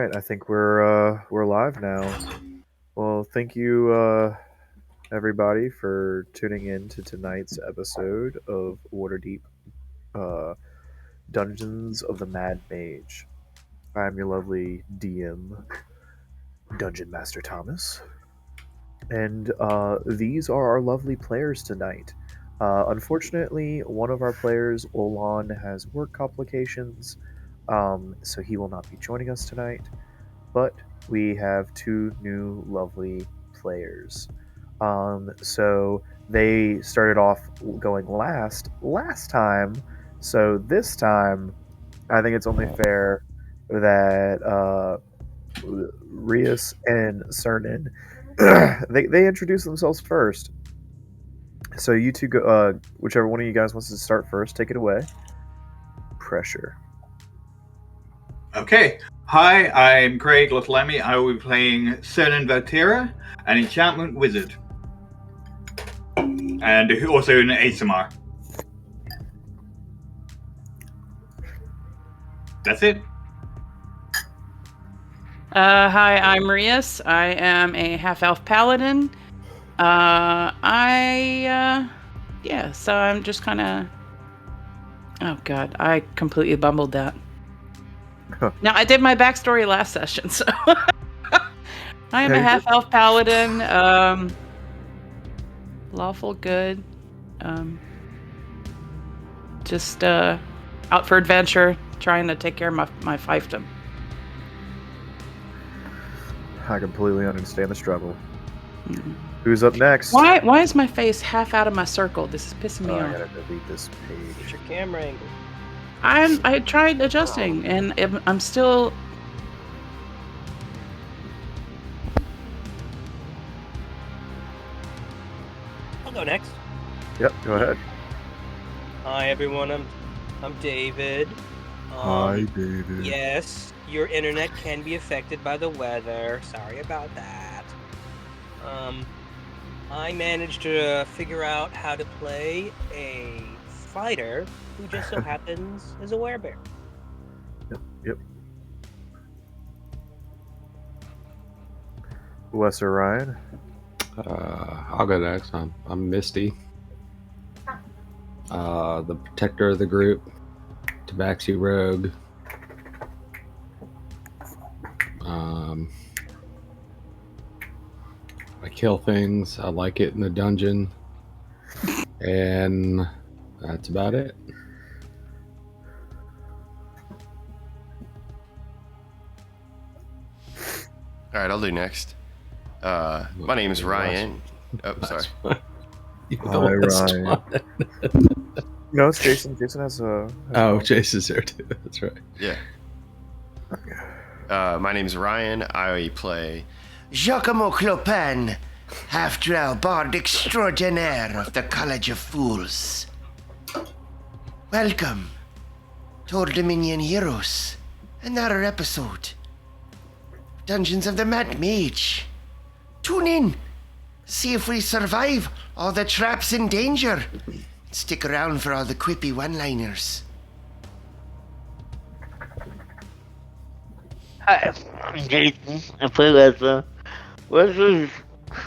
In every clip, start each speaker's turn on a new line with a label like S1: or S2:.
S1: right, I think we're live now. Well, thank you everybody for tuning in to tonight's episode of Waterdeep uh, Dungeons of the Mad Mage. I'm your lovely DM, Dungeon Master Thomas, and these are our lovely players tonight. Unfortunately, one of our players, Olan, has work complications, so he will not be joining us tonight. But we have two new lovely players. So they started off going last time. So this time, I think it's only fair that Rias and Cernan they introduce themselves first. So you two go. Whichever one of you guys wants to start first, take it away. Pressure.
S2: Okay. Hi, I'm Craig Lothlemy. I will be playing Cernan Valtera, an enchantment wizard. And also an ASMR. That's it.
S3: Hi, I'm Rias. I am a half-elf paladin. So I'm just kind of... Oh, God, I completely bumbled that. Now, I did my backstory last session, so... I am a half-elf paladin, lawful good, just out for adventure, trying to take care of my fiefdom.
S1: I completely understand the struggle. Mm-hmm. Who's up next?
S3: Why is my face half out of my circle? This is pissing me off.
S1: I gotta delete this page.
S4: It's your camera angle.
S3: I tried adjusting, and I'm still...
S4: I'll go next.
S1: Yep, go ahead.
S4: Hi everyone, I'm David.
S1: Hi, David.
S4: Yes, your internet can be affected by the weather. Sorry about that. I managed to figure out how to play a fighter who just so happens is a werebear.
S1: Yep. Wes or Ryan?
S5: I'll go next. I'm Misty. The protector of the group. Tabaxi rogue. I kill things. I like it in the dungeon. And that's about it.
S6: Alright, I'll do next. My name is Ryan. Oh, sorry.
S1: Hi, Ryan. No, it's Jason. Jason has a...
S5: Jason's there too. That's right.
S6: Yeah. My name is Ryan. I play Giacomo Clopin, half-drow bard extraordinaire of the College of Fools. Welcome to Old Dominion Heroes, another episode. Dungeons of the Mad Mage. Tune in. See if we survive all the traps and danger. Stick around for all the quippy one-liners.
S7: Hi, I'm Jason. I play Leslie. Leslie's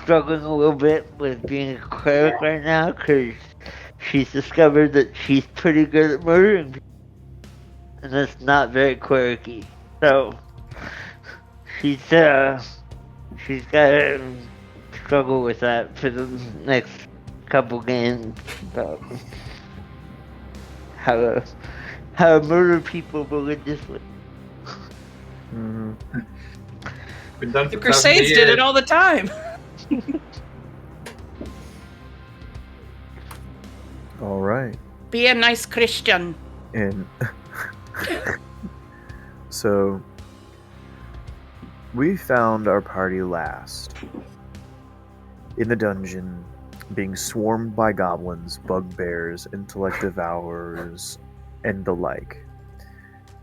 S7: struggling a little bit with being a cleric right now because she's discovered that she's pretty good at murdering people. And that's not very cleric-y. So, she's got to struggle with that for the next couple games about how to murder people religiously.
S1: Mm-hmm.
S3: The Crusades did it all the time.
S1: All right.
S3: Be a nice Christian.
S1: And so we found our party last in the dungeon, being swarmed by goblins, bugbears, intellect devourers, and the like,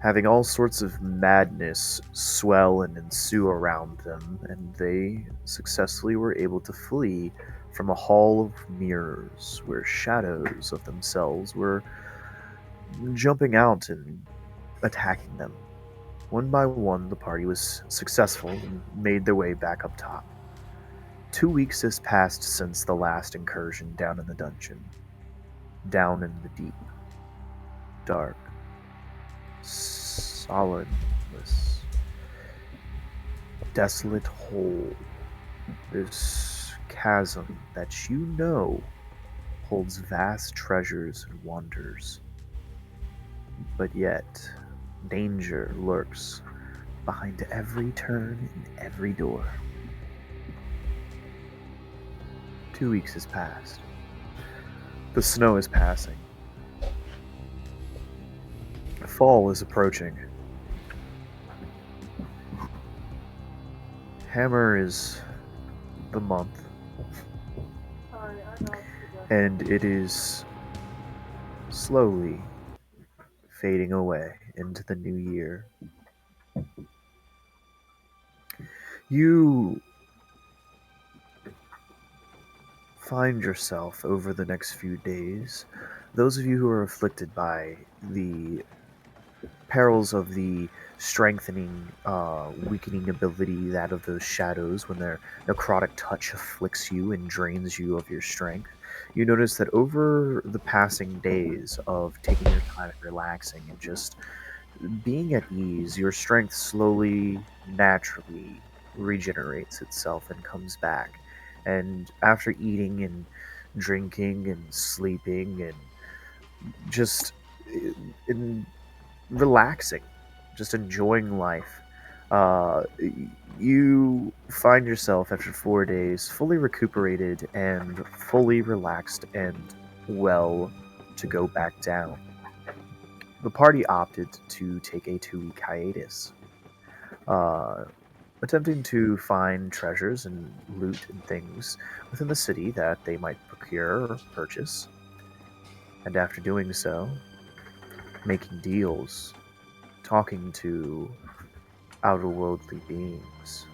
S1: having all sorts of madness swell and ensue around them, and they successfully were able to flee from a hall of mirrors where shadows of themselves were jumping out and attacking them. One by one, the party was successful and made their way back up top. 2 weeks has passed since the last incursion down in the dungeon. Down in the deep, dark, solidless, desolate hole. This chasm that you know holds vast treasures and wonders. But yet, danger lurks behind every turn and every door. 2 weeks has passed. The snow is passing. Fall is approaching. Hammer is the month, and it is slowly fading away into the new year. You find yourself over the next few days, those of you who are afflicted by the perils of the strengthening, weakening ability, that of those shadows, when their necrotic touch afflicts you and drains you of your strength, you notice that over the passing days of taking your time and relaxing and just being at ease, your strength slowly, naturally regenerates itself and comes back. And after eating and drinking and sleeping and just in relaxing, just enjoying life, uh, you find yourself after 4 days fully recuperated and fully relaxed and well to go back down. The party opted to take a 2-week hiatus, uh, attempting to find treasures and loot and things within the city that they might procure or purchase. And after doing so, making deals, talking to outerworldly beings,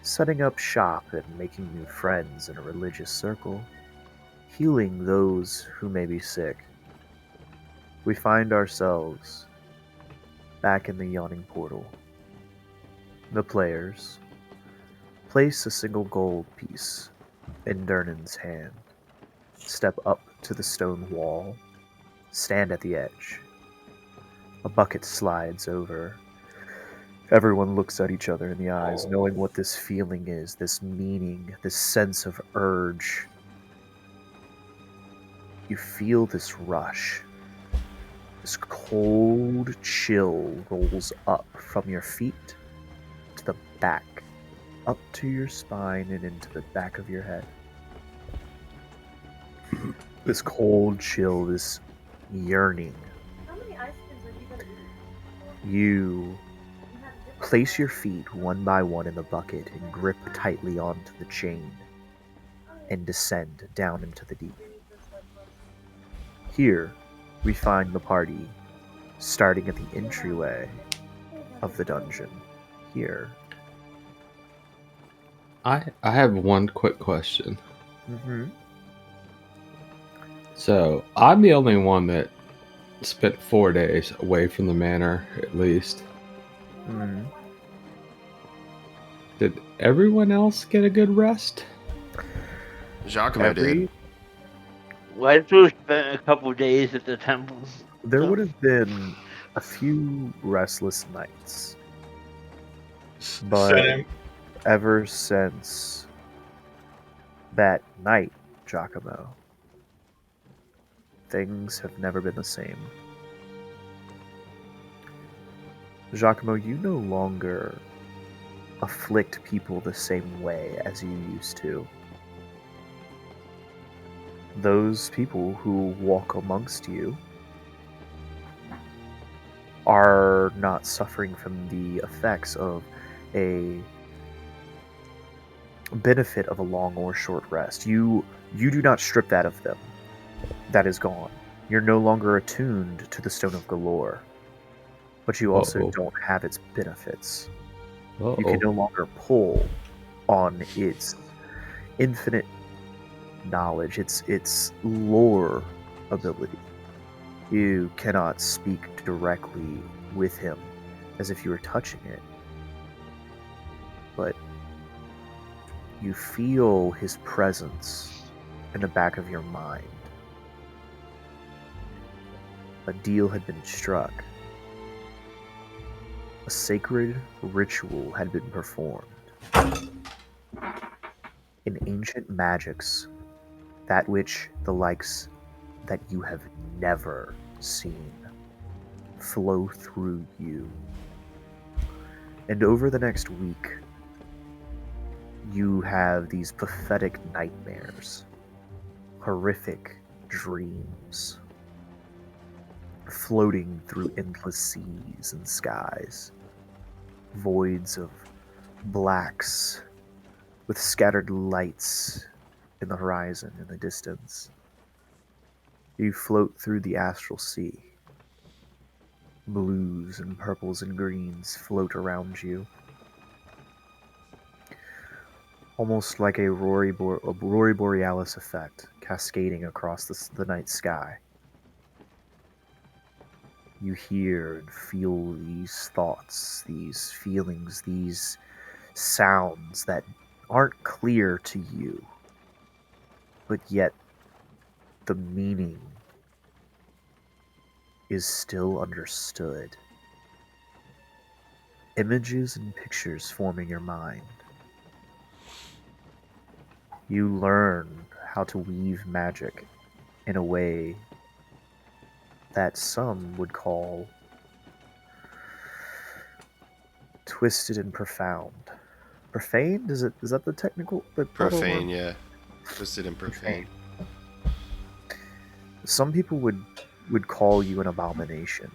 S1: setting up shop and making new friends in a religious circle, healing those who may be sick, we find ourselves back in the yawning portal. The players place a single gold piece in Durnan's hand, step up to the stone wall, stand at the edge. A bucket slides over. Everyone looks at each other in the eyes, knowing what this feeling is, this meaning, this sense of urge. You feel this rush. This cold chill rolls up from your feet to the back, up to your spine and into the back of your head. This cold chill, this yearning. You place your feet one by one in the bucket and grip tightly onto the chain and descend down into the deep. Here, we find the party starting at the entryway of the dungeon. Here.
S5: I have one quick question.
S1: Mm-hmm.
S5: So I'm the only one that spent 4 days away from the manor, at least.
S1: Mm-hmm.
S5: Did everyone else get a good rest?
S6: Giacomo did.
S7: Waifu spent a couple days at the temple.
S1: There would have been a few restless nights, but
S2: Send
S1: ever since that night, Giacomo, things have never been the same. Giacomo, you no longer afflict people the same way as you used to. Those people who walk amongst you are not suffering from the effects of a benefit of a long or short rest. You do not strip that of them. That is gone. You're no longer attuned to the Stone of Galore, but you also don't have its benefits. You can no longer pull on its infinite knowledge, its lore ability. You cannot speak directly with him as if you were touching it, but you feel his presence in the back of your mind. A deal had been struck. A sacred ritual had been performed. In ancient magics, that which the likes that you have never seen flow through you. And over the next week, you have these pathetic nightmares, horrific dreams, floating through endless seas and skies, voids of blacks with scattered lights in the horizon in the distance. You float through the astral sea. Blues and purples and greens float around you, almost like a Aurora Borealis effect cascading across the night sky. You hear and feel these thoughts, these feelings, these sounds that aren't clear to you, but yet the meaning is still understood. Images and pictures form in your mind. You learn how to weave magic in a way that some would call twisted and profound. Profane? Is that the technical?
S8: Profane, yeah. Twisted and profane.
S1: Some people would call you an abomination,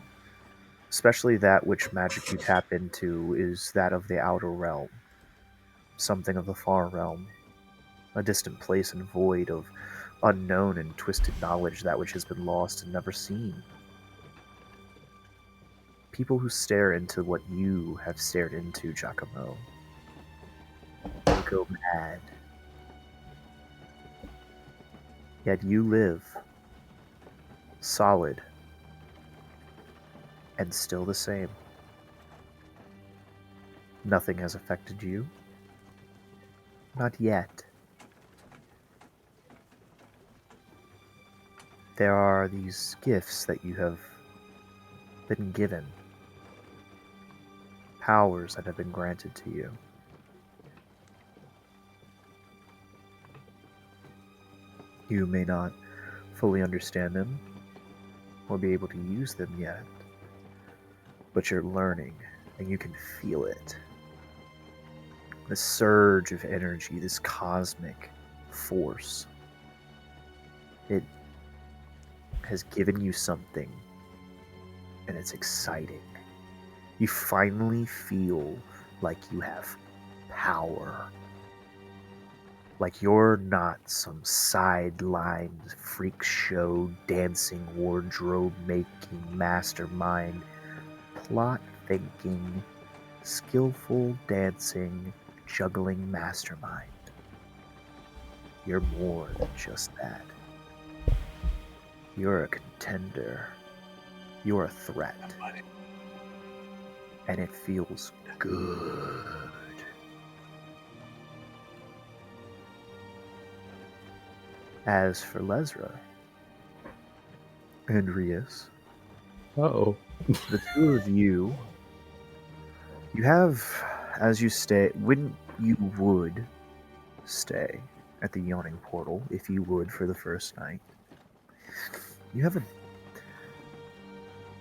S1: especially that which magic you tap into is that of the outer realm, something of the far realm, a distant place and void of unknown and twisted knowledge, that which has been lost and never seen. People who stare into what you have stared into, Giacomo, will go mad. Yet you live, solid, and still the same. Nothing has affected you. Not yet. There are these gifts that you have been given, powers that have been granted to you. You may not fully understand them or be able to use them yet, but you're learning and you can feel it. The surge of energy, this cosmic force. It has given you something, and it's exciting. You finally feel like you have power. Like you're not some sideline freak show, dancing, wardrobe making, mastermind, plot thinking, skillful dancing, juggling mastermind. You're more than just that. You're a contender. You're a threat. And it feels good. As for Lesra and Rias,
S5: Uh-oh.
S1: the two of you have, as you stay, when you would stay at the Yawning Portal, if you would for the first night, you have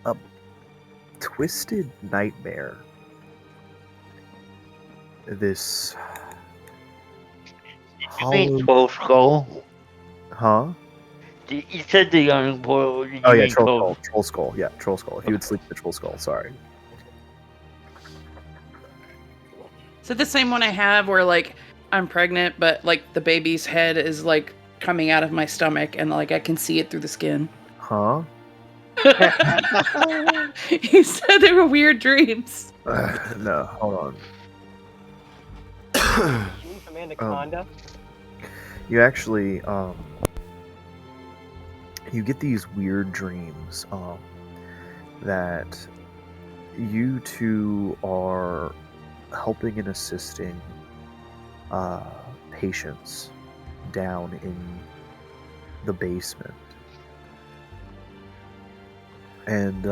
S1: a twisted nightmare. This
S7: You mean
S1: hollow...
S7: Troll Skull?
S1: Huh?
S7: You said the Yawning Portal. You
S1: Oh yeah,
S7: mean
S1: Troll Skull. Troll Skull. Yeah, Troll Skull. If you would sleep with the Troll Skull, sorry.
S3: Is it the same one I have where like I'm pregnant, but like the baby's head is like coming out of my stomach and like I can see it through the skin?
S1: Huh?
S3: You said they were weird dreams.
S1: No, hold on.
S4: Dream from Anaconda.
S1: You actually, you get these weird dreams that you two are helping and assisting patients down in the basement. And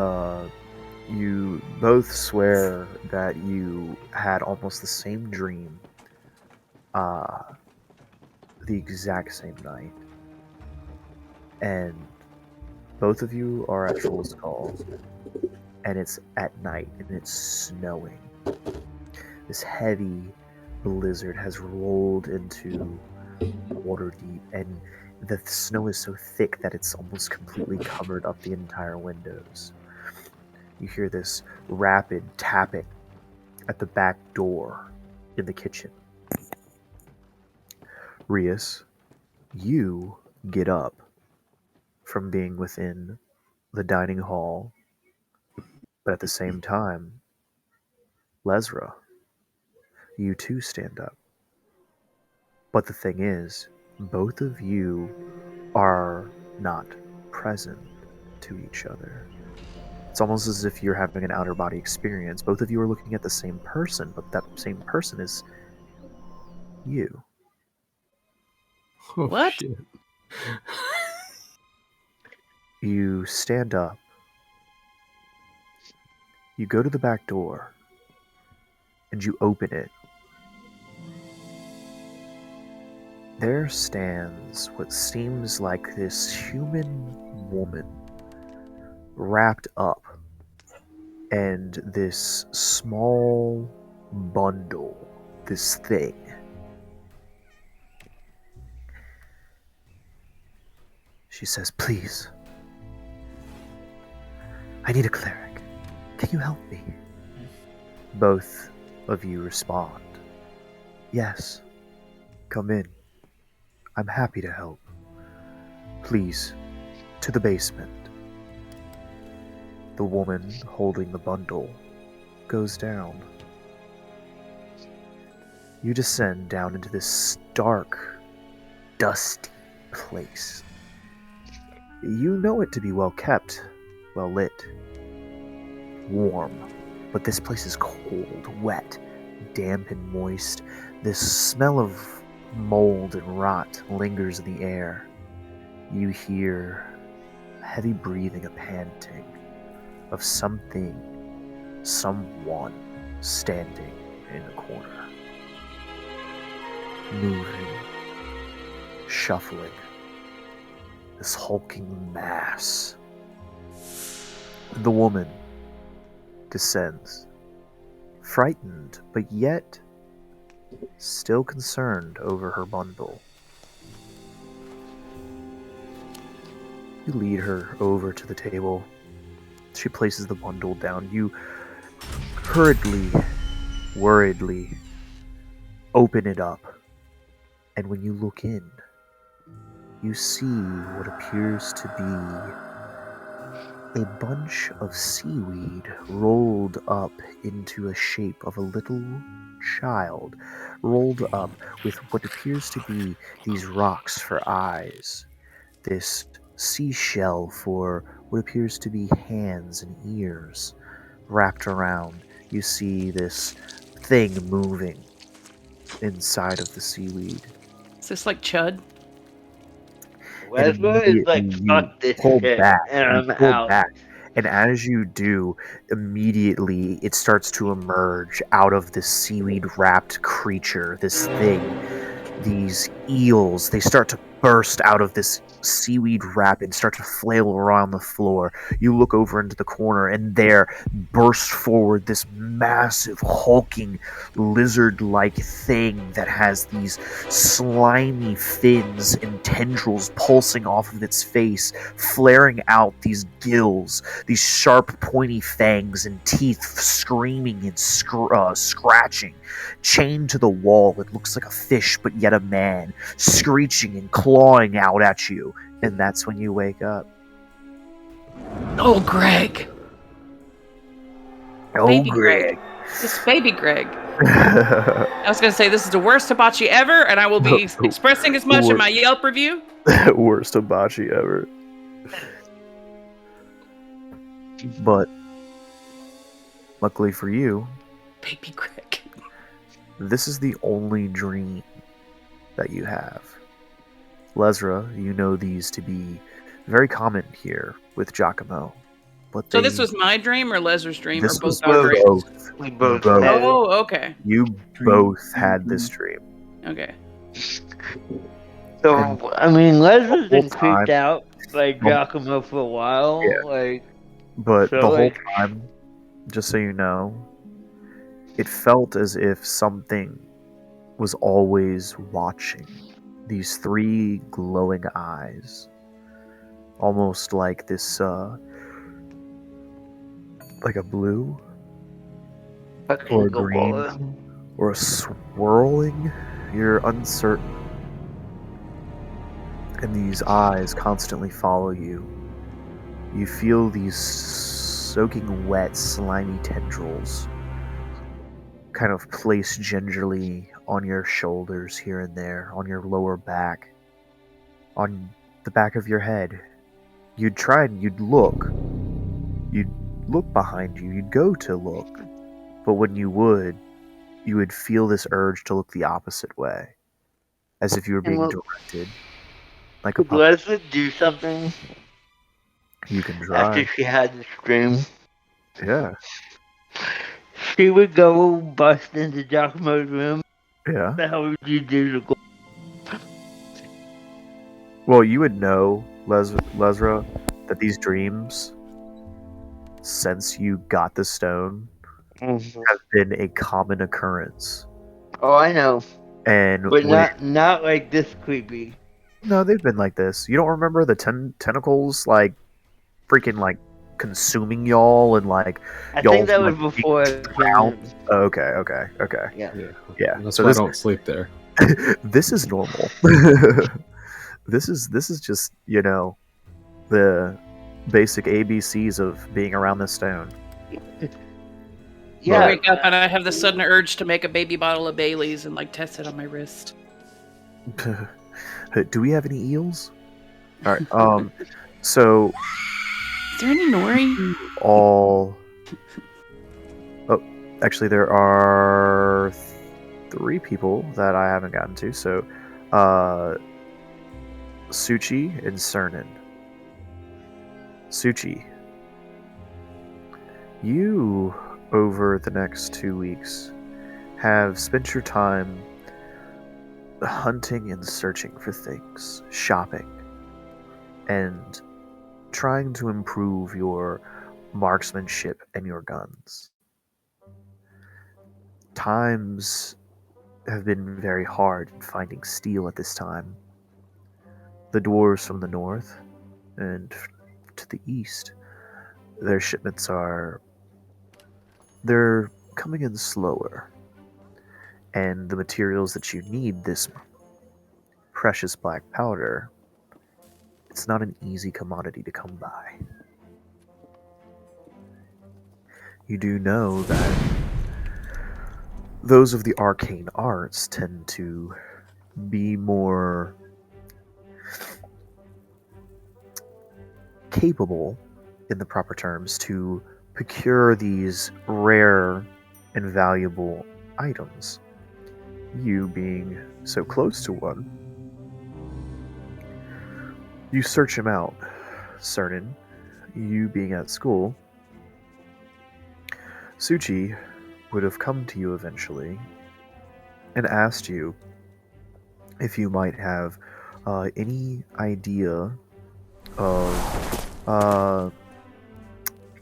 S1: you both swear that you had almost the same dream the exact same night. And both of you are at Troll's Call, and it's at night, and it's snowing. This heavy blizzard has rolled into Waterdeep, and the snow is so thick that it's almost completely covered up the entire windows. You hear this rapid tapping at the back door in the kitchen. Rias, you get up from being within the dining hall, but at the same time, Lesra, you too stand up. But the thing is, both of you are not present to each other. It's almost as if you're having an outer body experience. Both of you are looking at the same person, but that same person is you.
S5: Oh,
S3: What?
S5: Shit.
S1: You stand up. You go to the back door, and you open it. There stands what seems like this human woman wrapped up in this small bundle, this thing. She says, "Please, I need a cleric. Can you help me?" Both of you respond, "Yes, come in. I'm happy to help. Please, to the basement." The woman holding the bundle goes down. You descend down into this dark, dusty place. You know it to be well kept, well lit, warm, but this place is cold, wet, damp, and moist. This smell of mold and rot lingers in the air. You hear heavy breathing, a panting of something, someone standing in a corner, moving, shuffling, this hulking mass. The woman descends, frightened, but yet still concerned over her bundle. You lead her over to the table. She places the bundle down. You hurriedly, worriedly open it up. And when you look in, you see what appears to be a bunch of seaweed rolled up into a shape of a little child, rolled up with what appears to be these rocks for eyes, this seashell for what appears to be hands and ears wrapped around. You see this thing moving inside of the seaweed.
S3: Is this like Chud?
S1: And
S7: Lesbo is like,
S1: immediately
S7: fuck this
S1: pull
S7: shit,
S1: back,
S7: and
S1: you
S7: I'm
S1: pull
S7: out.
S1: back. And as you do, immediately it starts to emerge out of this seaweed-wrapped creature, this thing. These eels, they start to burst out of this seaweed wrap and start to flail around the floor. You look over into the corner, and there bursts forward this massive, hulking, lizard-like thing that has these slimy fins and tendrils pulsing off of its face, flaring out these gills, these sharp, pointy fangs and teeth screaming and scratching. Chained to the wall, it looks like a fish, but yet a man, screeching and clawing out at you. And that's when you wake up.
S3: Oh, Greg.
S1: Oh,
S3: Baby
S1: Greg.
S3: This baby Greg. I was going to say, this is the worst hibachi ever, and I will be expressing as much in my Yelp review.
S1: Worst hibachi ever. But luckily for you,
S3: Baby Greg.
S1: this is the only dream that you have. Lesra, you know these to be very common here with Giacomo. But
S3: So this was my dream or Lesr's dream or
S1: this
S3: both
S1: was
S3: our dreams?
S1: both.
S7: We both
S1: Both.
S7: had it.
S3: Oh, okay.
S1: You both had this dream.
S3: Okay.
S7: So, I mean, Leslie's been
S1: whole time-
S7: creeped out by Giacomo for a while.
S1: Yeah.
S7: Like,
S1: But
S7: So,
S1: the whole
S7: like-
S1: time, just so you know, it felt as if something was always watching. These three glowing eyes. Almost like this, like a blue
S7: fucking
S1: or a
S7: go
S1: green
S7: baller.
S1: or a swirling. You're uncertain. And these eyes constantly follow you. You feel these soaking wet, slimy tendrils kind of placed gingerly on your shoulders here and there, on your lower back, on the back of your head. You'd try and you'd look behind you, you'd go to look, but when you would feel this urge to look the opposite way, as if you were being
S7: And
S1: directed. Like a
S7: Could
S1: puppet.
S7: Leslie do something
S1: You can
S7: after
S1: try.
S7: she had this dream?
S1: Yeah.
S7: She would go bust into Giacomo's room.
S1: Yeah.
S7: What the hell would you do to go?
S1: Well, you would know, Lesra, that these dreams, since you got the stone, have been a common occurrence.
S7: Oh, I know.
S1: And
S7: But
S1: when-
S7: not like this creepy.
S1: no, they've been like this. You don't remember the tentacles, like, freaking, like, consuming y'all and, like,
S7: I
S1: y'all,
S7: think that was
S1: like,
S7: before I
S1: drowned?
S7: came
S1: Oh, okay.
S7: Yeah.
S1: Yeah.
S5: That's
S1: So
S5: why
S1: this,
S5: I don't sleep there.
S1: this is normal. This is just, you know, the basic ABCs of being around this stone.
S3: I
S7: Yeah.
S3: wake up and I have the sudden urge to make a baby bottle of Bailey's and like test it on my wrist.
S1: Do we have any eels? All right. So
S3: Is there any nori?
S1: all. Oh, actually, there are three people that I haven't gotten to. So, Suchi and Cernan. Suchi, you over the next 2 weeks have spent your time hunting and searching for things, shopping, and trying to improve your marksmanship and your guns. Times have been very hard in finding steel at this time. The dwarves from the north and to the east, their shipments they're coming in slower. And the materials that you need, this precious black powder, it's not an easy commodity to come by. You do know that those of the arcane arts tend to be more capable, in the proper terms, to procure these rare and valuable items. You being so close to one, you search him out, Cernan. You being at school, Suchi would have come to you eventually and asked you if you might have any idea of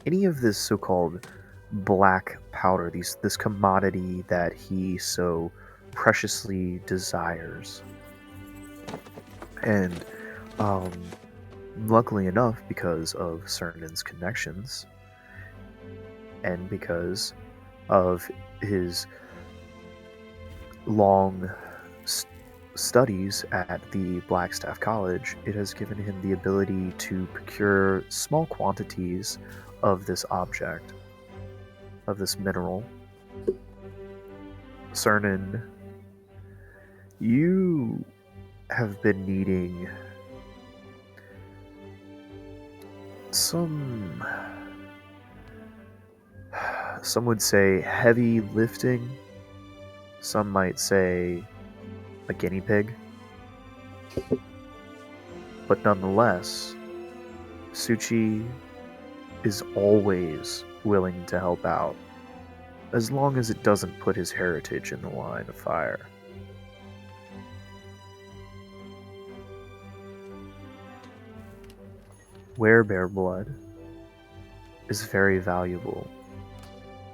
S1: any of this so-called black powder, this commodity that he so preciously desires. And luckily enough, because of Cernan's connections and because of his long studies at the Blackstaff College, it has given him the ability to procure small quantities of this object, of this mineral. Cernan, you have been needing some would say heavy lifting. Some might say a guinea pig. But nonetheless, Suchi is always willing to help out, as long as it doesn't put his heritage in the line of fire. Werebear blood is very valuable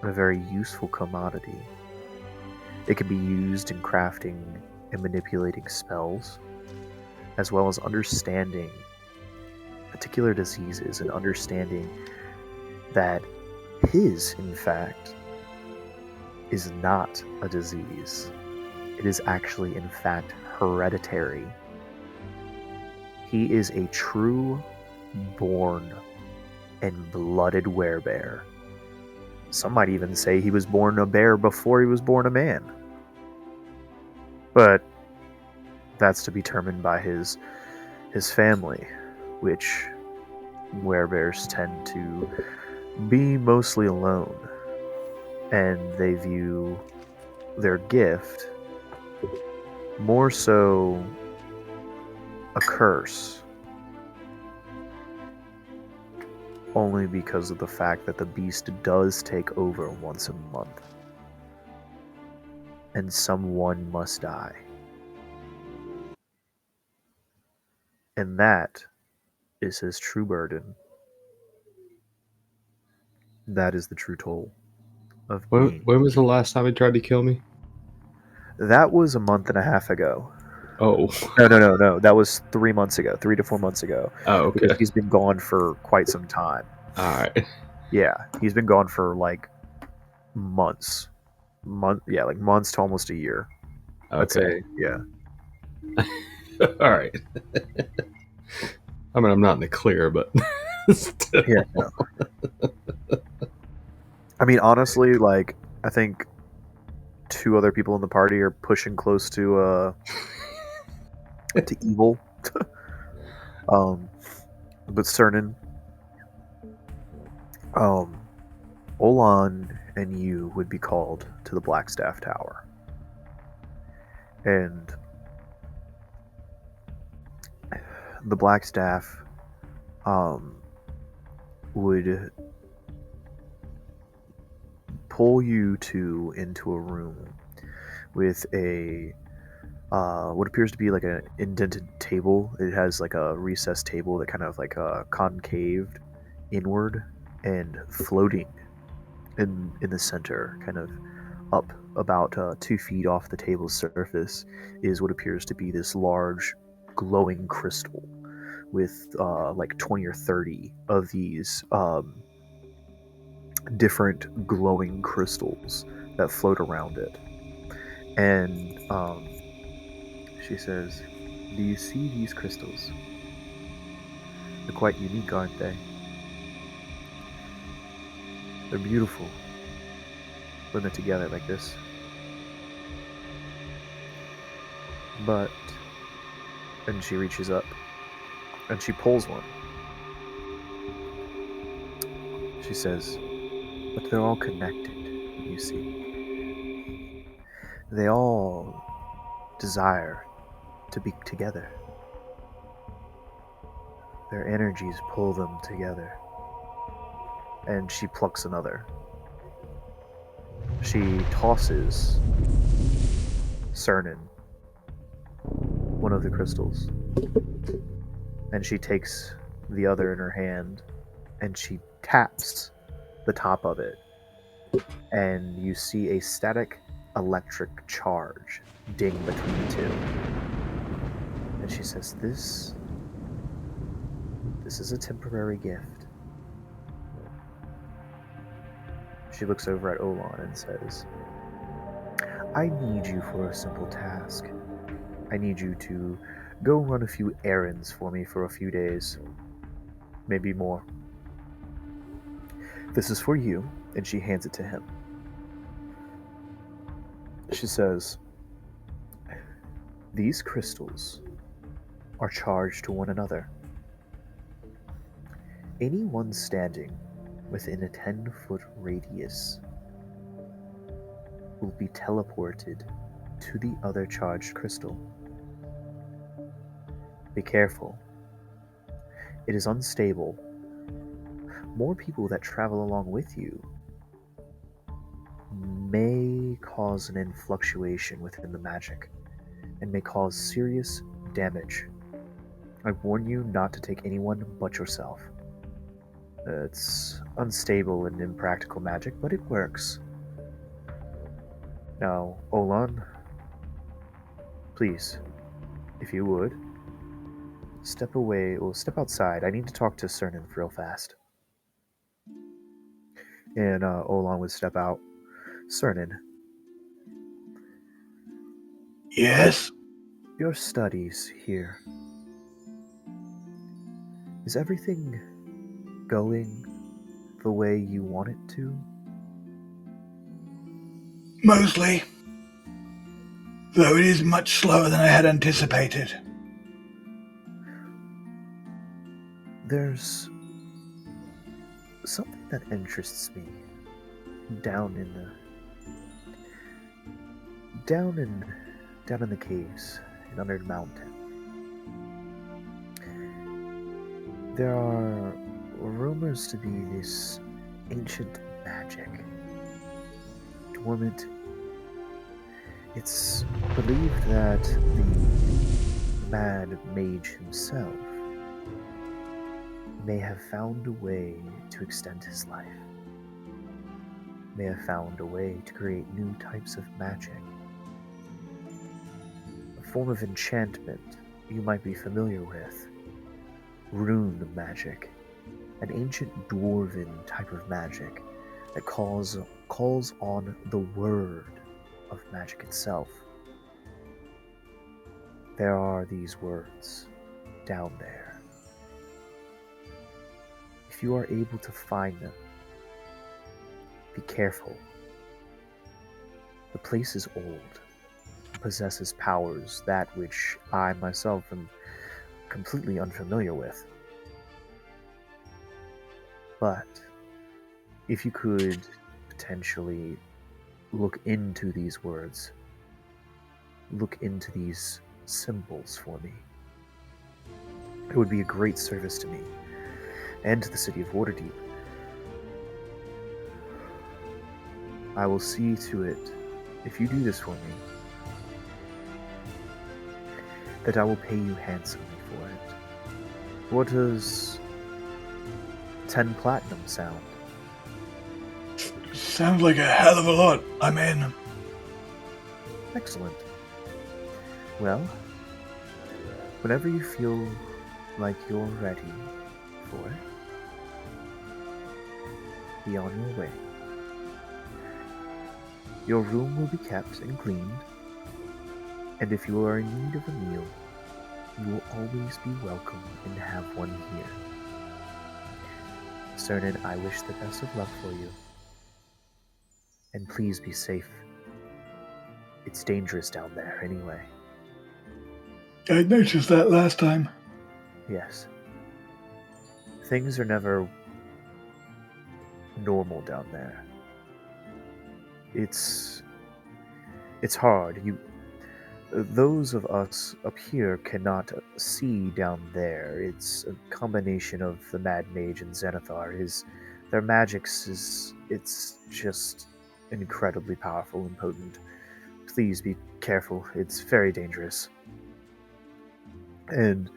S1: and a very useful commodity. It can be used in crafting and manipulating spells, as well as understanding particular diseases and understanding that his, in fact, is not a disease. It is actually, in fact, hereditary. He is a true born and blooded werebear. Some might even say he was born a bear before he was born a man. But that's to be determined by his family, which werebears tend to be mostly alone, and they view their gift more so a curse, only because of the fact that the beast does take over once a month, and someone must die. And that is his true burden. That is the true toll of being.
S5: When was the last time he tried to kill me?
S1: That was a month and a half ago.
S5: Oh.
S1: No. That was 3 months ago, 3 to 4 months ago.
S5: Oh, okay.
S1: Because he's been gone for quite some time.
S5: Alright.
S1: Yeah, he's been gone for like months. Like months to almost a year.
S5: Okay.
S1: I'd say, yeah.
S5: Alright. I mean, I'm not in the clear, but still.
S1: Yeah, no. I mean, honestly, like, I think 2 other people in the party are pushing close to evil. But Cernan, Olan and you would be called to the Blackstaff Tower. And the Blackstaff would pull you two into a room with a what appears to be like an indented table. It has like a recessed table that kind of like concaved inward, and floating in the center, kind of up about 2 feet off the table's surface, is what appears to be this large glowing crystal with like 20 or 30 of these different glowing crystals that float around it. And she says, "Do you see these crystals? They're quite unique, aren't they? They're beautiful when they're together like this. But," and she reaches up and she pulls one. She says, "But they're all connected, you see. They all desire to be together. Their energies pull them together." And she plucks another. She tosses Cernan one of the crystals, and she takes the other in her hand and she taps the top of it, and you see a static electric charge ding between the two. And she says, This is a temporary gift." She looks over at Olan and says, "I need you for a simple task. I need you to go run a few errands for me for a few days. Maybe more. This is for you," and she hands it to him. She says, "These crystals are charged to one another. Anyone standing within a 10-foot radius will be teleported to the other charged crystal. Be careful. It is unstable. More people that travel along with you may cause an influctuation within the magic and may cause serious damage. I warn you not to take anyone but yourself. It's unstable and impractical magic, but it works. Now, Olan, please, if you would, step away or step outside. I need to talk to Cernan real fast. And Olan would step out. Cernan,
S2: Yes?
S1: your studies here. Is everything going the way you want it to?
S2: Mostly. Though it is much slower than I had anticipated.
S1: There's something that interests me down in the caves and under the mountain. There are rumors to be this ancient magic, dormant. It's believed that the mad mage himself may have found a way to extend his life, may have found a way to create new types of magic. A form of enchantment you might be familiar with, Rune Magic, an ancient dwarven type of magic that calls on the word of magic itself. There are these words down there. If you are able to find them, be careful. The place is old, and possesses powers that which I myself am completely unfamiliar with. But if you could potentially look into these words, look into these symbols for me, it would be a great service to me and to the city of Waterdeep. I will see to it, if you do this for me, that I will pay you handsomely for it. What does 10 platinum sound?
S2: Sounds like a hell of a lot. I'm in.
S1: Excellent. Well, whenever you feel like you're ready for it, be on your way. Your room will be kept and cleaned, and if you are in need of a meal, you will always be welcome and have one here. Cernan, I wish the best of luck for you. And please be safe. It's dangerous down there anyway.
S2: I noticed that last time.
S1: Yes. Things are never normal down there. It's hard. Those of us up here cannot see down there. It's a combination of the Mad Mage and Zenithar. Their magics it's just incredibly powerful and potent. Please be careful. It's very dangerous. And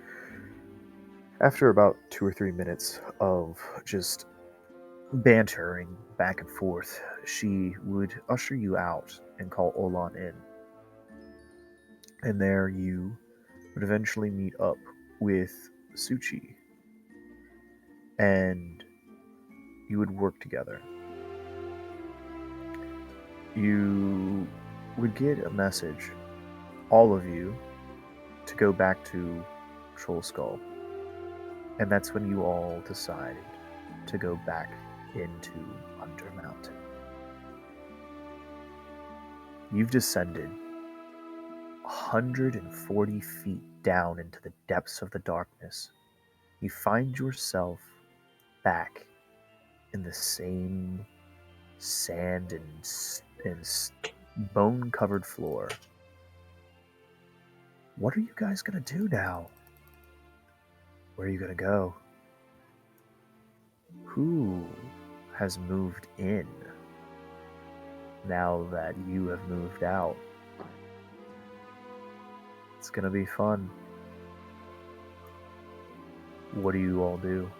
S1: after about 2 or 3 minutes of just bantering back and forth, she would usher you out and call Olan in. And there you would eventually meet up with Suchi. And you would work together. You would get a message, all of you, to go back to Troll Skull. And that's when you all decided to go back into Undermountain. You've descended 140 feet down into the depths of the darkness. You find yourself back in the same sand and bone-covered floor. What are you guys gonna do now? Where are you gonna go? Who has moved in now that you have moved out? It's gonna be fun. What do you all do?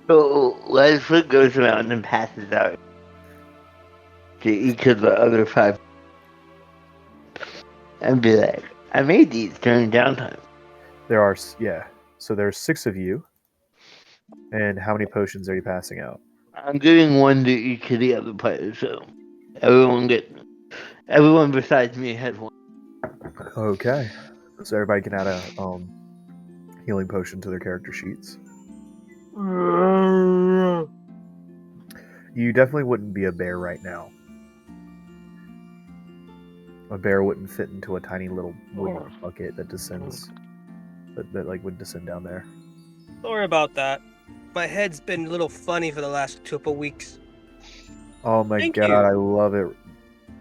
S7: So Leslie goes around and passes out to each of the other 5 and be like, I made these during downtime.
S1: So there's 6 of you. And how many potions are you passing out?
S7: I'm giving one to each of the other players, so everyone besides me has one.
S1: Okay. So everybody can add a healing potion to their character sheets. You definitely wouldn't be a bear right now. A bear wouldn't fit into a tiny little wooden bucket that descends, that like would descend down there.
S4: Sorry about that. My head's been a little funny for the last couple weeks.
S1: Oh my
S4: Thank
S1: god,
S4: you.
S1: I love it.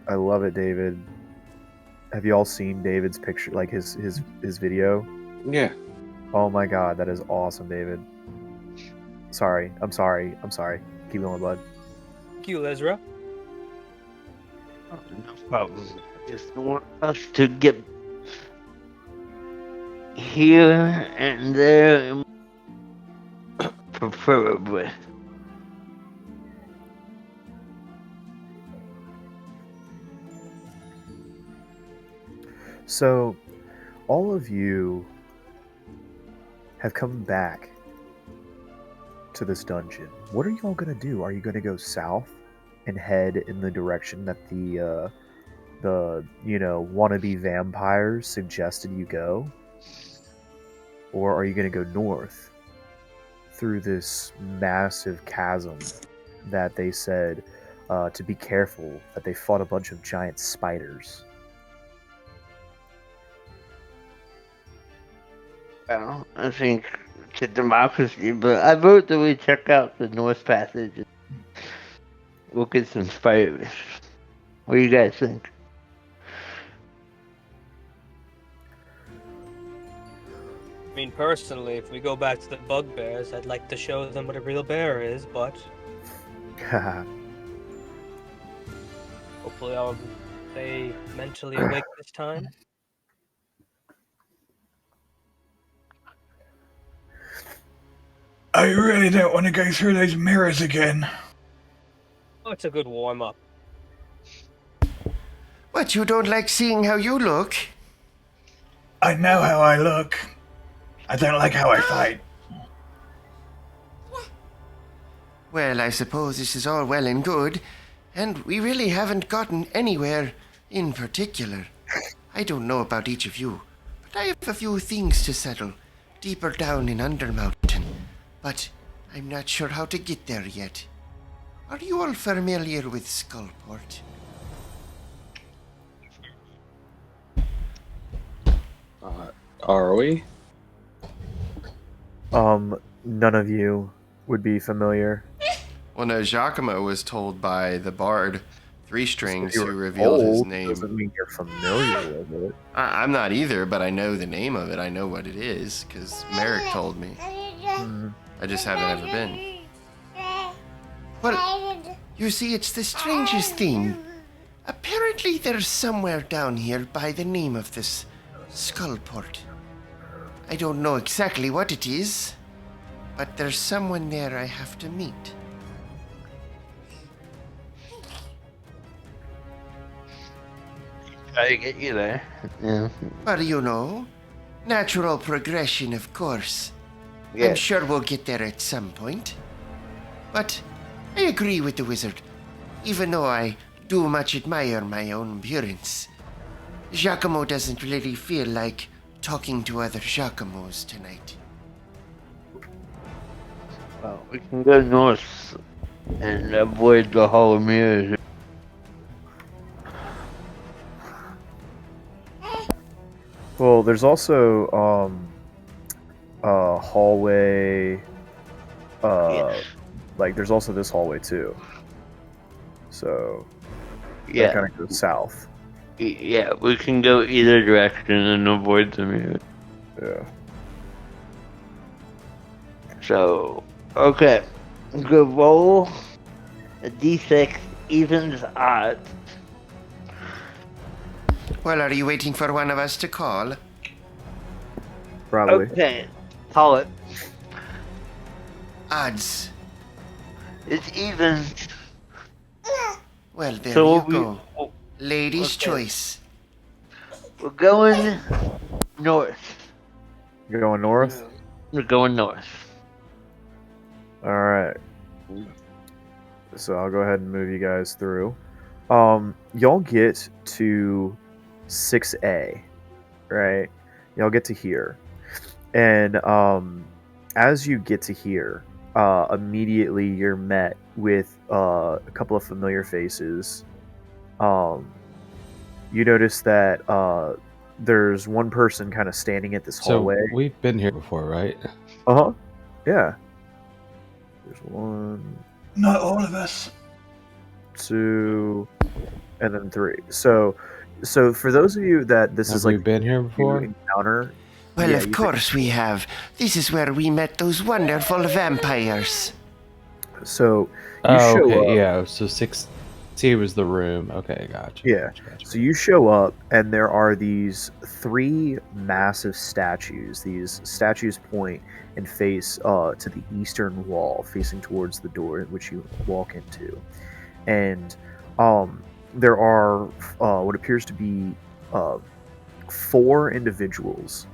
S1: I love it, David. Have you all seen David's picture, like his video?
S5: Yeah.
S1: Oh my god, that is awesome, David. Sorry. I'm sorry. Keep going, bud.
S4: Thank you, Ezra.
S7: No problem. Just want us to get here and there, preferably.
S1: So, all of you have come back to this dungeon. What are y'all gonna do? Are you gonna go south and head in the direction that the wannabe vampires suggested you go? Or are you gonna go north through this massive chasm that they said to be careful, that they fought a bunch of giant spiders?
S7: Well, I think it's a democracy, but I vote that we check out the North Passage and look at some spiders. What do you guys think?
S4: I mean, personally, if we go back to the bugbears, I'd like to show them what a real bear is, but hopefully I'll stay mentally awake this time.
S2: I really don't want to go through those mirrors again.
S4: Oh, it's a good warm-up.
S6: What, you don't like seeing how you look?
S2: I know how I look. I don't like how I fight.
S6: Well, I suppose this is all well and good, and we really haven't gotten anywhere in particular. I don't know about each of you, but I have a few things to settle deeper down in Undermountain, but I'm not sure how to get there yet. Are you all familiar with Skullport?
S5: Are we?
S1: None of you would be familiar.
S8: Well, no, Giacomo was told by the bard, Three Strings,
S1: If you
S8: who
S1: were
S8: revealed his
S1: told,
S8: name.
S1: doesn't mean you're familiar with it.
S8: I'm not either, but I know the name of it. I know what it is, because Merrick told me. I just haven't ever been.
S6: Well, you see, it's the strangest thing. Apparently there's somewhere down here by the name of this Skullport. I don't know exactly what it is, but there's someone there I have to meet.
S7: Try to get you there. Yeah.
S6: But you know, natural progression, of course. I'm
S7: Yeah.
S6: sure we'll get there at some point. But I agree with the wizard, even though I do much admire my own appearance. Giacomo doesn't really feel like talking to other Giacomos tonight.
S7: Well, we can go north and avoid the Hall of Mirrors.
S1: Well, there's also hallway.
S7: Yes.
S1: Like there's also this hallway too. So that
S7: Yeah.
S1: kind of goes south.
S7: Yeah, we can go either direction and avoid the mirror.
S1: Yeah.
S7: So, okay. Go roll a d6 evens odds.
S6: Well, are you waiting for one of us to call?
S1: Probably.
S7: Okay, call it.
S6: Odds.
S7: It's even.
S6: Well, there
S7: So
S6: you go. Lady's
S7: okay.
S6: choice.
S7: We're going north.
S1: You're going north?
S7: We're going north.
S1: Alright. So I'll go ahead and move you guys through. Y'all get to 6A, right? Y'all get to here. And as you get to here, immediately you're met with a couple of familiar faces. You notice that there's one person kind of standing at this hallway.
S5: So we've been here before, right?
S1: Uh-huh. Yeah. There's one,
S2: Not all of us.
S1: 2, and then 3. So for those of you that this
S5: Have
S1: is
S5: we
S1: like
S5: been here
S1: new
S5: before?
S1: encounter,
S6: Well,
S1: yeah,
S6: of
S1: you-
S6: course we have. This is where we met those wonderful vampires.
S1: So
S5: Oh,
S1: show
S5: okay,
S1: up.
S5: yeah. So 6C was the room. Okay, gotcha.
S1: Yeah.
S5: Gotcha.
S1: So you show up, and there are these 3 massive statues. These statues point and face to the eastern wall, facing towards the door which you walk into. And there are what appears to be 4 individuals.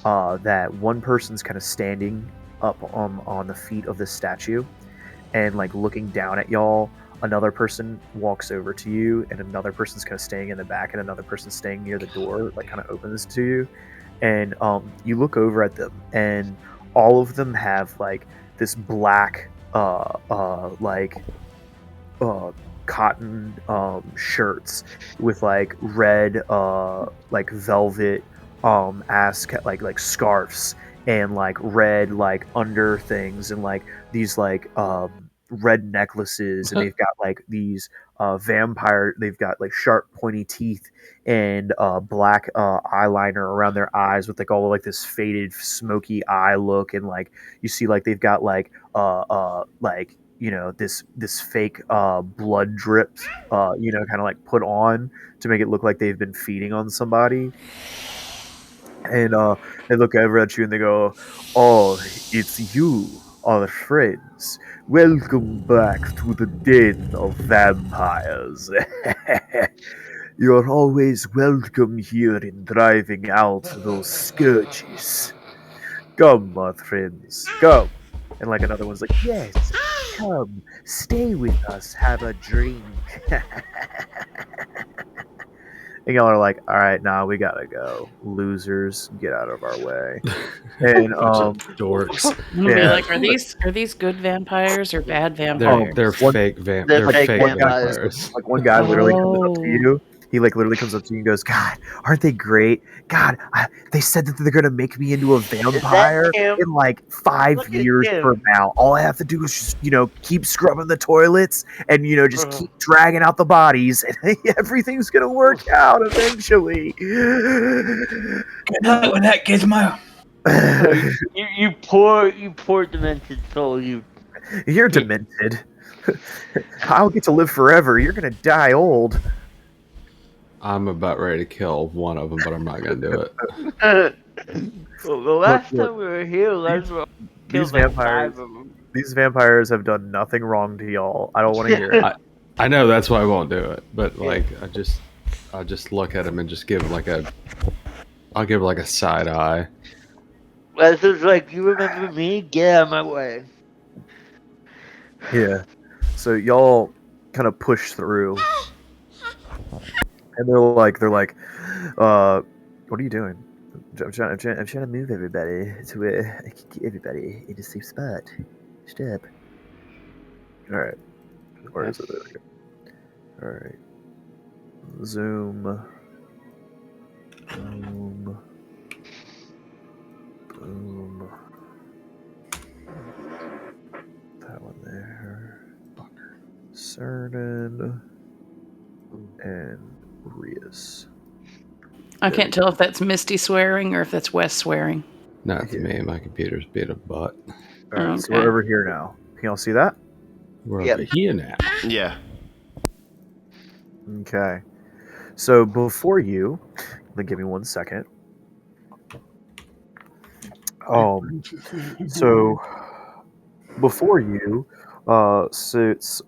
S1: That one person's kind of standing up on the feet of the statue, and like looking down at y'all. Another person walks over to you, and another person's kind of staying in the back, and another person's staying near the door, like kind of opens to you. And you look over at them, and all of them have like this black, cotton shirts with like red, like velvet, like scarves, and like red like under things, and like these like red necklaces, and they've got like these they've got like sharp pointy teeth, and black eyeliner around their eyes, with like all like this faded smoky eye look. And like you see like they've got like this fake blood drip, kind of like put on to make it look like they've been feeding on somebody. And they look over at you and they go, "Oh, it's you, our friends. Welcome back to the den of vampires. You're always welcome here in driving out those scourges. Come, my friends, come." And like another one's like, "Yes, come, stay with us, have a drink." And y'all are like, "All right, nah, we gotta go. Losers, get out of our way." And
S5: Bunch of dorks.
S3: I'm gonna be
S1: Yeah.
S3: like, are these good vampires or bad
S5: They're
S3: vampires?
S5: they're
S1: One-
S5: fake
S7: They're
S5: they're
S7: fake
S5: fake
S7: vampires.
S5: vampires.
S1: Like one guy literally comes up to
S3: Oh.
S1: you. He like literally comes up to you and goes, "God, aren't they great? God, they said that they're gonna make me into a vampire
S7: him?
S1: in like 5
S7: Look at
S1: years
S7: him.
S1: from now. All I have to do is just keep scrubbing the toilets and just
S7: Uh-huh.
S1: keep dragging out the bodies, and everything's gonna work out eventually."
S2: Good luck with that, Gizmo.
S7: You poor demented soul.
S1: You're demented. I'll get to live forever. You're gonna die old.
S5: I'm about ready to kill one of them, but I'm not gonna do it.
S7: Well, the last
S1: Look,
S7: time we were here, Leslie
S1: These
S7: killed like
S1: vampires,
S7: 5 of them.
S1: these vampires have done nothing wrong to y'all. I don't want to hear it.
S5: I know that's why I won't do it, but like I just look at him and just give him I'll give like a side eye.
S7: Leslie's like, you remember me? Get out of my way.
S1: Yeah. So y'all kind of push through, and they're like, "What are you doing?" I'm trying to move everybody to where I can get everybody in a safe spot. Step. All right. Where is it? There we go. All right. Zoom. Boom. Boom. Cernan and Rias.
S3: I can't tell if that's Misty swearing or if that's Wes swearing.
S5: Not to me. My computer's being a butt.
S1: All right, so
S3: Okay.
S1: we're over here now. Can y'all see that?
S5: We're
S7: Yep.
S5: over here now.
S8: Yeah.
S1: Okay. So before you, give me 1 second. So before you sits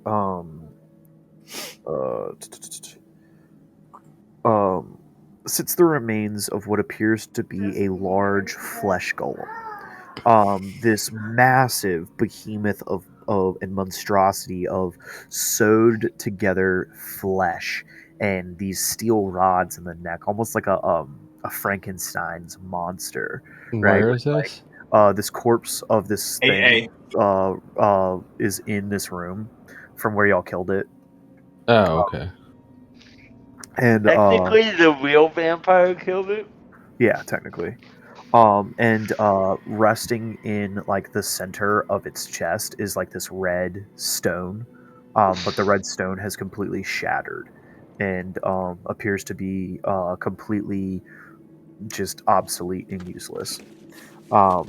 S1: sits the remains of what appears to be a large flesh golem. This massive behemoth of and monstrosity of sewed together flesh and these steel rods in the neck, almost like a Frankenstein's monster. Right?
S5: Where is this?
S1: This corpse of this
S2: AA.
S1: thing is in this room from where y'all killed it.
S5: Oh, okay.
S1: And
S7: Technically, the real vampire killed it.
S1: yeah, technically. And resting in like the center of its chest is like this red stone, but the red stone has completely shattered and appears to be completely just obsolete and useless. But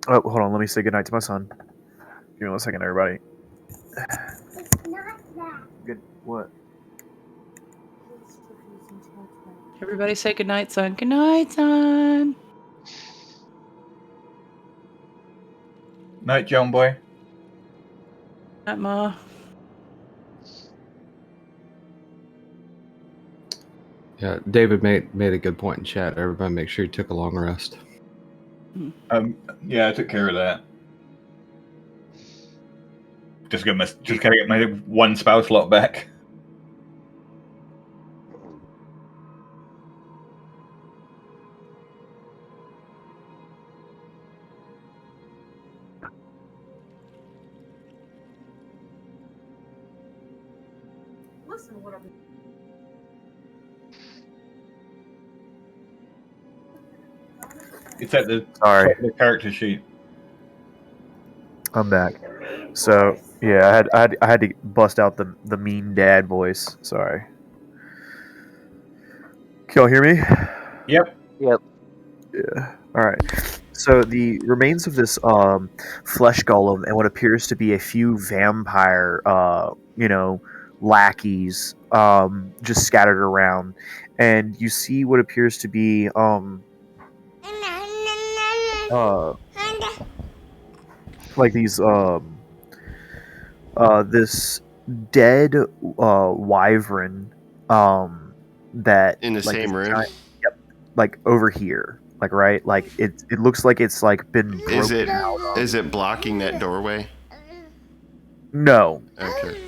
S1: oh, hold on, let me say goodnight to my son. Give me 1 second, everybody.
S9: It's not that.
S1: Good. What?
S3: Everybody say goodnight, son. Good night, son.
S2: Night, John boy.
S3: Night, Ma.
S5: Yeah, David made a good point in chat. Everybody make sure you took a long rest.
S2: Yeah, I took care of that. Just gotta get my one spell slot back.
S9: Listen, what I've been.
S2: It's at the
S1: Sorry.
S2: top of the character sheet.
S1: I'm back. So yeah, I had to bust out the mean dad voice. Sorry. Can y'all hear me?
S2: Yep.
S7: Yep.
S1: Yeah. All right. So the remains of this flesh golem and what appears to be a few vampire lackeys just scattered around, and you see what appears to be like these this dead wyvern that
S8: In the
S1: like
S8: same
S1: this
S8: room?
S1: giant- yep, like over here, like right, like it looks like it's like been broken
S8: Is it
S1: out of.
S8: is it blocking that doorway?
S1: No,
S8: Okay.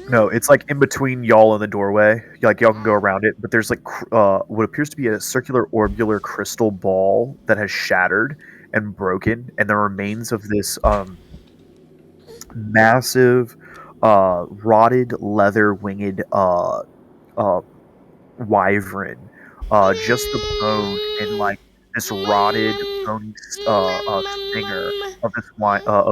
S1: no, it's like in between y'all and the doorway. Like y'all can go around it, but there's like what appears to be a circular orbular crystal ball that has shattered and broken, and the remains of this massive rotted leather winged wyvern, just the bone and like this rotted bony stinger of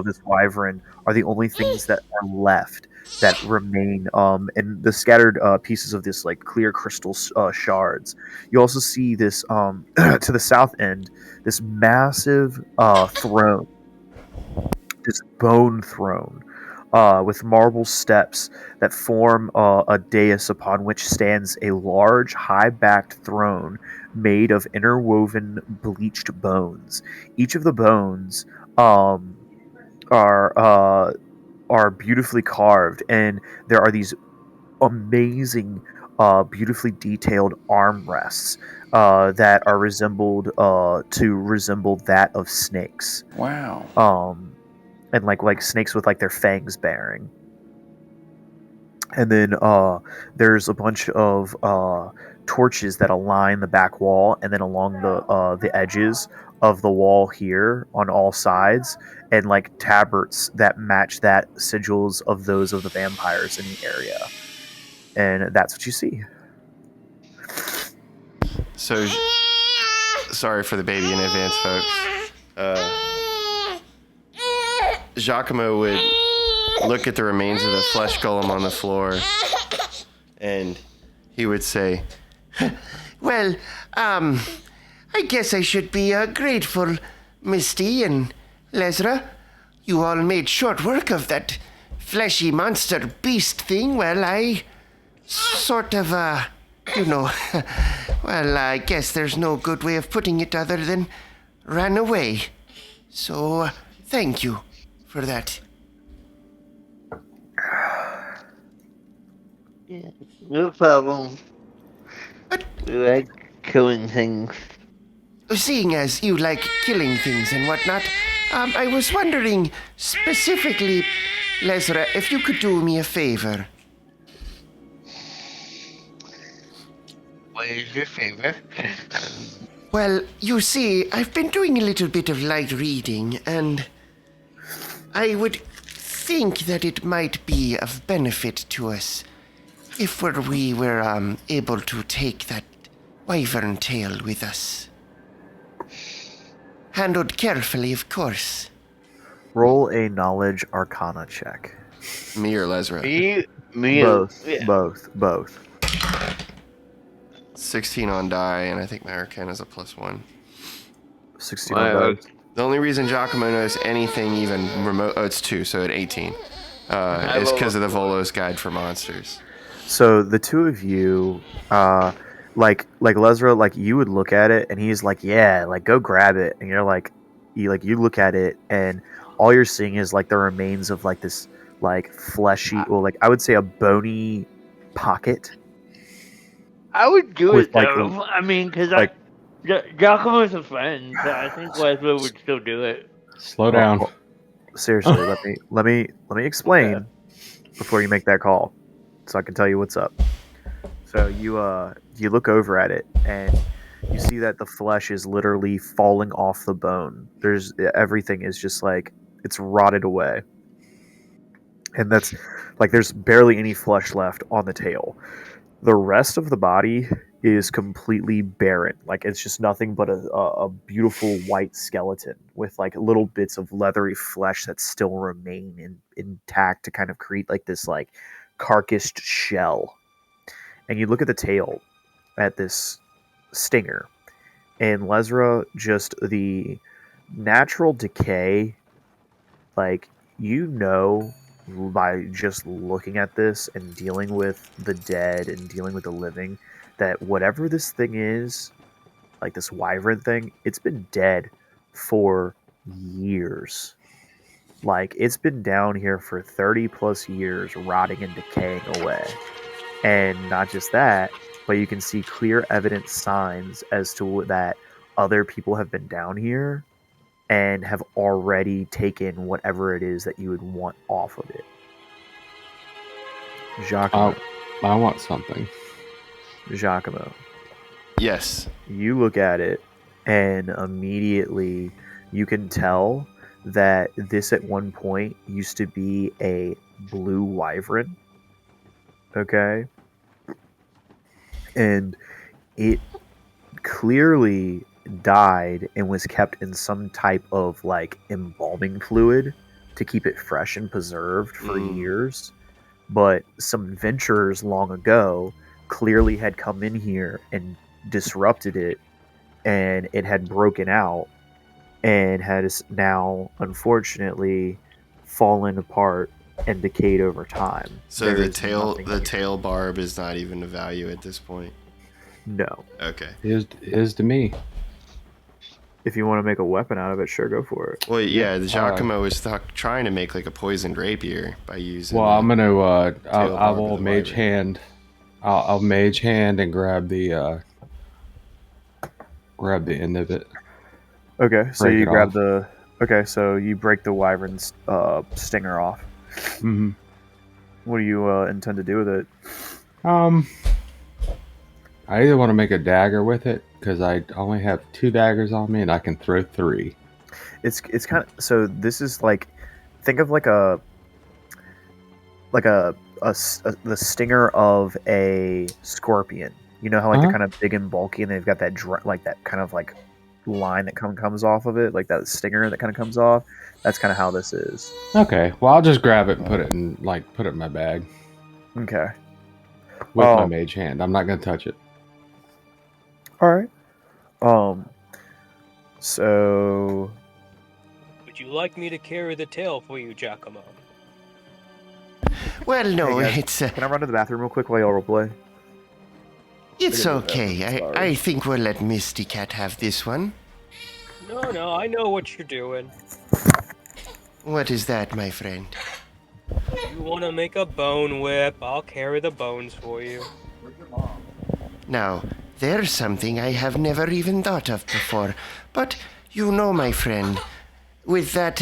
S1: this wyvern are the only things that are left that remain, and the scattered pieces of this like clear crystal shards. You also see this to the south end, this massive throne, this bone throne, with marble steps that form a dais upon which stands a large, high-backed throne made of interwoven bleached bones. Each of the bones are beautifully carved, and there are these amazing, beautifully detailed armrests that are resemble that of snakes.
S10: Wow.
S1: And like snakes with like their fangs bearing. And then there's a bunch of torches that align the back wall, and then along the edges of the wall here on all sides, and like tabards that match that sigils of those of the vampires in the area. And that's what you see.
S8: So, sorry for the baby in advance, folks. Giacomo would look at the remains of the flesh golem on the floor, and he would say,
S6: Well, I guess I should be grateful, Misty and Lesra. You all made short work of that fleshy monster beast thing. Well, I sort of, well, I guess there's no good way of putting it other than ran away. So, thank you for that.
S7: Yeah, no problem.
S6: But
S7: We like killing things.
S6: seeing as you like killing things and whatnot, I was wondering specifically, Lesra, if you could do me a favor.
S7: What is your favor?
S6: Well, you see, I've been doing a little bit of light reading, and I would think that it might be of benefit to us if we were able to take that wyvern tail with us. Handled carefully, of course.
S1: Roll a knowledge arcana check.
S8: me or Lesra?
S7: Me.
S1: Both.
S7: Yeah.
S1: Both.
S8: 16 on die, and I think my arcana is a +1.
S1: 16 on dice.
S8: The only reason Giacomo knows anything even remote... Oh, it's 2, so at 18. Is because of the Volo's Guide for Monsters.
S1: So the two of you, like Lesra, like you would look at it, and he's like, "Yeah, like go grab it," and you're like, you look at it, and all you're seeing is like the remains of like this like fleshy, well, like I would say a bony pocket.
S7: I would do
S1: With,
S7: it
S1: like,
S7: though. I mean, because
S1: like-
S7: Giacomo's a friend, so I think Leslie would still do it.
S5: Slow down.
S1: Oh, seriously, let me explain before you make that call, so I can tell you what's up. So you look over at it, and you see that the flesh is literally falling off the bone. Everything is just like it's rotted away, and that's like there's barely any flesh left on the tail. The rest of the body is completely barren. Like it's just nothing but a beautiful white skeleton with like little bits of leathery flesh that still remain intact to kind of create like this like carcassed shell. And you look at the tail at this stinger, and Lesra, just the natural decay, like by just looking at this and dealing with the dead and dealing with the living, that whatever this thing is, like this wyvern thing, it's been dead for years. Like it's been down here for 30 plus years, rotting and decaying away. And not just that, but you can see clear evident signs as to that other people have been down here and have already taken whatever it is that you would want off of it. Giacomo.
S5: I want something.
S1: Giacomo.
S8: Yes.
S1: You look at it, and immediately you can tell that this at one point used to be a blue wyvern. Okay? And it clearly died and was kept in some type of like embalming fluid to keep it fresh and preserved for years. But some adventurers long ago clearly had come in here and disrupted it, and it had broken out and has now unfortunately fallen apart and decayed over time.
S8: So
S1: There
S8: the
S1: is nothing here.
S8: tail barb is not even a value at this point.
S1: No.
S8: Okay.
S5: It is to me.
S1: If you want to make a weapon out of it, sure, go for it.
S8: Well, yeah, the Giacomo was trying to make like a poisoned rapier by using.
S5: Well, I'm gonna. I
S8: barb
S5: will
S8: of the
S5: mage
S8: wyvern.
S5: hand. I'll mage hand and grab the end of it.
S1: Okay, so
S5: Break
S1: you
S5: it
S1: grab
S5: off.
S1: the. Okay, so you break the wyvern's stinger off.
S5: Mm-hmm.
S1: What do you intend to do with it?
S5: I either want to make a dagger with it because I only have 2 daggers on me and I can throw 3.
S1: It's kind of so. This is like, think of like the stinger of a scorpion. You know how like they're kind of big and bulky, and they've got that that kind of like line that comes off of it, like that stinger that kind of comes off. That's kind of how this is.
S5: Okay, well I'll just grab it and put it in my bag
S1: Okay.
S5: with my mage hand. I'm not gonna touch it.
S1: All right. So.
S4: Would you like me to carry the tail for you, Giacomo?
S6: Well, no,
S1: Hey guys,
S6: it's
S1: Can I run to the bathroom real quick while y'all roleplay?
S6: it's
S1: I gotta do that,
S6: okay.
S1: sorry.
S6: I think we'll let Misty Cat have this one.
S4: No, I know what you're doing.
S6: What is that, my friend?
S4: You want to make a bone whip? I'll carry the bones for you.
S6: Now, there's something I have never even thought of before. But, you know, my friend, with that,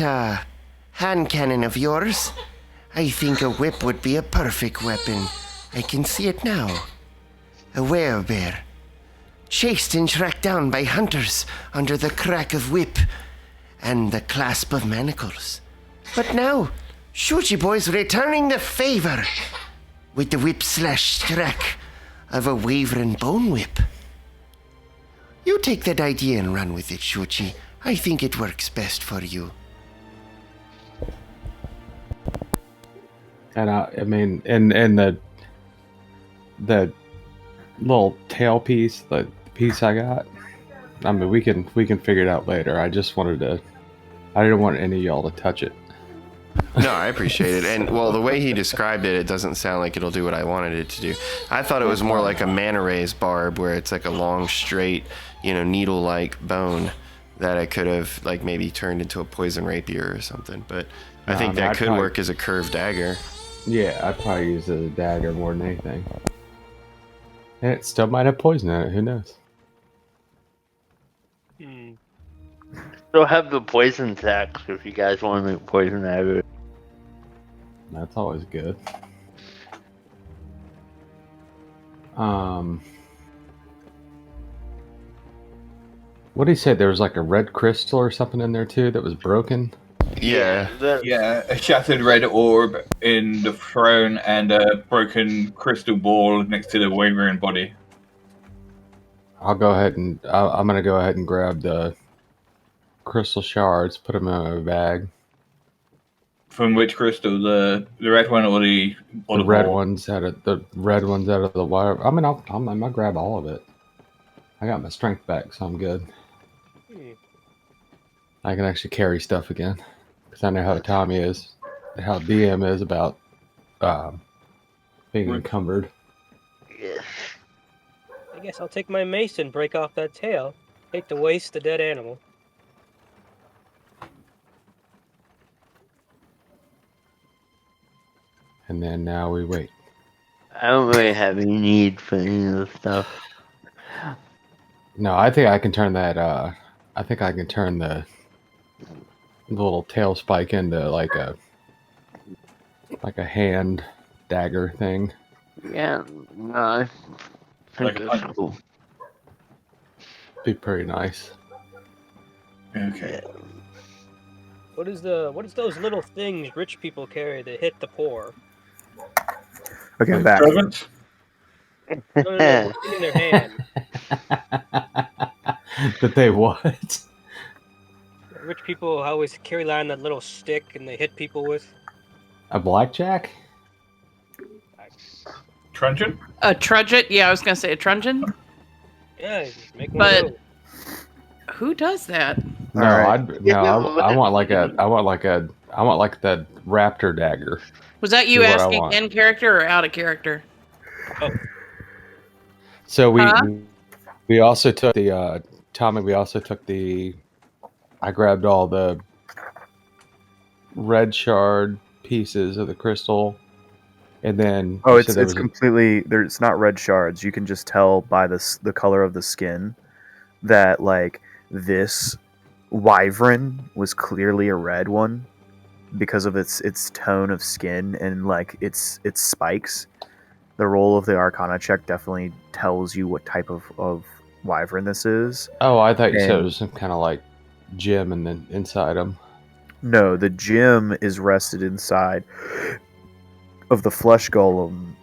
S6: hand cannon of yours, I think a whip would be a perfect weapon. I can see it now. A werebear. Chased and tracked down by hunters under the crack of whip and the clasp of manacles. But now, Shuji Boy's returning the favor with the whip/track of a Wavering Bone Whip. You take that idea and run with it, Shuji. I think it works best for you.
S5: And I mean, and the little tail piece, the piece I got. I mean, we can figure it out later. I just wanted to. I didn't want any of y'all to touch it.
S8: No, I appreciate it. And, well, the way he described it, it doesn't sound like it'll do what I wanted it to do. I thought it was more like a manta ray's barb, where it's like a long, straight, needle-like bone that I could have, like, maybe turned into a poison rapier or something. But I think that could work as a curved dagger.
S5: Yeah, I'd probably use it as a dagger more than anything. And it still might have poison in it. Who knows?
S7: Still have the poison sacks if you guys want to make poison dagger.
S5: That's always good. What did he say? There was like a red crystal or something in there too that was broken.
S8: Yeah.
S2: Yeah, a shattered red orb in the throne and a broken crystal ball next to the wavering body.
S5: I'll go ahead and I'm gonna go ahead and grab the crystal shards, put them in my bag.
S2: From which crystal? The red one or the
S5: red
S2: ball?
S5: ones out of the red ones out of the wire. I mean, I'll grab all of it. I got my strength back, so I'm good. I can actually carry stuff again because I know how Tommy is, how DM is about being encumbered.
S7: Yes.
S4: I guess I'll take my mace and break off that tail. Hate to waste the dead animal.
S5: And then now we wait.
S7: I don't really have any need for any of the stuff.
S5: No, I think I can turn that. I think I can turn the little tail spike into like a hand dagger thing.
S7: Yeah, no, I think that's cool.
S5: Be pretty nice.
S2: Okay.
S4: What is those little things rich people carry that hit the poor?
S1: Okay, I'm back.
S2: Servants?
S4: No, what's in their hand?
S5: That they what?
S4: Rich people always carry around that little stick and they hit people with.
S5: A blackjack?
S2: Truncheon?
S3: A truncheon? Yeah, I was gonna say a truncheon.
S4: Yeah, just make one
S3: But
S4: go.
S3: who does that?
S5: No, I want like that raptor dagger.
S3: Was that you
S5: Is what I
S3: asking
S5: want.
S3: in character or out of character?
S4: Oh,
S5: So
S3: Huh?
S5: we also took the Tommy. We also took the. I grabbed all the red shard pieces of the crystal, and then
S1: Oh,
S5: you said
S1: it's completely. It's not red shards. You can just tell by the color of the skin that like this wyvern was clearly a red one because of its tone of skin and like its spikes. The roll of the Arcana check definitely tells you what type of wyvern this is.
S5: Oh, I thought you said it
S1: And-
S5: was some kind of like gem and then inside them.
S1: No, the gem is rested inside of the flesh golem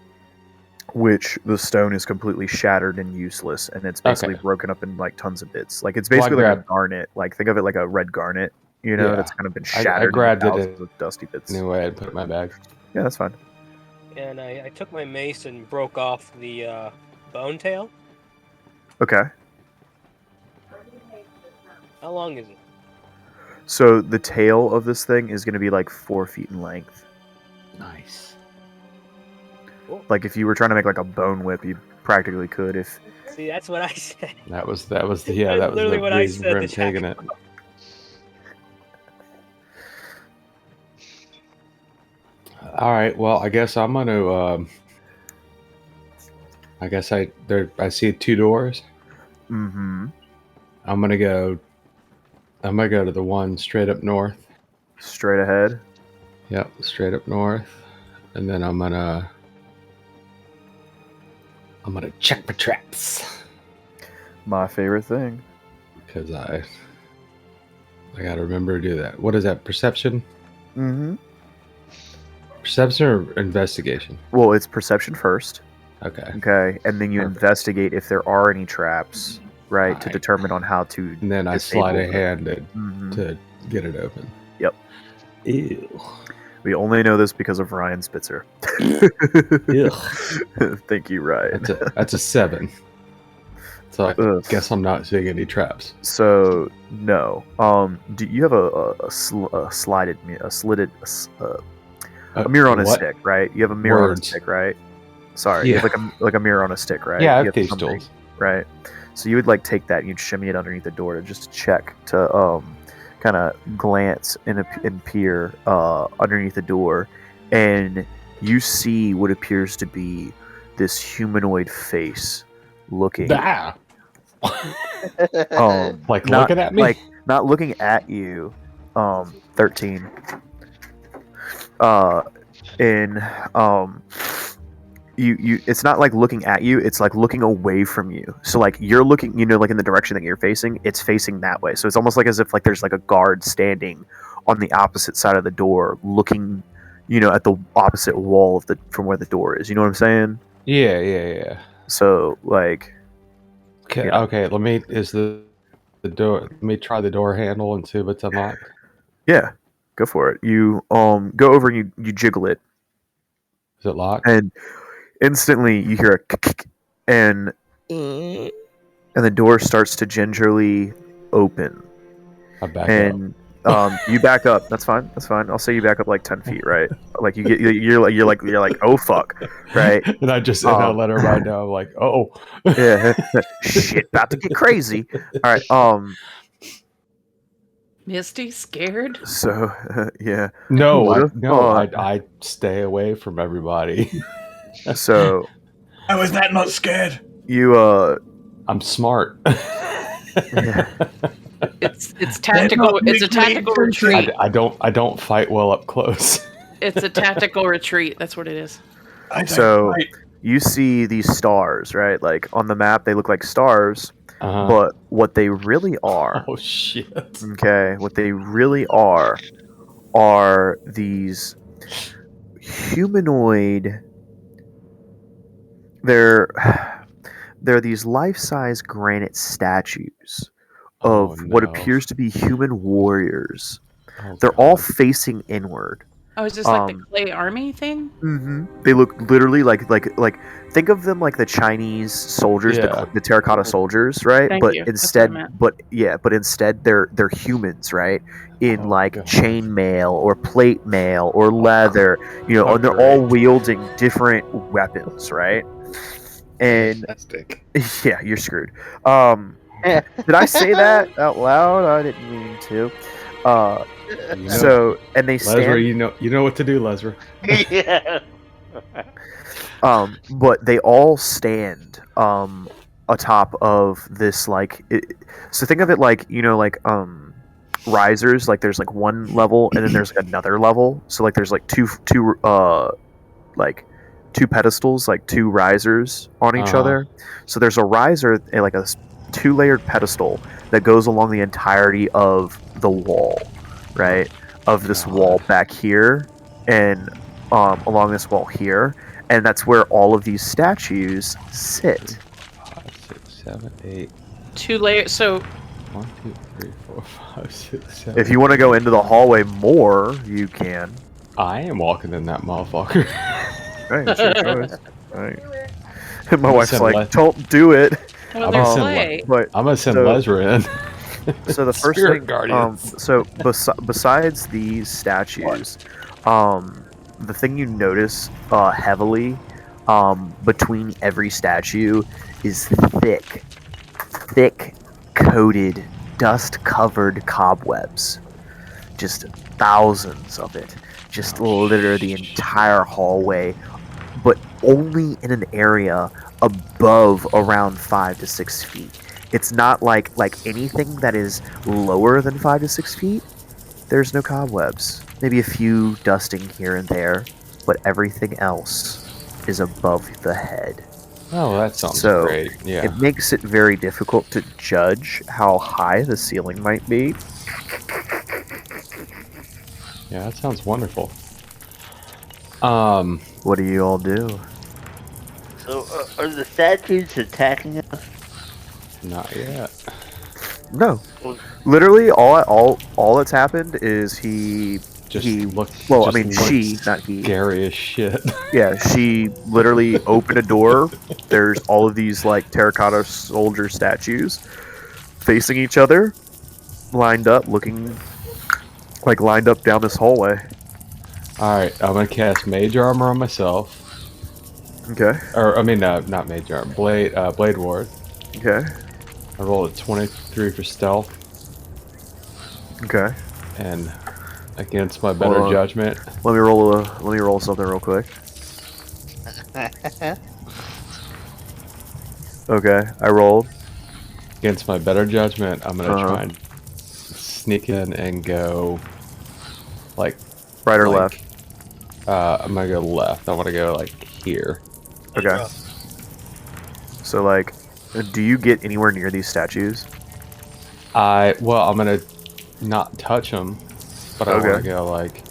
S1: which the stone is completely shattered and useless, and it's basically
S5: Okay.
S1: broken up in like tons of bits. Like it's
S5: Well, I
S1: basically like a
S5: grabbed-
S1: garnet. Like think of it like a red garnet, you know,
S5: Yeah.
S1: that's kind of been
S5: I
S1: shattered
S5: grabbed
S1: into
S5: it
S1: thousands of dusty bits.
S5: anyway. I put it in my bag.
S1: Yeah, that's fine.
S4: And I took my mace and broke off the bone tail.
S1: Okay.
S4: How long is it?
S1: So the tail of this thing is going to be like 4 feet in length.
S5: Nice.
S1: Like if you were trying to make like a bone whip, you practically could. If
S4: See, that's what I said.
S5: That was the
S4: That's
S5: that was
S4: literally
S5: the
S4: what I
S5: reason
S4: said
S5: for him
S4: to
S5: taking it. All right. Well, I guess I'm gonna. I guess I see 2 doors.
S1: mm-hmm.
S5: I'm gonna go to the one straight up north.
S1: Straight ahead.
S5: Yep, straight up north, and then I'm gonna check for traps
S1: My favorite thing.
S5: because I gotta remember to do that. What is that? Perception?
S1: Mm-hmm.
S5: Perception or investigation?
S1: Well, it's perception first.
S5: Okay.
S1: Okay, and then you
S5: Perfect.
S1: investigate if there are any traps, right, to
S5: Alright.
S1: determine on how to.
S5: And then I
S1: disable
S5: slide a
S1: them.
S5: hand
S1: Mhm.
S5: to get it open.
S1: Yep.
S5: Ew.
S1: We only know this because of Ryan Spitzer.
S5: Ugh.
S1: Thank you, Ryan.
S5: That's a 7. So I
S1: Ugh.
S5: guess I'm not seeing any traps.
S1: So no. Do you have a slitted a mirror on a
S5: What?
S1: stick, right? You have a mirror on a
S5: Words.
S1: stick, right? Sorry, you have like a mirror on a stick, right?
S5: Yeah, I
S1: You
S5: have thieves'
S1: something,
S5: tools.
S1: right? So you would like take that and you'd shimmy it underneath the door to just check to kind of glance and peer underneath the door, and you see what appears to be this humanoid face looking
S5: Ah! Like
S1: not,
S5: looking at me?
S1: like not looking at you. 13. In you it's not like looking at you, it's like looking away from you. So like you're looking, you know, like in the direction that you're facing, it's facing that way. So it's almost like as if like there's like a guard standing on the opposite side of the door looking, you know, at the opposite wall of the from where the door is. You know what I'm saying?
S5: Yeah.
S1: So like
S5: Okay,
S1: Yeah.
S5: okay, let me door, let me try the door handle and see what's unlocked.
S1: yeah, go for it. You go over and you jiggle it,
S5: Is it locked?
S1: and instantly you hear a and the door starts to gingerly open.
S5: I back up.
S1: And you back up. That's fine. I'll say you back up like 10 feet, right? Like you're like oh fuck, right?
S5: And I just I let everybody know, I'm like, oh,
S1: Yeah, shit, about to get crazy. All right.
S3: Misty, scared?
S1: So yeah.
S5: no,
S1: What
S5: I stay away from everybody.
S1: So
S2: How is that not scared?
S1: you
S5: I'm smart.
S1: yeah.
S3: It's tactical. It's a tactical retreat.
S5: I don't fight well up close.
S3: It's a tactical retreat. That's what it is.
S1: So you see these stars, right? Like on the map, they look like stars, but what they really are,
S5: Oh shit!
S1: okay, what they really are these humanoid. They're these life-size granite statues of
S5: Oh,
S1: what
S5: no.
S1: appears to be human warriors.
S5: Oh,
S1: They're
S5: God.
S1: all facing inward.
S3: Oh, is this like the clay army thing?
S1: Mm-hmm. They look literally like think of them like the Chinese soldiers,
S5: Yeah.
S1: the terracotta soldiers, right?
S3: Thank
S1: but
S3: you. That's
S1: instead,
S3: what I meant.
S1: but instead they're humans, right? In
S5: Oh,
S1: like
S5: God.
S1: chain mail or plate mail or leather, you know,
S5: Oh,
S1: and they're all
S5: great.
S1: wielding different weapons, right? And
S5: Fantastic.
S1: yeah, you're screwed. Did I say that out loud? I didn't mean to.
S5: You know,
S1: So and they stand.
S5: Leslie, you know what to do, Leslie.
S7: Yeah.
S1: But they all stand atop of this so think of it like, you know, like risers, like there's like one level and then there's like another level. So like there's like two pedestals, like two risers on each
S5: Uh-huh.
S1: other. So there's a riser and like a 2-layered pedestal that goes along the entirety of the wall, right? Of this
S5: God.
S1: wall back here and along this wall here. and that's where all of these statues sit.
S5: 5, 6, 7, 8.
S3: 2 layers. So
S5: 1, 2, 3, 4, 5, 6, 7.
S1: If you want to go into the hallway more, you can.
S5: I am walking in that motherfucker.
S1: Right, it's your choice. Right. My
S5: gonna
S1: wife's
S5: send
S1: like,
S5: Les-
S1: "Don't do it."
S3: well,
S5: I'm
S3: there's
S5: gonna send
S3: play.
S1: But
S5: I'm gonna send
S1: So-
S5: Lesra in.
S1: so the first
S5: Spirit
S1: thing,
S5: Guardians.
S1: so besides these statues, the thing you notice heavily, between every statue is thick, coated, dust-covered cobwebs. Just thousands of it. Just litter the entire hallway, but only in an area above around 5 to 6 feet. It's not like anything that is lower than 5 to 6 feet. There's no cobwebs. Maybe a few dusting here and there, but everything else is above the head.
S5: Oh, that sounds
S1: So,
S5: great. Yeah.
S1: It makes it very difficult to judge how high the ceiling might be.
S5: Yeah, that sounds wonderful.
S1: What do you all do?
S7: So, are the statues attacking us?
S5: Not yet.
S1: No. Literally, all that's happened is he
S5: Look.
S1: well, I
S5: just
S1: mean,
S5: look
S1: she, not he.
S5: Scary as shit.
S1: Yeah, she literally opened a door. There's all of these like terracotta soldier statues facing each other, lined up down this hallway.
S5: Alright, I'm gonna cast Mage Armor on myself.
S1: Okay.
S5: Or, I mean, not Mage Armor. Blade Ward.
S1: Okay.
S5: I rolled a 23 for stealth.
S1: Okay.
S5: And against my better
S1: Hold on.
S5: judgment.
S1: Let me roll something real quick. Okay, I rolled.
S5: Against my better judgment, I'm gonna
S1: Uh-huh.
S5: try and sneak in and go like
S1: Right or
S5: like,
S1: left?
S5: I'm gonna go left. I want to go like here.
S1: Okay. So like, do you get anywhere near these statues?
S5: I'm gonna not touch them, but I want
S1: Okay.
S5: to go like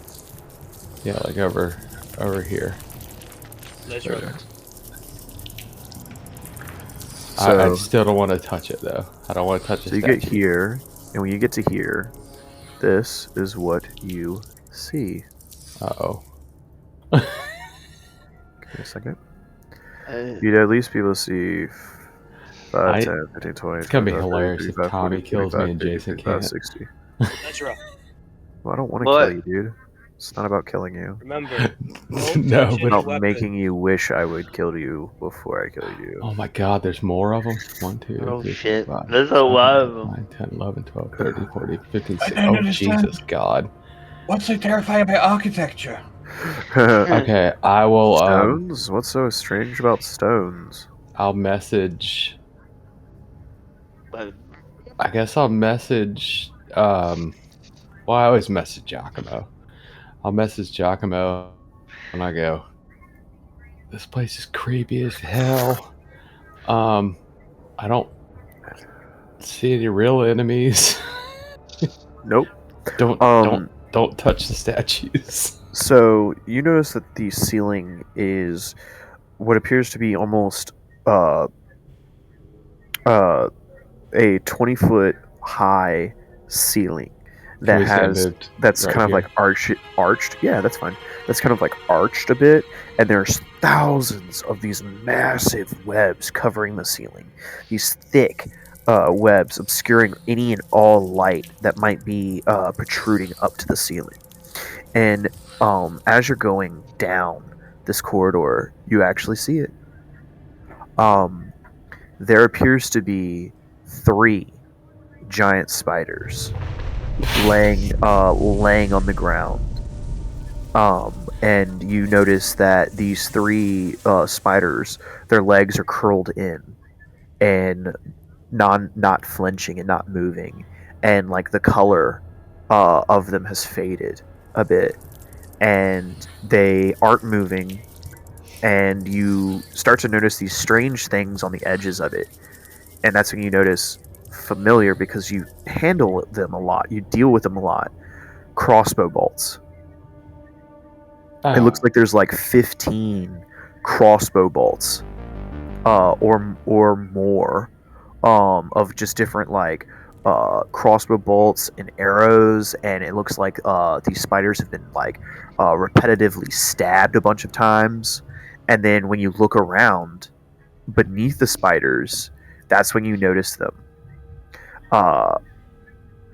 S5: like over here.
S4: Let's roll.
S5: I
S1: So-
S5: still don't want to touch it though. I don't want to touch the
S1: So you
S5: statue.
S1: get here, and when you get to here, this is what you see.
S5: Uh-oh.
S1: Give me a second. You'd at least be able to see 5, 10, 15, 20.
S5: It's gonna be
S1: 25,
S5: hilarious
S1: 30,
S5: if
S1: 35,
S5: Tommy
S1: 40,
S5: kills me
S1: 45,
S5: and
S1: 50,
S5: Jason
S1: 55,
S5: can't.
S1: 60.
S4: Let's roll.
S1: Well, I don't want to
S7: What?
S1: kill you, dude. It's not about killing you.
S4: Remember,
S5: No,
S4: touch
S5: but-
S4: any
S1: About
S4: weapon.
S1: making you wish I would kill you before I killed you.
S5: Oh my god, there's more of them. 1, 2,
S7: Oh,
S5: 3,
S7: shit.
S5: 4, 5,
S7: There's a lot of 'em.
S5: 9, 10, 11, 12, 13, 14, 15,
S2: I
S5: 16.
S2: don't
S5: Oh,
S2: understand.
S5: Jesus God.
S2: What's so terrifying about architecture?
S5: Okay, I will,
S1: Stones? What's so strange about stones?
S5: I'll message,
S7: But
S5: I guess I'll message, well, I always message Giacomo. I'll message Giacomo and I go, this place is creepy as hell. I don't see any real enemies.
S1: Nope.
S5: Don't touch the statues.
S1: So you notice that the ceiling is what appears to be almost a 20-foot high ceiling
S5: Can
S1: that
S5: we say it
S1: has
S5: moved
S1: that's
S5: right
S1: kind of
S5: here?
S1: like arched. Yeah, that's fine. That's kind of like arched a bit, and there's thousands of these massive webs covering the ceiling. These thick webs obscuring any and all light that might be protruding up to the ceiling. And as you're going down this corridor, you actually see it. There appears to be 3 giant spiders laying on the ground. And you notice that these 3 spiders, their legs are curled in and not flinching and not moving, and like the color of them has faded a bit, and they aren't moving, and you start to notice these strange things on the edges of it, and that's when you notice familiar, because you handle them a lot, you deal with them a lot. Crossbow bolts. It looks like there's like 15 crossbow bolts, or more, of just different like crossbow bolts and arrows, and it looks like these spiders have been like repetitively stabbed a bunch of times. And then when you look around beneath the spiders, that's when you notice them.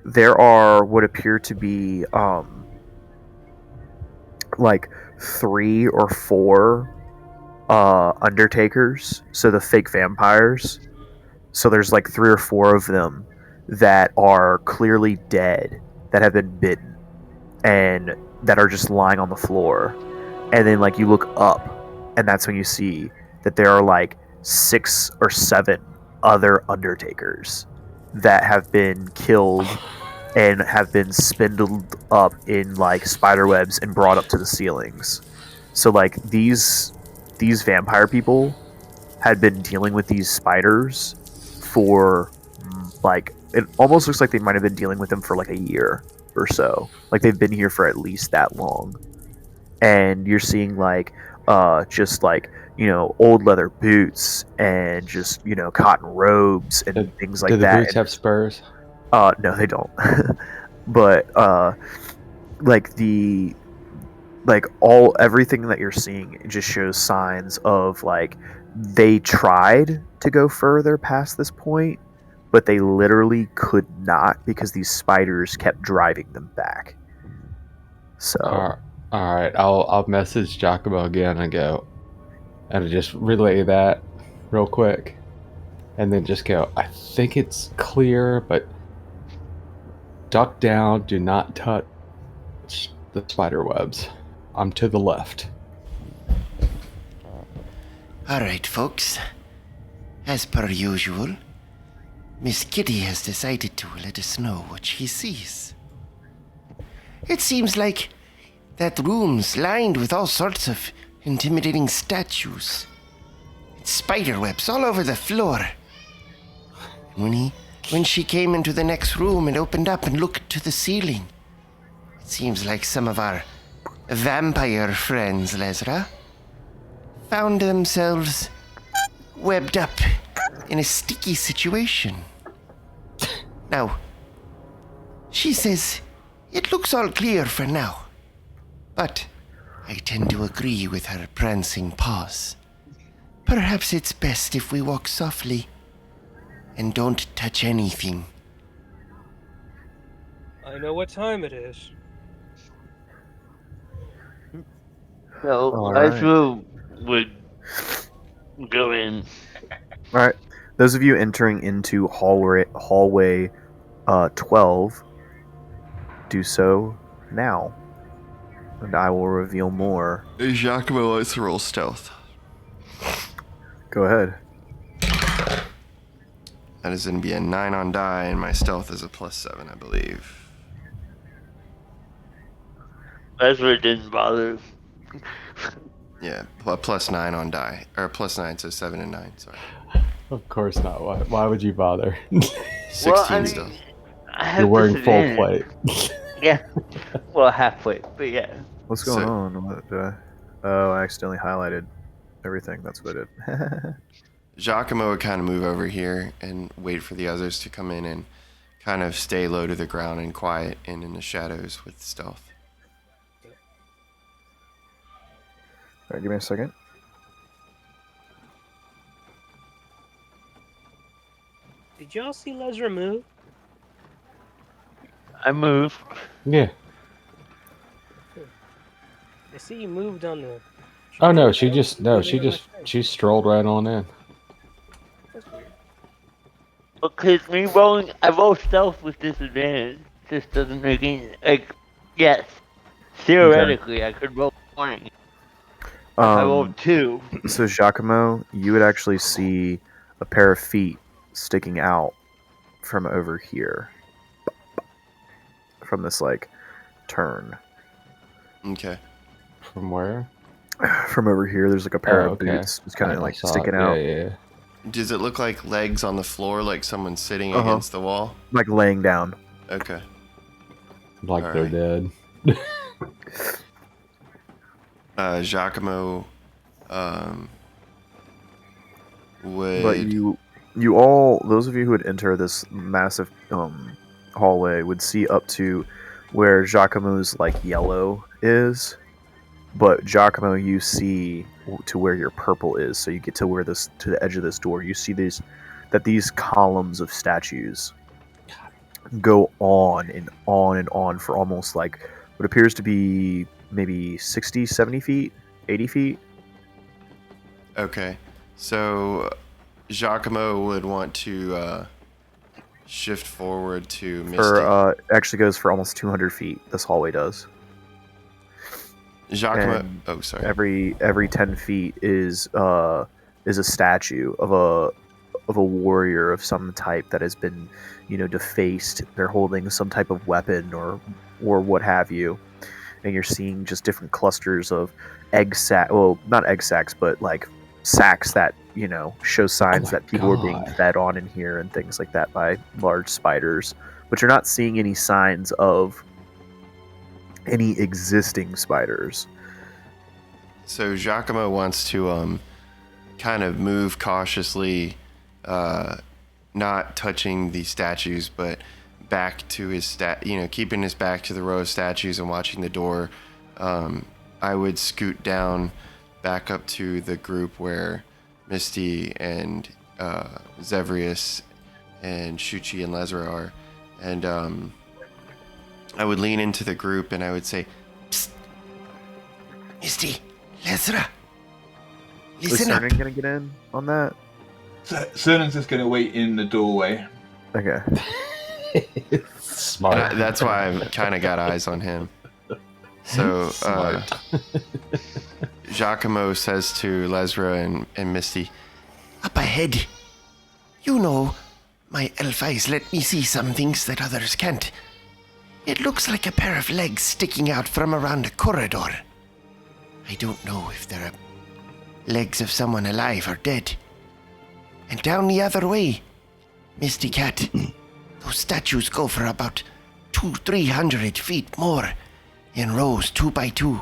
S1: There are what appear to be like 3 or 4 undertakers, so the fake vampires. So there's like 3 or 4 of them that are clearly dead, that have been bitten, and that are just lying on the floor. And then like you look up, and that's when you see that there are like 6 or 7 other undertakers that have been killed and have been spindled up in like spider webs and brought up to the ceilings. So like these vampire people had been dealing with these spiders for like, it almost looks like they might have been dealing with them for like a year or so. Like they've been here for at least that long. And you're seeing like just like, you know, old leather boots and just, you know, cotton robes and things like
S5: Do the
S1: that.
S5: boots have spurs?
S1: No, they don't. But like everything that you're seeing just shows signs of like they tried to go further past this point, but they literally could not because these spiders kept driving them back. So
S5: all right, I'll message Giacomo again and just relay that real quick, and then just go, I think it's clear, but duck down, do not touch the spider webs. I'm to the left.
S6: All right, folks. As per usual, Miss Kitty has decided to let us know what she sees. It seems like that room's lined with all sorts of intimidating statues. It's spider webs all over the floor. When she came into the next room and opened up and looked to the ceiling, it seems like some of our vampire friends, Lesra, found themselves webbed up in a sticky situation. Now, she says it looks all clear for now, but I tend to agree with her prancing paws. Perhaps it's best if we walk softly and don't touch anything.
S4: I know what time it is.
S7: So
S1: Alright.
S7: Ezra would go in.
S1: all right, those of you entering into hallway 12, do so now, and I will reveal more.
S8: Giacomo likes to roll stealth.
S1: Go ahead.
S8: That is going to be a 9 on die, and my stealth is a +7, I believe.
S7: Ezra didn't bother.
S8: Yeah, +9 on die. Or +9, so 7 and 9, sorry.
S5: Of course not. Why would you bother?
S8: 16
S7: Well, I mean,
S8: stealth.
S7: I have
S5: You're wearing full
S7: disadvantage.
S5: plate.
S7: Yeah. Well, half plate, but yeah.
S1: What's going
S8: So-
S1: on? What, oh, I accidentally highlighted everything. That's what I did.
S8: Giacomo would kind of move over here and wait for the others to come in and kind of stay low to the ground and quiet and in the shadows with stealth.
S1: All right, give me a second.
S4: Did y'all see Lesra move?
S7: I move.
S5: Yeah.
S4: I see you moved on the.
S5: Oh no, she strolled right on in.
S4: That's weird.
S7: Because me rolling, I roll stealth with disadvantage. Just doesn't make any, like, yes. Theoretically, I could roll 20. I rolled 2.
S1: So Giacomo, you would actually see a pair of feet sticking out from over here, from this like turn.
S8: Okay.
S5: From where?
S1: From over here, there's like a pair
S5: Oh,
S1: of
S5: okay.
S1: boots, just kind
S5: I
S1: of like
S5: saw
S1: sticking
S5: it.
S1: out,
S5: Yeah.
S8: Does it look like legs on the floor, like someone sitting
S1: Uh-huh.
S8: against the wall?
S1: like laying down.
S8: Okay.
S5: Like they're
S8: Alright.
S5: dead.
S8: Giacomo would.
S1: But you all, those of you who would enter this massive hallway, would see up to where Giacomo's like yellow is. But Giacomo, you see to where your purple is, so you get to where this to the edge of this door. You see these columns of statues go on and on and on for almost like what appears to be maybe 60, 70 feet, 80 feet.
S8: Okay, so Giacomo would want to shift forward to Misty.
S1: Actually goes for almost 200 feet. This hallway does.
S8: Giacomo.
S1: And
S8: Oh, sorry.
S1: Every 10 feet is a statue of a warrior of some type that has been, defaced. They're holding some type of weapon or what have you, and you're seeing just different clusters of not egg sacks, but like sacks that show signs that people are being fed on in here and things like that by large spiders. But you're not seeing any signs of any existing spiders.
S8: So Giacomo wants to kind of move cautiously, not touching the statues, but back to his keeping his back to the row of statues and watching the door. I would scoot down back up to the group where Misty and Zevrius and Shuchi and Lezra are, and I would lean into the group and I would say,
S6: Psst. Misty, Lezra,
S1: Is
S6: listen up.
S1: Cernan gonna get in on that?
S2: Cernan's just going to wait in the doorway.
S1: Okay.
S5: Smart.
S8: That's why I've kind of got eyes on him. So Giacomo says to Lezra and Misty,
S6: Up ahead. You know, my elf eyes let me see some things that others can't. It looks like a pair of legs sticking out from around a corridor. I don't know if they're legs of someone alive or dead. And down the other way, Misty Cat, those statues go for about 200-300 feet more in rows 2 by 2.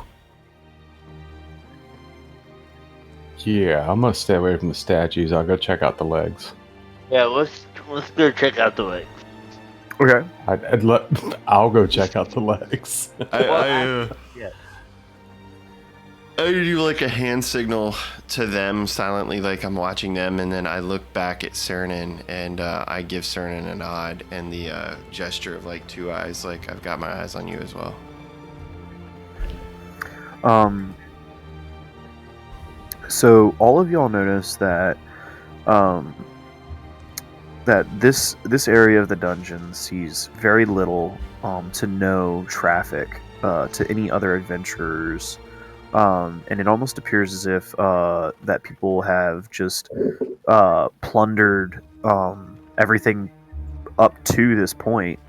S5: Yeah, I'm gonna stay away from the statues. I'll go check out the legs.
S7: Yeah, let's go check out the legs.
S1: Okay.
S5: I'll go check out the legs.
S8: I do like a hand signal to them silently, like I'm watching them, and then I look back at Cernan and I give Cernan a nod and the gesture of like 2 eyes, like I've got my eyes on you as well.
S1: So all of y'all notice that that this area of the dungeon sees very little to no traffic to any other adventurers. And it almost appears as if that people have just plundered everything up to this point.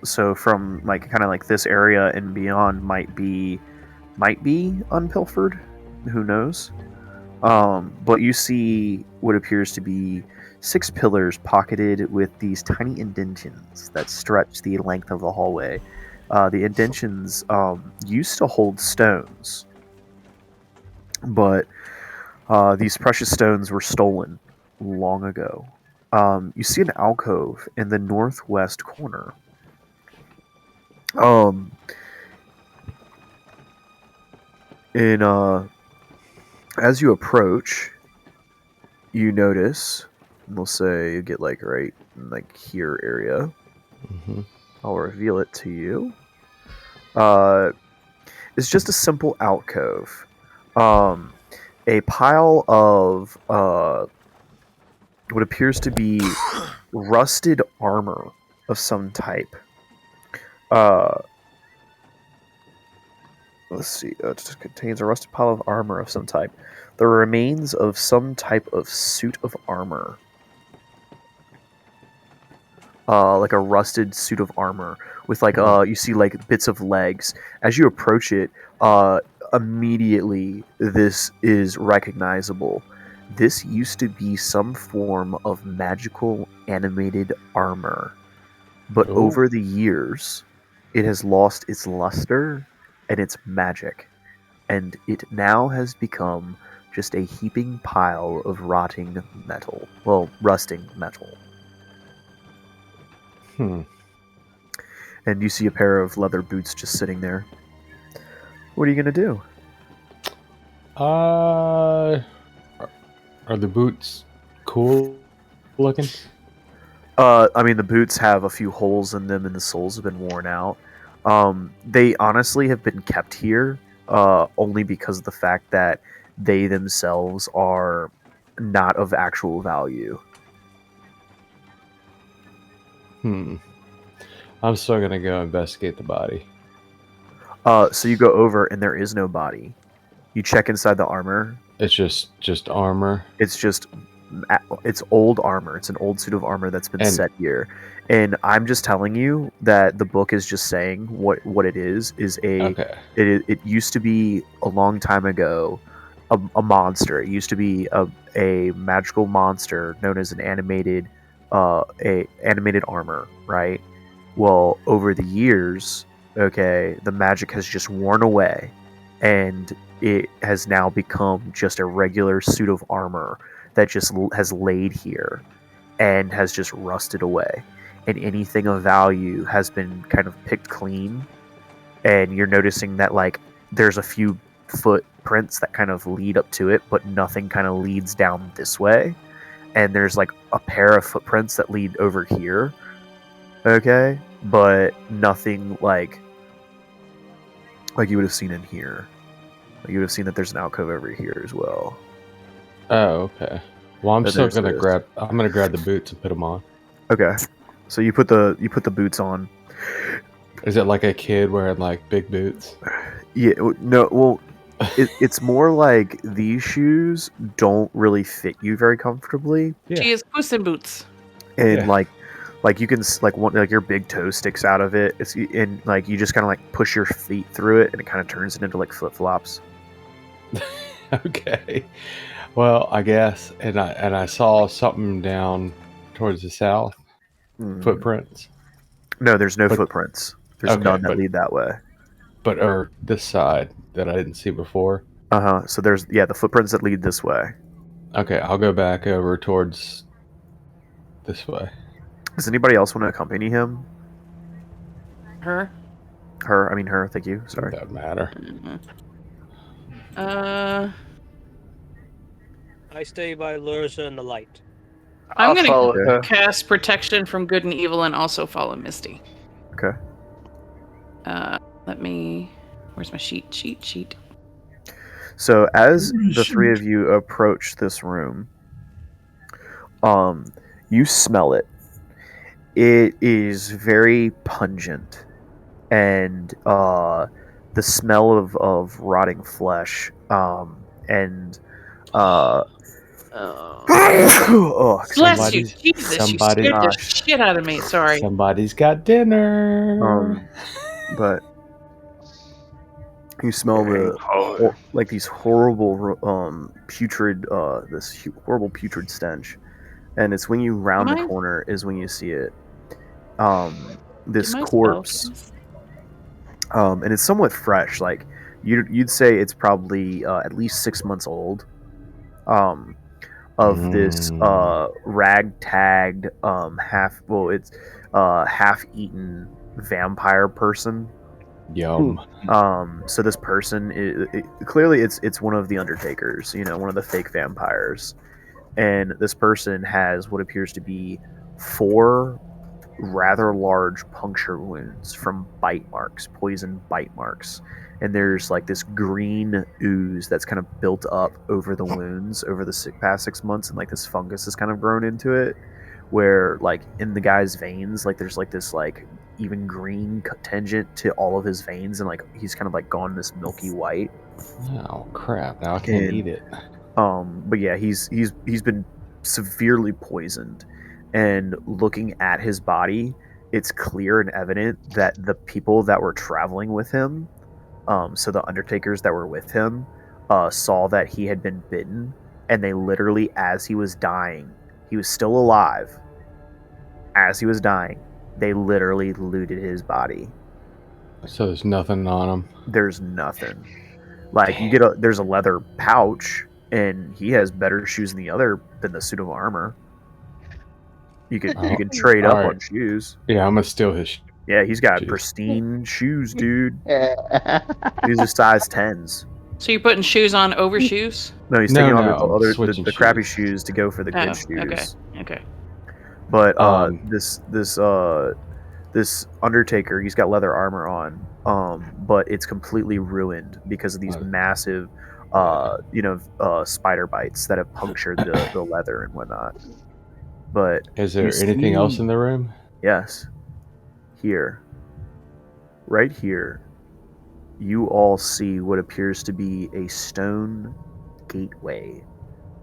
S1: So from like kind of like this area and beyond might be unpilfered. Who knows? But you see what appears to be 6 pillars pocketed with these tiny indentions that stretch the length of the hallway. The indentions used to hold stones, but these precious stones were stolen long ago. You see an alcove in the northwest corner. As you approach, you notice, we'll say you get like right in like here area.
S5: Mm-hmm.
S1: I'll reveal it to you. It's just a simple alcove. A pile of what appears to be rusted armor of some type. Let's see. It just contains a rusted pile of armor of some type. The remains of some type of suit of armor. Like a rusted suit of armor with like you see like bits of legs. As you approach it, immediately this is recognizable. This used to be some form of magical animated armor, but over the years, it has lost its luster and it's magic. And it now has become just a heaping pile of rotting metal. Well, rusting metal. And you see a pair of leather boots just sitting there. What are you going to do?
S5: Are the boots cool looking?
S1: I mean, the boots have a few holes in them and the soles have been worn out. They honestly have been kept here only because of the fact that they themselves are not of actual value.
S5: I'm still gonna go investigate the body.
S1: So you go over and there is no body. You check inside the armor.
S5: It's just armor.
S1: It's old armor. It's an old suit of armor that's been
S5: And-
S1: set here. And I'm just telling you that the book is just saying what it is
S5: Okay.
S1: it used to be a long time ago a monster. It used to be a magical monster known as an animated armor, right? Well, over the years, okay, the magic has just worn away and it has now become just a regular suit of armor that just has laid here and has just rusted away. And anything of value has been kind of picked clean. And you're noticing that, like, there's a few footprints that kind of lead up to it, but nothing kind of leads down this way. And there's, like, a pair of footprints that lead over here. Okay? But nothing like you would have seen in here. Like, you would have seen that there's an alcove over here as well.
S5: Oh, okay. Well, I'm
S1: But
S5: still
S1: there's
S5: gonna
S1: this.
S5: grab. I'm gonna grab the boots and put them on.
S1: Okay. So you put the boots on.
S5: Is it like a kid wearing like big boots?
S1: Yeah, no, well, it's more like these shoes don't really fit you very comfortably,
S5: Yeah.
S3: She is Puss in Boots.
S1: and
S5: Yeah.
S1: like you can like your big toe sticks out of it. It's and like you just kind of like push your feet through it, and it kind of turns it into like flip flops.
S5: Okay. Well, I guess, and I saw something down towards the south. Footprints,
S1: No, there's no
S5: But-
S1: footprints. There's
S5: Okay,
S1: none that
S5: but-
S1: lead that way.
S5: but or this side that I didn't see before.
S1: So there's the footprints that lead this way.
S5: Okay, I'll go back over towards this way.
S1: Does anybody else want to accompany him?
S3: Her.
S1: Her. Thank you. Sorry.
S5: Doesn't matter.
S4: I stay by Lurza and the light.
S3: I'm
S2: I'll
S3: gonna
S2: follow her.
S3: cast protection from good and evil and also follow Misty.
S1: Okay.
S3: Let me. Where's my sheet?
S1: So as the three of you approach this room, you smell it. It is very pungent, and the smell of rotting flesh, and oh,
S3: Bless you,
S5: Somebody's-
S3: Jesus! You
S5: somebody-
S3: scared the
S1: Gosh.
S3: shit out of me. Sorry.
S5: Somebody's got dinner.
S1: But you smell like these horrible putrid horrible putrid stench, and it's when you round
S3: Am
S1: the
S3: I-
S1: corner is when you see it. This
S3: Do my
S1: corpse,
S3: spells-
S1: and it's somewhat fresh. Like you'd say it's probably at least 6 months old. Of this ragtagged half-eaten vampire person.
S5: Yum.
S1: So this person clearly it's one of the Undertakers, one of the fake vampires, and this person has what appears to be 4 rather large puncture wounds from poison bite marks, and there's like this green ooze that's kind of built up over the wounds over the past 6 months, and like this fungus has kind of grown into it, where like in the guy's veins, like there's like this like even green tangent to all of his veins, and like he's kind of like gone this milky white.
S5: Oh crap! Now I can't
S1: And-
S5: eat it.
S1: But yeah, he's been severely poisoned, and looking at his body, it's clear and evident that the people that were traveling with him, so the Undertakers that were with him, saw that he had been bitten, and they literally, as he was dying, he was still alive. As he was dying, they literally looted his body.
S5: So there's nothing on him.
S1: There's nothing. Like you
S5: Damn.
S1: get there's a leather pouch, and he has better shoes than the suit of armor. You could trade up
S5: Alright.
S1: on shoes.
S5: Yeah, I'm gonna steal his.
S1: Yeah, he's got
S5: Shoes.
S1: pristine shoes, dude. These are size 10s.
S3: So you're putting shoes on over shoes?
S1: No, he's
S5: No,
S1: taking
S5: no,
S1: off the
S5: switching
S1: the crappy
S5: shoes.
S1: shoes to go for the good
S3: Oh,
S1: shoes.
S3: okay.
S1: But this Undertaker, he's got leather armor on, but it's completely ruined because of these massive, spider bites that have punctured the leather and whatnot. But
S5: Is there anything else in the room?
S1: Yes. Here. Right here. You all see what appears to be a stone gateway,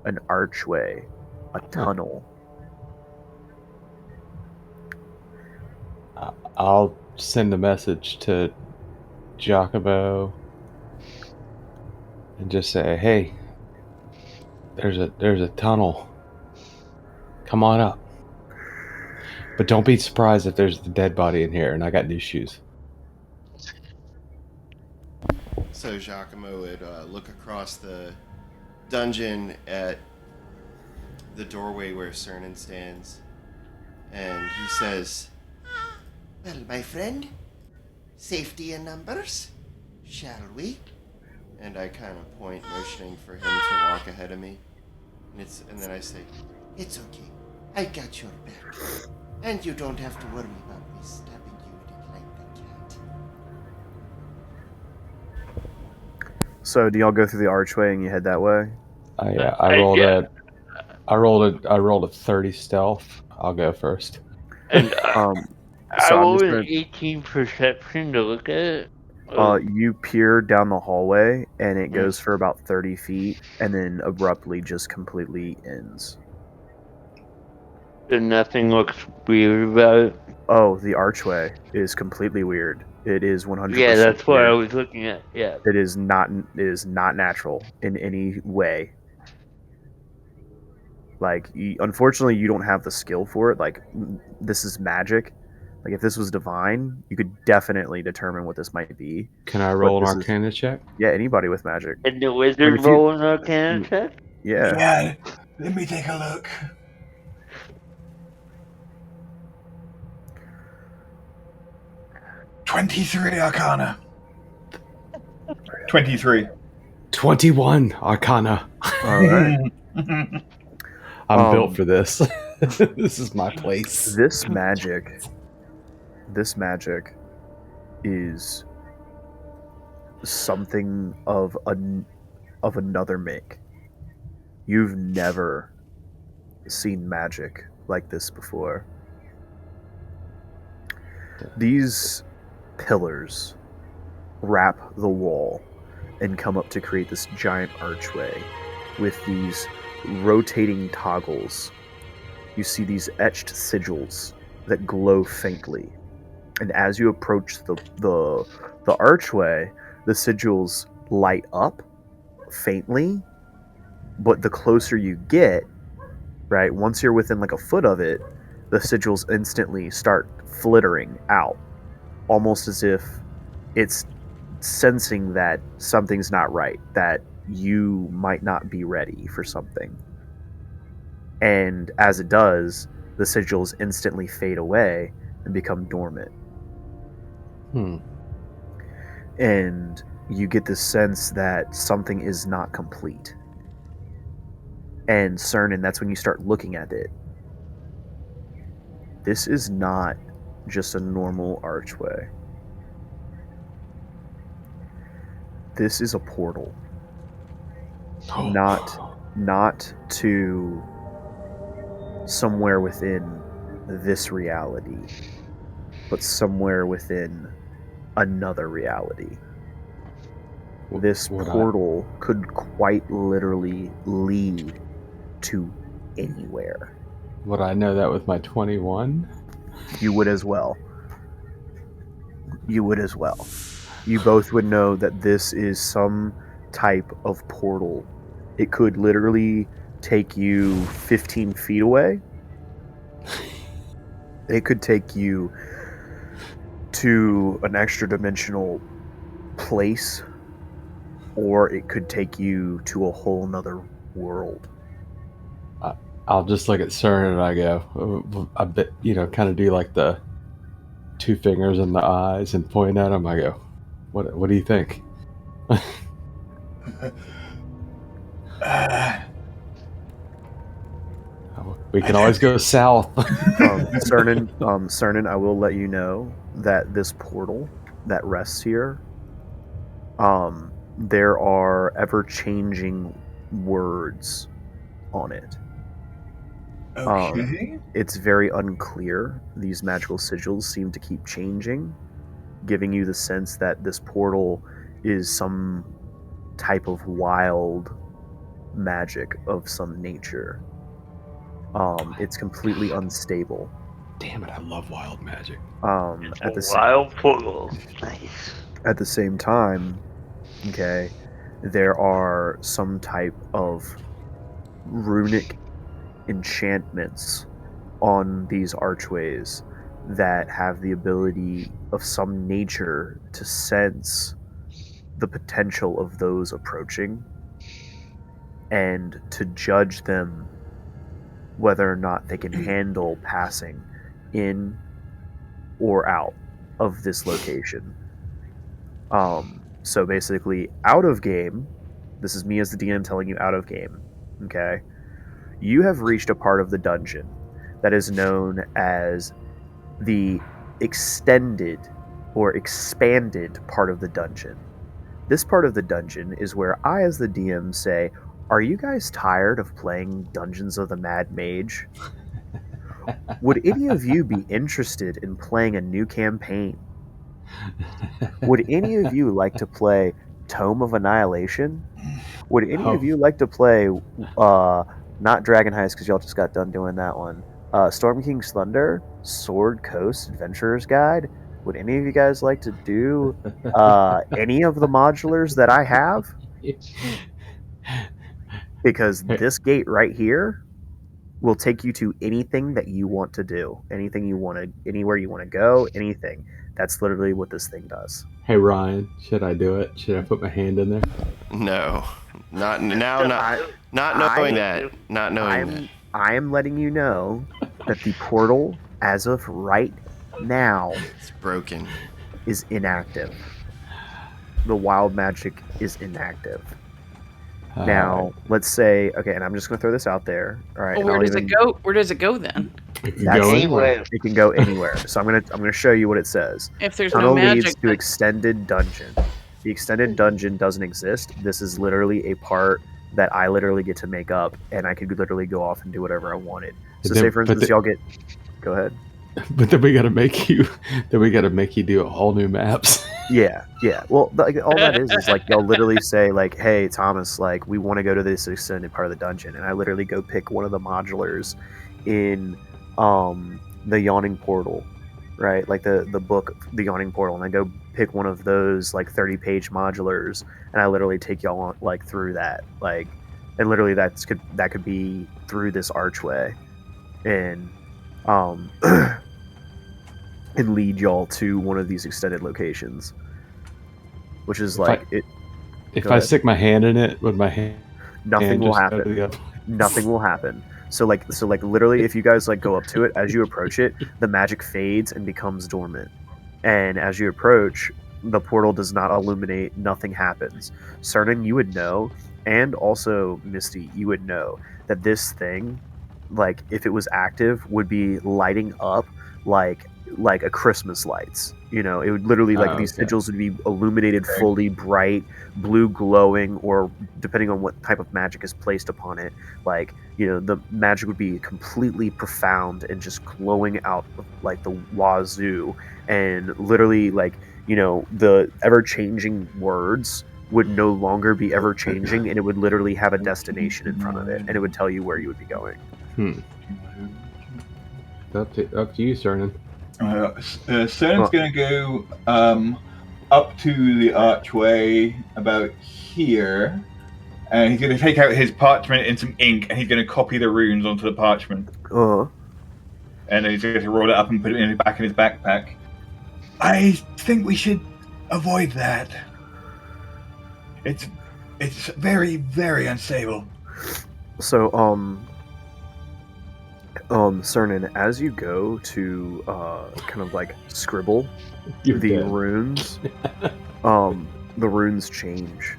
S1: an archway, a tunnel.
S5: I'll send a message to Giacomo and just say, "Hey, there's a tunnel. Come on up." But don't be surprised if there's the dead body in here, and I got new shoes.
S8: So Giacomo would look across the dungeon at the doorway where Cernan stands, and he says,
S6: Well, my friend, safety in numbers, shall we?
S8: and I kind of point, motioning for him to walk ahead of me. And then I say,
S6: It's okay. I got your back. And you don't have to worry about me stabbing you in it like the cat.
S1: So do y'all go through the archway and you head that way?
S5: I rolled a 30 stealth. I'll go first.
S7: And
S1: So
S7: I
S1: I'm
S7: rolled
S1: just
S7: an
S1: gonna,
S7: 18 perception to look at it.
S1: you peer down the hallway and it goes for about 30 feet and then abruptly just completely ends.
S7: And nothing looks weird about it.
S1: Oh, the archway is completely weird. It is 100%.
S7: Yeah, that's what
S1: weird.
S7: I was looking at. Yeah.
S1: It is not natural in any way. Like, unfortunately, you don't have the skill for it. Like, this is magic. Like, if this was divine, you could definitely determine what this might be.
S5: Can I roll an
S1: this is-
S5: Arcana check?
S1: Yeah, anybody with magic.
S7: And the wizard
S1: if you-
S7: roll an Arcana check?
S1: Yeah.
S2: Yeah, let me take a look. 23 Arcana. 23.
S5: 21 Arcana.
S1: All right.
S5: I'm built for this. This is my place.
S1: This magic is something of another make. You've never seen magic like this before. These pillars wrap the wall and come up to create this giant archway with these rotating toggles. You see these etched sigils that glow faintly, and as you approach the archway, the sigils light up faintly, but the closer you get, right, once you're within like a foot of it, the sigils instantly start flittering out, almost as if it's sensing that something's not right, that you might not be ready for something. And as it does, the sigils instantly fade away and become dormant. And you get the sense that something is not complete. And Cernan, that's when you start looking at it. This is not just a normal archway. This is a portal. Not to somewhere within this reality, but somewhere within another reality. This portal could quite literally lead to anywhere.
S5: Would I know that with my 21?
S1: You would as well. You would as well. You both would know that this is some type of portal. It could literally take you 15 feet away. It could take you to an extra dimensional place, or it could take you to a whole nother world.
S5: I'll just look at CERN and I go, I bet, kind of do like the 2 fingers in the eyes and point at him. I go, what do you think? We can always go south.
S1: Cernan, I will let you know that this portal that rests here, there are ever-changing words on it.
S2: Okay.
S1: It's very unclear. These magical sigils seem to keep changing, giving you the sense that this portal is some type of wild magic of some nature. It's completely unstable.
S5: Damn it, I love wild magic.
S1: At the
S7: Wild portal. Nice.
S1: At the same time, okay, there are some type of runic enchantments on these archways that have the ability of some nature to sense the potential of those approaching and to judge them whether or not they can handle passing in or out of this location. So basically, out of game, this is me as the DM telling you out of game, okay? You have reached a part of the dungeon that is known as the extended or expanded part of the dungeon. This part of the dungeon is where I, as the DM, say, are you guys tired of playing Dungeons of the Mad Mage? Would any of you be interested in playing a new campaign? Would any of you like to play Tome of Annihilation? Would any of you like to play, not Dragon Heist because y'all just got done doing that one, Storm King's Thunder, Sword Coast Adventurer's Guide? Would any of you guys like to do any of the modulars that I have? Because this gate right here will take you to anything that you want to do, anything you want to, anywhere you want to go, anything. That's literally what this thing does.
S5: Hey Ryan, should I do it? Should I put my hand in there?
S8: No, not now. Not knowing that.
S1: I am letting you know that the portal, as of right now,
S8: it's broken.
S1: Is inactive. The wild magic is inactive. Now, let's say, okay, and I'm just going to throw this out there. All right.
S3: Well, where does it go? Where does it go then?
S5: It can go anywhere.
S1: It can go anywhere. So I'm gonna show you what it says.
S3: If there's
S1: Tunnel
S3: no magic,
S1: leads to extended dungeon. The extended dungeon doesn't exist. This is literally a part that I literally get to make up, and I could literally go off and do whatever I wanted. So say, for instance, y'all get. Go ahead.
S5: But then we got to make you. Then we got to make you do all new maps.
S1: Yeah. Well, all that is like y'all literally say like, "Hey, Thomas, like we want to go to this extended part of the dungeon," and I literally go pick one of the modulars in the Yawning Portal, right? Like the book, the Yawning Portal, and I go pick one of those like 30-page modulars, and I literally take y'all on, like through that, like, and literally that could be through this archway, and and lead y'all to one of these extended locations, which is like it.
S5: If I stick my hand in it, would my hand?
S1: Nothing will happen. Nothing will happen. So like literally, if you guys like go up to it, as you approach it, the magic fades and becomes dormant. And as you approach, the portal does not illuminate. Nothing happens. Cernan, you would know, and also Misty, you would know that this thing, like if it was active, would be lighting up like a Christmas lights. You know, it would literally these sigils would be illuminated fully bright, blue glowing, or depending on what type of magic is placed upon it, like, you know, the magic would be completely profound and just glowing out of, like, the wazoo, and literally, like, you know, the ever-changing words would no longer be ever-changing, and it would literally have a destination in front of it, and it would tell you where you would be going.
S5: Up to you, Cernan.
S2: Cernan's going to go up to the archway about here, and he's going to take out his parchment and some ink, and he's going to copy the runes onto the parchment.
S1: Uh-huh.
S2: And then he's going to roll it up and put it back in his backpack. I think we should avoid that. It's very, very unstable.
S1: So, Cernan, as you go to kind of like scribble
S5: You're
S1: the
S5: dead.
S1: runes, the runes change,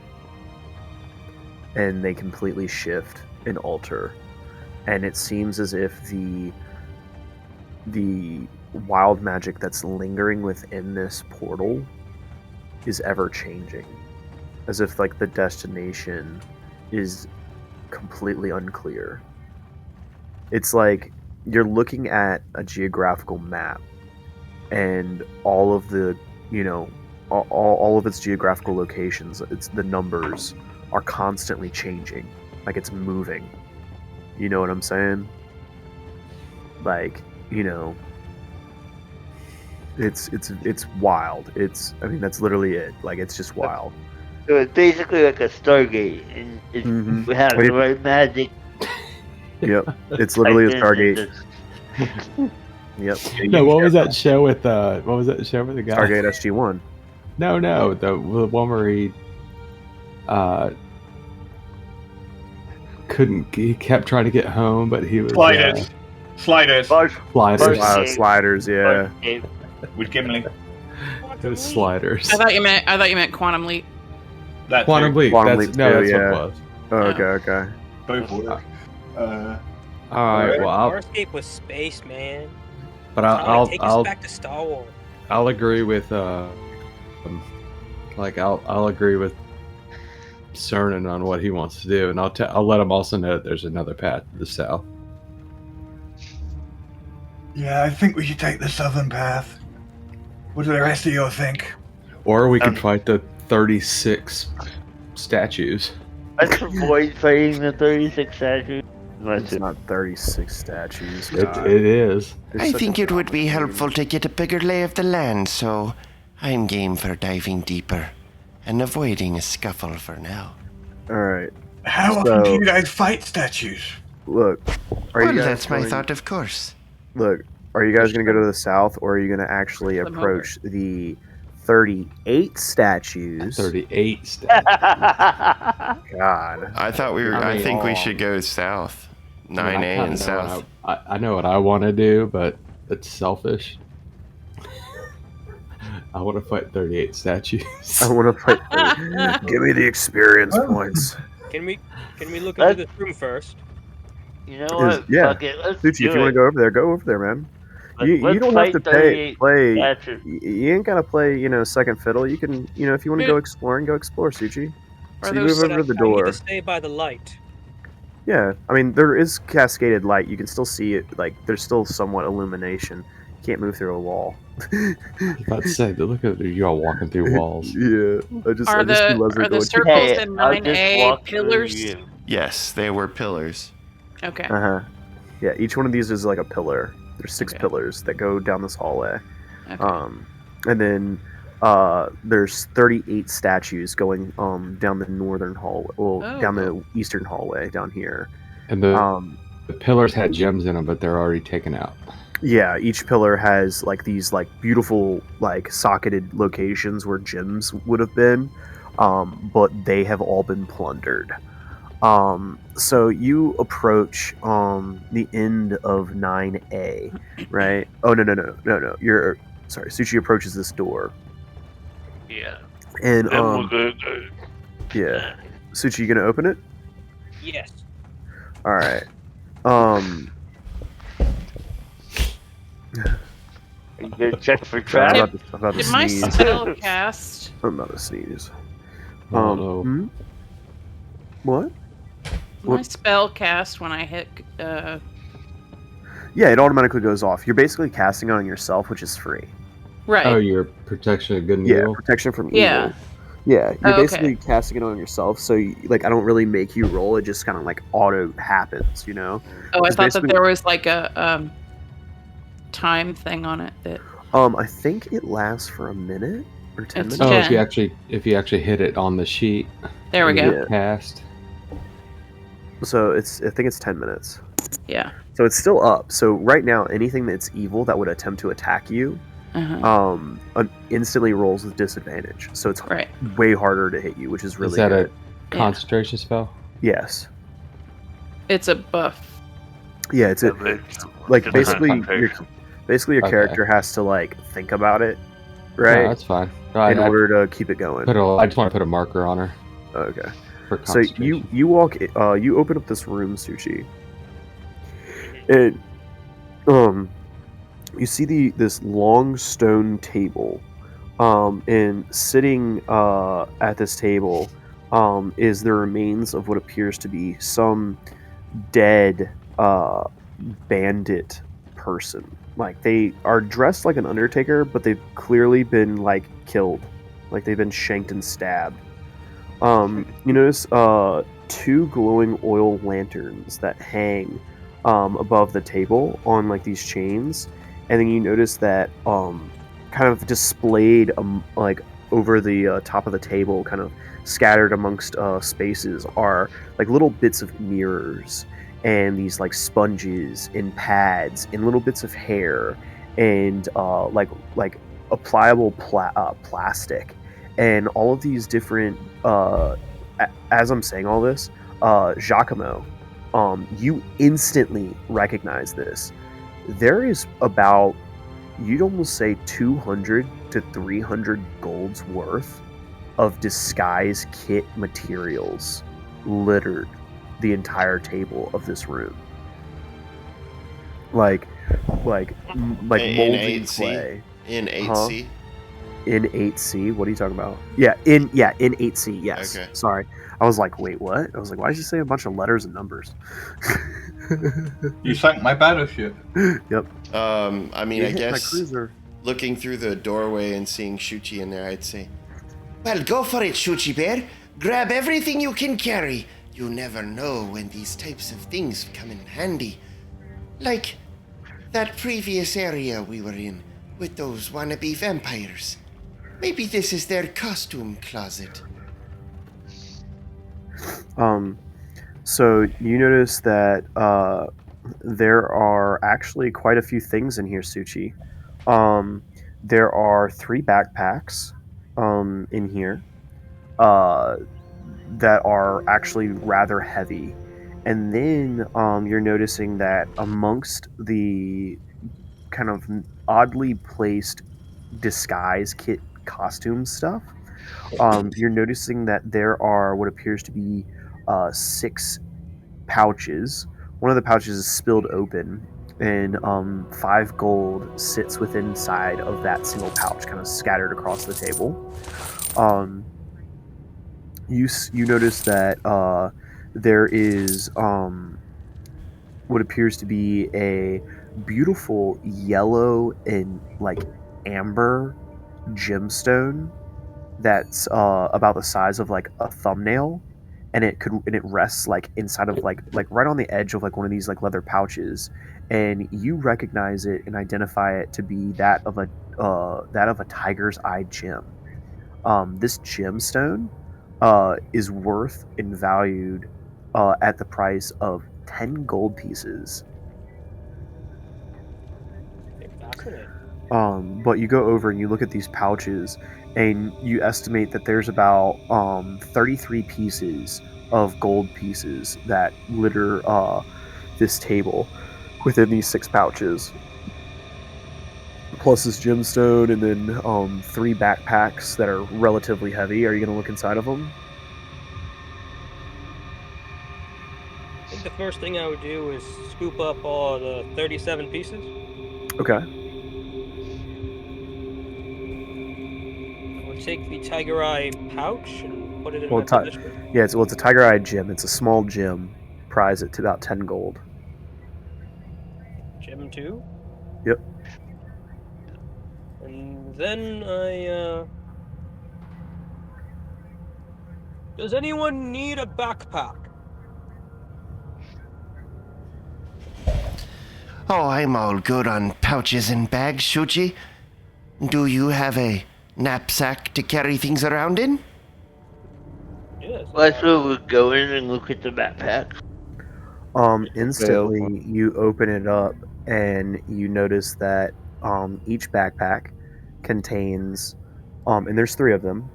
S1: and they completely shift and alter, and it seems as if the wild magic that's lingering within this portal is ever changing, as if like the destination is completely unclear. It's like you're looking at a geographical map, and all of the, all of its geographical locations, it's the numbers are constantly changing, like it's moving. You know what I'm saying? Like, it's wild. I mean, that's literally it. Like, it's just wild.
S7: So it's basically like a Stargate, and if
S1: Mhm.
S7: we have the right magic.
S1: Yep, it's literally a
S7: like
S1: Stargate.
S7: this,
S1: Yep.
S5: No, what was that show with the guy?
S1: Stargate SG-1.
S5: No, the one where he he kept trying to get home, but he was
S2: Sliders.
S5: sliders.
S1: Sliders, yeah.
S2: With Gimli.
S5: It was sliders.
S3: I thought you meant Quantum Leap.
S2: That
S5: Quantum
S2: too.
S5: Leap.
S1: Quantum
S5: That's
S1: Leap
S5: no,
S1: too,
S5: that's
S1: yeah.
S5: what it was.
S1: Oh, okay.
S2: Both work.
S5: All right. Well,
S4: Farscape was space, man.
S5: but
S4: Take us back to Star Wars.
S5: I'll agree with I'll agree with Cernan on what he wants to do, and I'll let him also know that there's another path to the south.
S2: Yeah, I think we should take the southern path. What do the rest of you think?
S5: Or we could fight the 36 statues.
S7: Let's avoid fighting the 36 statues.
S1: It's not 36 statues.
S5: It
S1: God.
S5: is.
S6: I think it would be helpful to get a bigger lay of the land, so I'm game for diving deeper and avoiding a scuffle for now.
S1: Alright.
S2: How often do you guys fight statues?
S1: Look,
S6: Well, that's my thought, of course.
S1: Look, are you guys going to go to the south, or are you going to actually approach the 38 statues?
S5: 38 statues.
S1: God.
S8: I thought I think we should go south. 9A and south.
S5: I know what I want to do, but it's selfish. I want to fight 38 statues.
S1: I want to fight. Give me the experience points.
S4: Can we look into this room first?
S7: You know what?
S1: Yeah.
S7: Fuck it. Let's
S1: Suchi,
S7: do
S1: if you want to go over there, man. You
S7: Let's
S1: don't have to
S7: fight
S1: play.
S7: 38 statues.
S1: You ain't gotta play, second fiddle. You can, if you want to go exploring, go explore, Suchi. So you move over to the
S4: I need
S1: door.
S4: to stay by the light.
S1: Yeah, I mean there is cascaded light. You can still see it. Like there's still somewhat illumination. You can't move through a wall.
S5: I was about to say, look at you all walking through walls.
S1: Yeah,
S3: Are the circles in 9A pillars?
S8: Yes, they were pillars.
S3: Okay.
S1: Yeah, each one of these is like a pillar. There's 6 pillars that go down this hallway.
S3: Okay.
S1: And then there's 38 statues going down the northern hallway, down the eastern hallway down here.
S5: And the pillars had gems in them, but they're already taken out.
S1: Yeah, each pillar has like these like beautiful like socketed locations where gems would have been, but they have all been plundered. So you approach the end of 9A, right? Oh no. You're sorry. Suchi approaches this door.
S7: Yeah.
S1: And
S7: we're
S1: yeah. Suchi, you gonna open it?
S4: Yes.
S1: All right.
S7: You gonna check for
S1: I'm
S7: traps?
S1: about to
S3: Did my
S1: sneeze.
S3: spell cast?
S1: I'm about to sneeze.
S5: Oh, no.
S1: What?
S3: My spell cast when I hit.
S1: Yeah, it automatically goes off. You're basically casting it on yourself, which is free.
S3: Right.
S5: Oh, your protection of good and
S1: Yeah,
S5: evil?
S1: protection from evil.
S3: Yeah.
S1: Yeah, you're
S3: Oh, okay.
S1: basically casting it on yourself, so I don't really make you roll. It just kind of like auto happens,
S3: Oh, I
S1: It's
S3: thought that
S1: basically-
S3: there was like a time thing on it that.
S1: I think it lasts for a minute or 10
S3: It's
S1: minutes.
S5: Oh,
S3: Jen.
S5: if you actually hit it on the sheet.
S3: There we
S5: you
S3: go.
S5: get Cast.
S1: So I think it's 10 minutes.
S3: Yeah.
S1: So it's still up. So right now, anything that's evil that would attempt to attack you instantly rolls with disadvantage. So it's
S3: Right.
S1: way harder to hit you, which is really
S5: Is that
S1: good.
S5: a concentration spell?
S1: Yes.
S3: It's a buff.
S1: Yeah, it's like basically your
S5: Okay.
S1: character has to like think about it,
S5: No,
S1: right?
S5: that's fine.
S1: In order to keep it going.
S5: I just want to put a marker on her.
S1: Okay.
S5: For
S1: So you walk you open up this room, Suchi. And you see this long stone table. And sitting at this table is the remains of what appears to be some dead bandit person. Like, they are dressed like an undertaker, but they've clearly been like killed. Like, they've been shanked and stabbed. You notice two glowing oil lanterns that hang above the table on like these chains, and then you notice that kind of displayed like over the top of the table, kind of scattered amongst spaces, are like little bits of mirrors and these like sponges and pads and little bits of hair and like a pliable plastic and all of these different as I'm saying all this, Giacomo, you instantly recognize this. There is about, you'd almost say 200 to 300 gold's worth of disguise kit materials littered the entire table of this room. Like molding clay.
S8: In 8C?
S1: In 8C? What are you talking about? Yeah, in 8C, yes.
S8: Okay.
S1: Sorry. I was like, wait, what? I was like, why did you say a bunch of letters and numbers?
S2: You sank my battleship.
S1: Yep.
S8: I mean,
S1: You
S8: I
S1: hit my
S8: guess
S1: cruiser.
S8: looking through the doorway and seeing Shuchi in there, I'd say,
S6: Well, go for it, Shuchi Bear. Grab everything you can carry. You never know when these types of things come in handy. Like that previous area we were in with those wannabe vampires. Maybe this is their costume closet.
S1: So you notice that there are actually quite a few things in here, Suchi. There are 3 backpacks in here that are actually rather heavy. And then you're noticing that amongst the kind of oddly placed disguise kit costume stuff, you're noticing that there are what appears to be 6 pouches. One of the pouches is spilled open, and 5 gold sits within inside of that single pouch, kind of scattered across the table. You notice that there is what appears to be a beautiful yellow and like amber gemstone that's about the size of like a thumbnail, and it rests like inside of like right on the edge of like one of these like leather pouches, and you recognize it and identify it to be that of a tiger's eye gem. This gemstone is worth and valued at the price of 10 gold pieces.
S4: Fascinating.
S1: But you go over and you look at these pouches, and you estimate that there's about 33 pieces of gold pieces that litter this table within these 6 pouches. Plus this gemstone, and then 3 backpacks that are relatively heavy. Are you going to look inside of them?
S4: I think the first thing I would do is scoop up all the 37 pieces.
S1: Okay.
S4: I would take the tiger eye pouch and put it in
S1: Well,
S4: my possession.
S1: yeah, it's a tiger eye gem. It's a small gem. Prize it to about 10 gold.
S4: Gem 2.
S1: Yep.
S4: And then does anyone need a backpack?
S6: Oh, I'm all good on pouches and bags, Shuchi. Do you have a knapsack to carry things around in?
S4: Yes.
S7: That's where we'll go in and look at the backpack.
S1: Instantly, you open it up and you notice that each backpack contains, and there's 3 of them,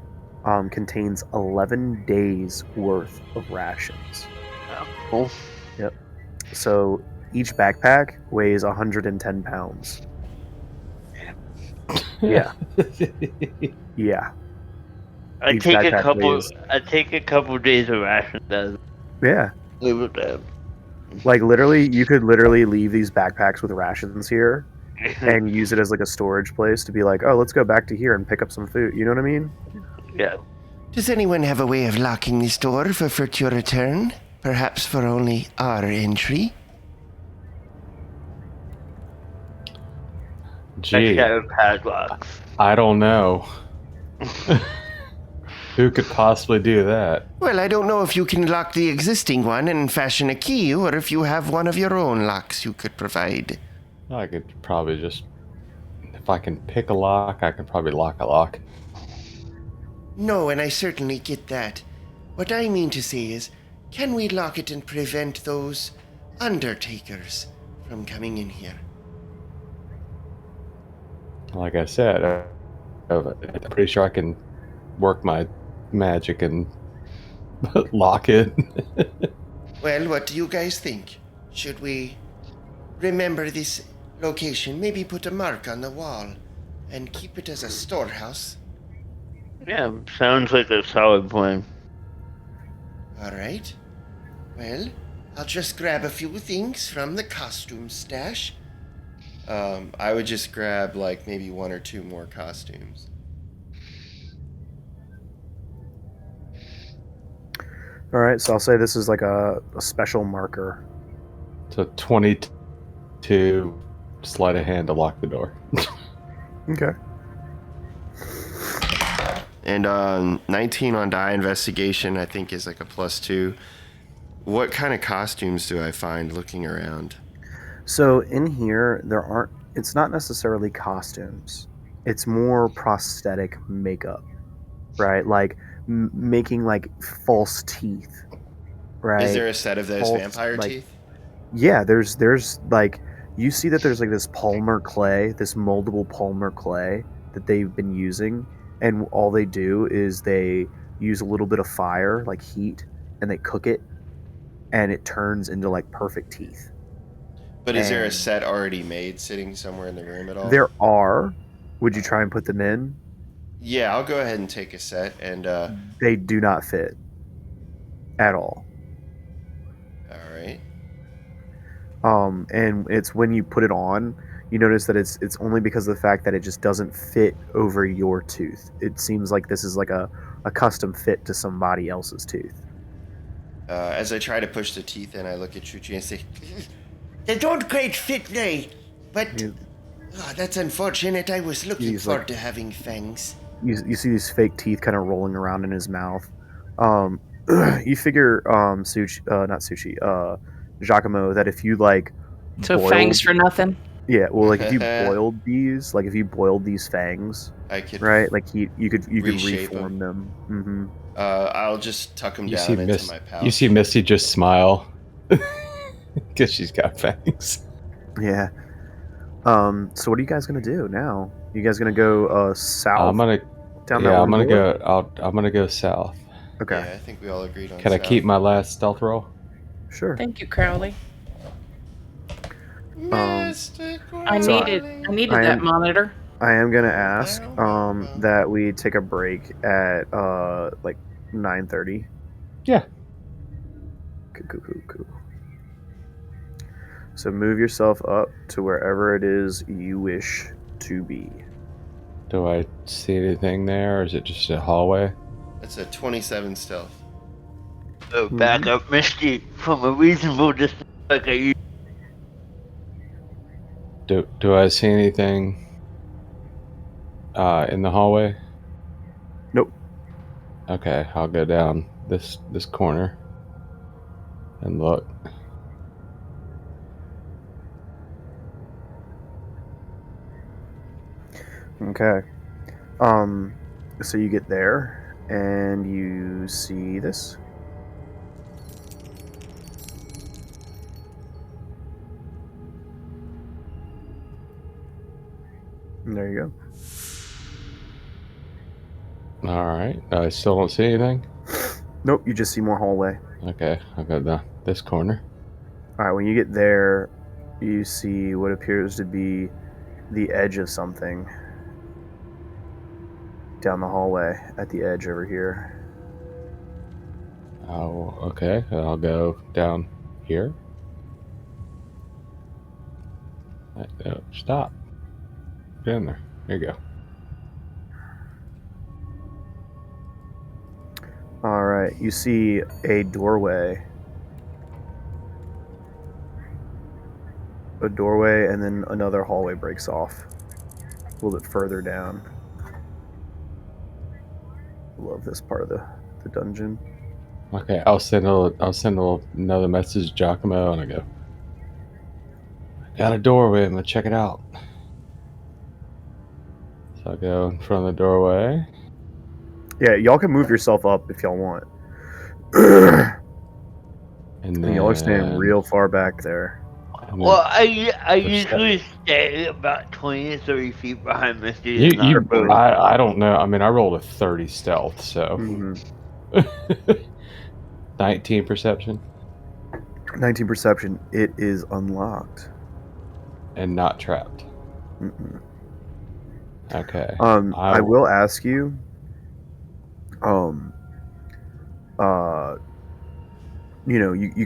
S1: contains 11 days worth of rations.
S7: Cool.
S1: Yep. So each backpack weighs 110 pounds. Yeah. Yeah.
S7: I
S1: Each
S7: take a
S1: backpack
S7: couple.
S1: weighs-
S7: I take a couple days of ration. Does
S1: Yeah.
S7: live with that.
S1: Like literally, you could literally leave these backpacks with rations here and use it as like a storage place to be like, oh, let's go back to here and pick up some food. You know what I mean?
S7: Yeah.
S6: Does anyone have a way of locking this door for future return? Perhaps for only our entry?
S7: Fresh
S5: Gee,
S7: out of padlocks.
S5: I don't know. Who could possibly do that?
S6: Well, I don't know if you can lock the existing one and fashion a key, or if you have one of your own locks you could provide.
S5: I could probably just, if I can pick a lock, I could probably lock a lock.
S6: No, and I certainly get that. What I mean to say is, can we lock it and prevent those undertakers from coming in here?
S5: Like I said, I'm pretty sure I can work my magic and lock it.
S6: Well, what do you guys think? Should we remember this location, maybe put a mark on the wall, and keep it as a storehouse?
S7: Yeah, sounds like a solid plan.
S6: All right. Well, I'll just grab a few things from the costume stash.
S8: I would just grab like maybe 1 or 2 more costumes.
S1: All right, so I'll say this is like a special marker.
S5: So 22 sleight of hand to lock the door.
S1: Okay.
S8: And 19 on die investigation, I think, is like a +2. What kind of costumes do I find looking around?
S1: So in here, it's not necessarily costumes. It's more prosthetic makeup, right? Like making like false teeth, right?
S8: Is there a set of those
S1: False,
S8: vampire
S1: like-
S8: teeth?
S1: Yeah, there's like, you see that there's like this polymer clay, this moldable polymer clay that they've been using, and all they do is they use a little bit of fire, like heat, and they cook it, and it turns into like perfect teeth.
S8: But is there a
S1: And
S8: set already made sitting somewhere in the room at all?
S1: there are. Would you try and put them in?
S8: Yeah, I'll go ahead and take a set, and
S1: They do not fit at all.
S8: all right.
S1: And it's when you put it on, you notice that it's only because of the fact that it just doesn't fit over your tooth. It seems like this is like a custom fit to somebody else's tooth.
S8: As I try to push the teeth in, I look at Chuchi and say,
S6: They don't quite fit right, but
S1: You,
S6: that's unfortunate. I was looking
S1: He's
S6: forward
S1: like-
S6: to having fangs.
S1: you see these fake teeth kind of rolling around in his mouth. You figure, not Sushi, Giacomo, that if you like
S3: So
S1: boiled-
S3: fangs for nothing.
S1: Yeah, well, like if you boiled these fangs,
S8: I could
S1: right? Like you could
S8: reshape
S1: reform them. Mm-hmm.
S8: I'll just tuck them
S5: You
S8: down
S5: see,
S8: into my pouch.
S5: you see Misty just smile because she's got fangs.
S1: Yeah. So what are you guys gonna do now? You guys gonna go south?
S5: I'm gonna
S1: down that
S5: yeah,
S1: one
S5: I'm gonna
S1: door?
S5: go. I'm gonna go south.
S1: Okay,
S8: Yeah, I think we all agreed on
S5: Can I
S8: south.
S5: keep my last stealth roll?
S1: sure.
S3: Thank you, Crowley.
S8: Mystic
S3: I
S1: So
S3: needed
S1: I
S3: that
S1: am-
S3: monitor.
S1: I am gonna ask that we take a break at like 9:30.
S5: Yeah.
S1: Cool. So move yourself up to wherever it is you wish to be.
S5: Do I see anything there, or is it just a hallway?
S8: That's a 27 stealth.
S7: So back up Misty from a reasonable distance like I used.
S5: Do I see anything in the hallway?
S1: Nope.
S5: Okay, I'll go down this corner and look.
S1: Okay. So you get there and you see this. And there you go.
S5: All right. I still don't see anything.
S1: Nope, you just see more hallway.
S5: Okay, I'll go this corner.
S1: All right, when you get there, you see what appears to be the edge of something down the hallway at the edge over here.
S5: Oh, okay. I'll go down here. No, stop. Get in there. There you go.
S1: All right, you see a doorway. A doorway, and then another hallway breaks off a little bit further down. Love this part of the dungeon.
S5: Okay, I'll send another message to Giacomo, and I go, got a doorway. I'm gonna check it out. So I'll go in front of the doorway.
S1: Yeah, y'all can move yourself up if y'all want.
S5: And then
S1: y'all are standing real far back there.
S7: Well, I usually stay about 20 to 30 feet behind Misty.
S5: I don't know. I mean, I rolled a 30 stealth, so 19 perception.
S1: 19 perception. It is unlocked
S5: and not trapped. Okay.
S1: I will ask you. You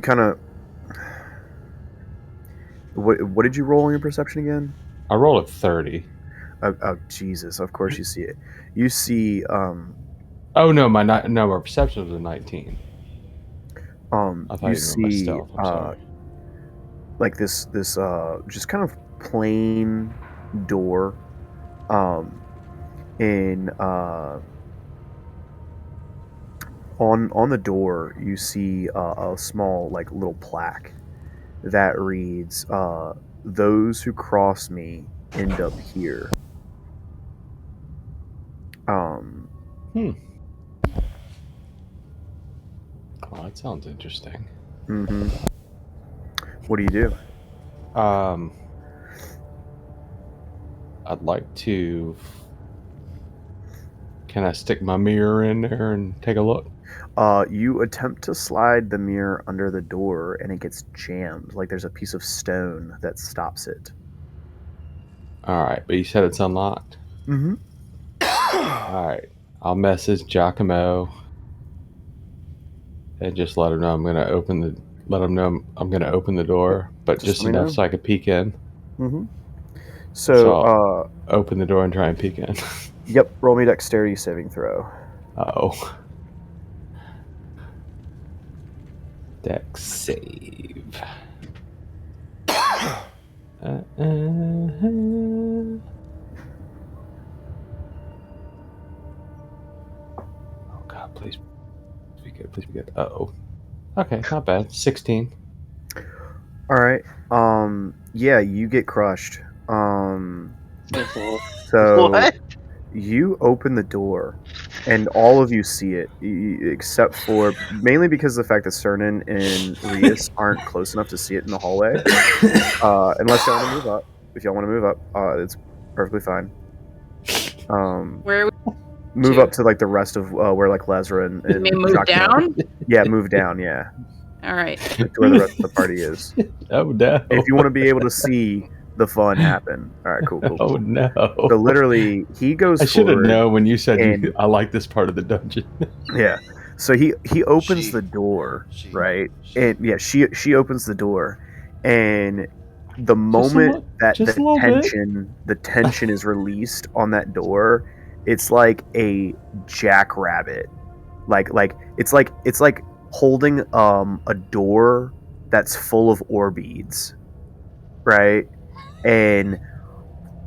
S1: kind of. What did you roll on your perception again?
S5: I rolled a 30.
S1: Oh Jesus! Of course you see it. You see.
S5: Oh no, my perception was a 19. I thought
S1: you see like this just kind of plain door, in on the door you see a small like little plaque that reads, "Those who cross me end up here."
S5: Oh, that sounds interesting.
S1: Mm-hmm. What do you do?
S5: I'd like to. Can I stick my mirror in there and take a look?
S1: You attempt to slide the mirror under the door, and it gets jammed. Like there's a piece of stone that stops it.
S5: All right, but you said it's unlocked.
S1: Mm-hmm.
S5: All right, I'll message Giacomo and just let him know I'm gonna open the door, but just enough so I could peek in.
S1: Mm-hmm. So
S5: I'll open the door and try and peek in.
S1: Yep. Roll me dexterity saving throw.
S5: Uh-oh. Dex save. Oh God, please be good. Please be good. Uh-oh. Okay, not bad. 16.
S1: All right. Yeah, you get crushed. So
S7: what?
S1: You open the door, and all of you see it, except for mainly because of the fact that Cernan and Rias aren't close enough to see it in the hallway. Unless y'all want to move up. If y'all want to move up, it's perfectly fine.
S3: Where?
S1: Move up to like the rest of where like Lesra and
S3: you mean move down?
S1: Yeah, move down. Yeah.
S3: All right.
S1: To where the rest of the party is.
S5: Oh no!
S1: If you want to be able to see the fun happen. All right, cool.
S5: Oh no!
S1: So literally, he goes.
S5: I should have known when you said I like this part of the dungeon.
S1: Yeah. So he opens the door, right? And yeah, she opens the door, and the moment that the tension is released on that door, it's like a jackrabbit, like it's like holding a door that's full of ore beads, right? And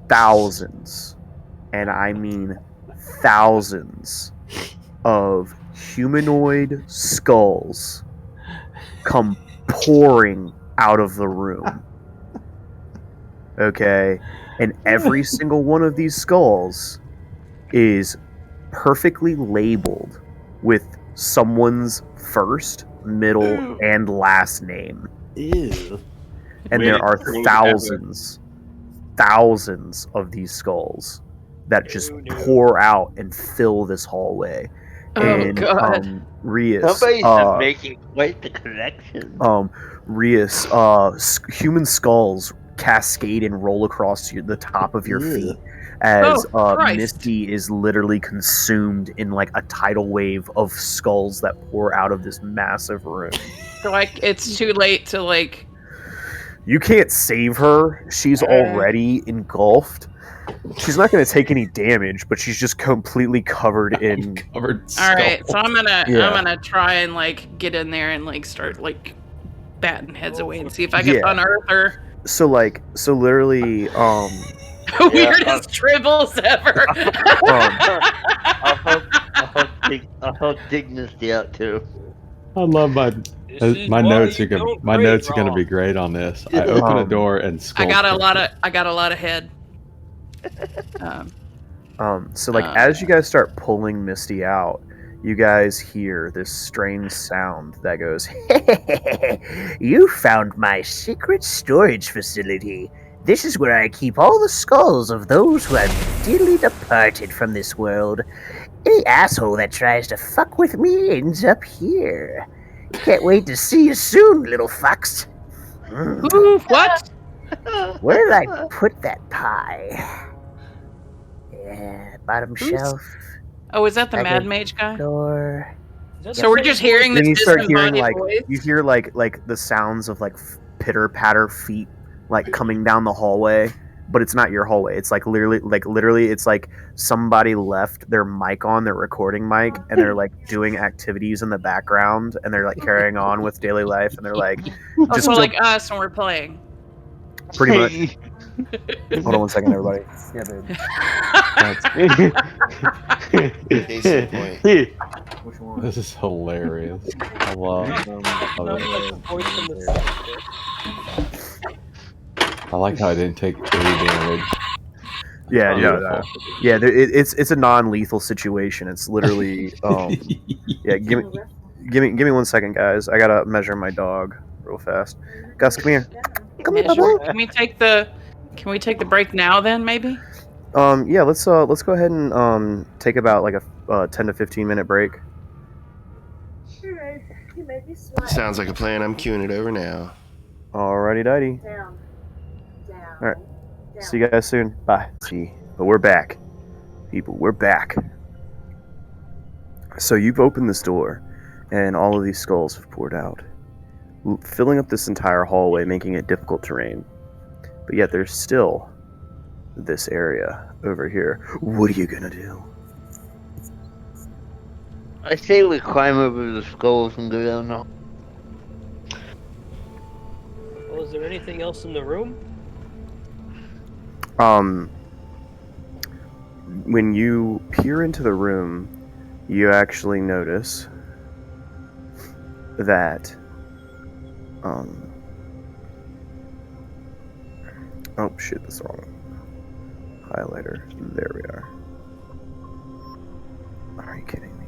S1: thousands, and I mean thousands, of humanoid skulls come pouring out of the room. Okay? And every single one of these skulls is perfectly labeled with someone's first, middle, and last name.
S5: Ew.
S1: And there are thousands of these skulls. that just
S4: Oh, no.
S1: pour out and fill this hallway.
S3: Oh,
S1: And
S3: God.
S1: Rias,
S7: Somebody's just making quite the connection.
S1: Rias, human skulls cascade and roll across the top of your feet as
S3: Christ.
S1: Misty is literally consumed in like a tidal wave of skulls that pour out of this massive room.
S3: So like it's too late to like.
S1: You can't save her. She's already engulfed. She's not going to take any damage, but she's just completely covered in
S5: covered
S3: All right, so I'm
S1: Yeah.
S3: gonna try and like get in there and like start like batting heads away and see if I can unearth her.
S1: So literally,
S3: Weirdest tribbles ever.
S7: I'll help Dignity out too.
S5: I love my notes. My notes are gonna be
S4: be
S5: great on this. I open a door and skull.
S3: I got a lot of head.
S1: So like as you guys start pulling Misty out, you guys hear this strange sound that goes, "You found my secret storage facility. This is where I keep all the skulls of those who have dearly departed from this world. Any asshole that tries to fuck with me ends up here. Can't wait to see you soon, little fucks."
S3: Ooh, what?
S1: Where did I put that pie? Yeah, bottom shelf.
S3: Oh, is that the
S1: Second
S3: Mad Mage guy?
S1: door.
S3: So we're just hearing
S1: Then
S3: this
S1: you start hearing
S3: disembodied
S1: like
S3: voice?
S1: you hear like the sounds of like pitter patter feet like coming down the hallway, but it's not your hallway. It's like literally it's like somebody left their mic on, their recording mic, and they're like doing activities in the background, and they're like carrying on with daily life, and they're like
S3: Oh, so like us when we're playing.
S1: pretty much. Hold on one second, everybody. Yeah, babe.
S8: Case in point.
S1: Which one?
S5: This is hilarious. I love I like how I didn't take any damage.
S1: Yeah,
S5: Beautiful.
S1: yeah. It's a non-lethal situation. It's literally, yeah. Give me 1 second, guys. I gotta measure my dog real fast. Gus, come here. Come here,
S3: Measure.
S1: bubble.
S3: Can we take the break now then maybe?
S1: Yeah. Let's go ahead and take about like a 10 to 15 minute break.
S9: Alright, you made me sweat.
S8: Sounds like a plan. I'm queuing it over now.
S1: Alrighty, dighty.
S9: Down.
S1: All right. See you guys soon. Bye. See, but we're back, people. We're back. So you've opened this door, and all of these skulls have poured out, filling up this entire hallway, making it difficult terrain. But yet there's still this area over here. What are you gonna do?
S7: I say we climb over the skulls and go down now.
S4: Well, is there anything else in the room?
S1: When you peer into the room, you actually notice that, oh shit, that's the wrong highlighter. There we are. Are you kidding me?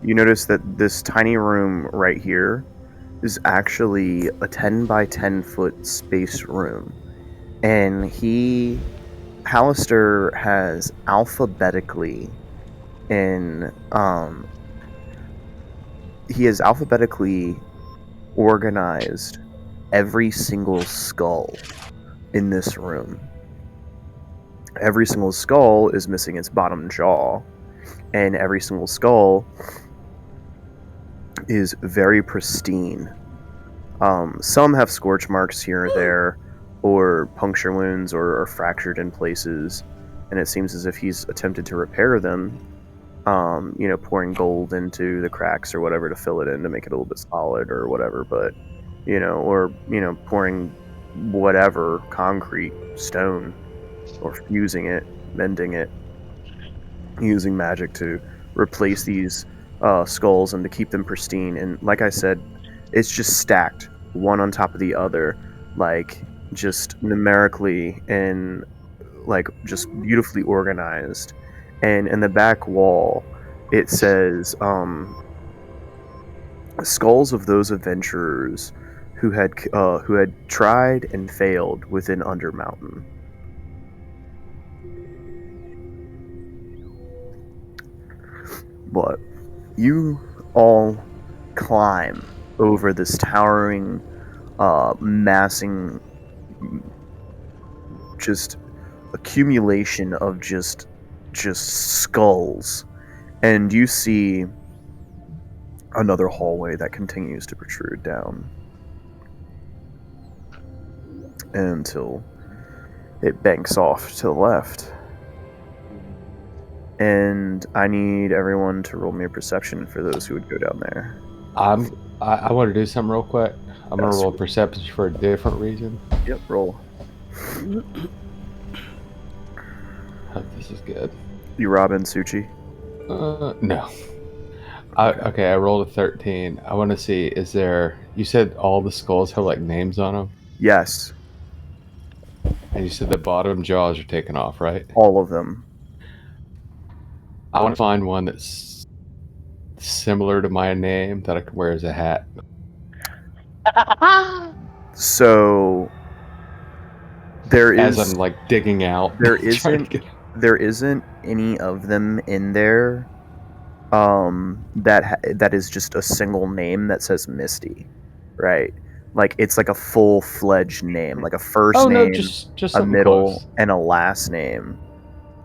S1: You notice that this tiny room right here is actually a 10 by 10 foot space room. And Hallister has alphabetically organized every single skull in this room. Every single skull is missing its bottom jaw, and every single skull is very pristine. Some have scorch marks here or there, or puncture wounds, or fractured in places, and it seems as if he's attempted to repair them, pouring gold into the cracks or whatever to fill it in to make it a little bit solid or whatever, but, pouring whatever, concrete, stone, or fusing it, mending it, using magic to replace these skulls and to keep them pristine. And like I said, it's just stacked one on top of the other, like just numerically and like just beautifully organized. And in the back wall it says skulls of those adventurers who had tried and failed within Undermountain. But you all climb over this towering, massing, just accumulation of just skulls, and you see another hallway that continues to protrude down until it banks off to the left. And I need everyone to roll me a perception for those who would go down there.
S5: I want to do something real quick. I'm gonna
S1: Yes.
S5: roll perception for a different reason.
S1: Yep, roll.
S5: Hope this is good.
S1: You Robin Suchi?
S5: No. Okay, I rolled a 13. I want to see, is there... You said all the skulls have, like, names on them?
S1: Yes,
S5: And you said the bottom jaws are taken off, right?
S1: all of them.
S5: I want to find one that's similar to my name that I can wear as a hat.
S1: So there is,
S5: As I'm, like, digging out.
S1: there
S5: trying to
S1: isn't any of them in there that is just a single name that says Misty, right? Like it's like a full-fledged name, like a first
S5: Oh,
S1: name,
S5: no, just
S1: a
S5: something
S1: middle,
S5: close.
S1: and a last name.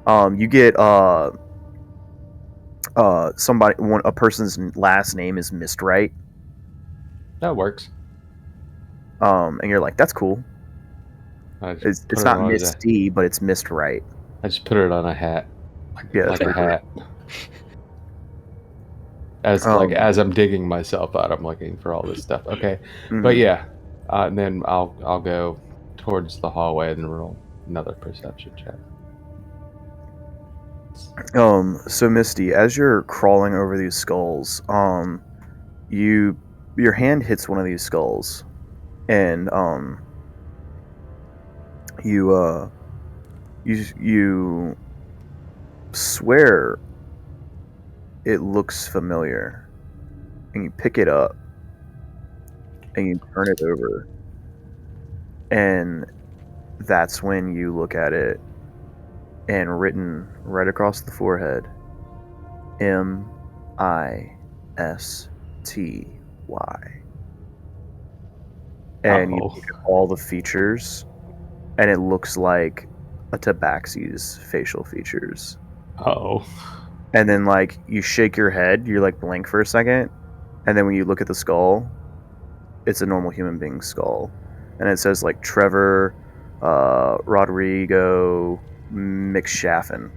S1: You get a person's last name is Mistright,
S5: That works.
S1: and you're like, that's cool. It's
S5: put it
S1: not
S5: on as
S1: Misty, but it's Mistright.
S5: I just put it on a hat.
S1: Yeah,
S5: Like
S1: that's
S5: a
S1: pretty
S5: hat. As I'm digging myself out, I'm looking for all this stuff. Okay,
S1: Mhm.
S5: but yeah, and then I'll go towards the hallway and roll another perception check.
S1: So Misty, as you're crawling over these skulls, your hand hits one of these skulls, and you swear it looks familiar, and you pick it up, and you turn it over, and that's when you look at it, and written right across the forehead, M-I-S-T-Y. And you look at all the features, and it looks like a tabaxi's facial features.
S5: Uh-oh.
S1: And then, like, you shake your head, you, like, blink for a second, and then when you look at the skull, it's a normal human being's skull. And it says, like, Trevor, Rodrigo McShaffen.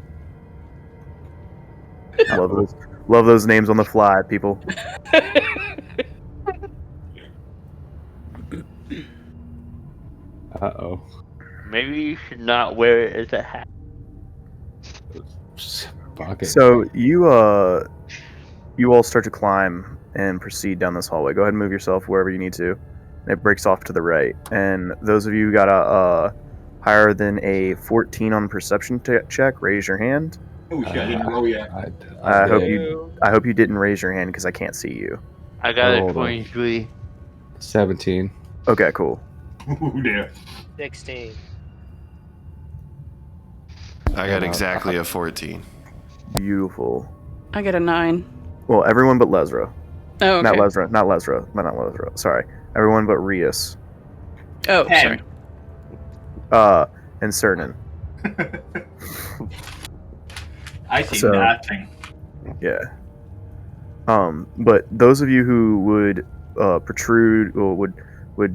S1: Love those names on the fly, people.
S5: Uh-oh.
S7: Maybe you should not wear it as a hat.
S5: Fuck it.
S1: So you all start to climb and proceed down this hallway. Go ahead and move yourself wherever you need to. And it breaks off to the right. And those of you who got a higher than a 14 on perception check, raise your hand.
S2: Oh shit, I didn't roll yet.
S1: I hope you didn't raise your hand because I can't see you.
S7: I got a
S5: Hold on.
S7: 23.
S5: 17.
S1: Okay, cool.
S2: Oh dear.
S4: 16.
S8: I got exactly a 14.
S1: Beautiful.
S3: I get a 9.
S1: Well, everyone but Lesra.
S3: Oh, okay.
S1: Not Lesra. Sorry. Everyone but Rias.
S3: Oh,
S2: 10.
S3: sorry.
S1: And Cernan.
S2: I see
S1: So-
S2: nothing.
S1: Yeah. But those of you who would protrude or would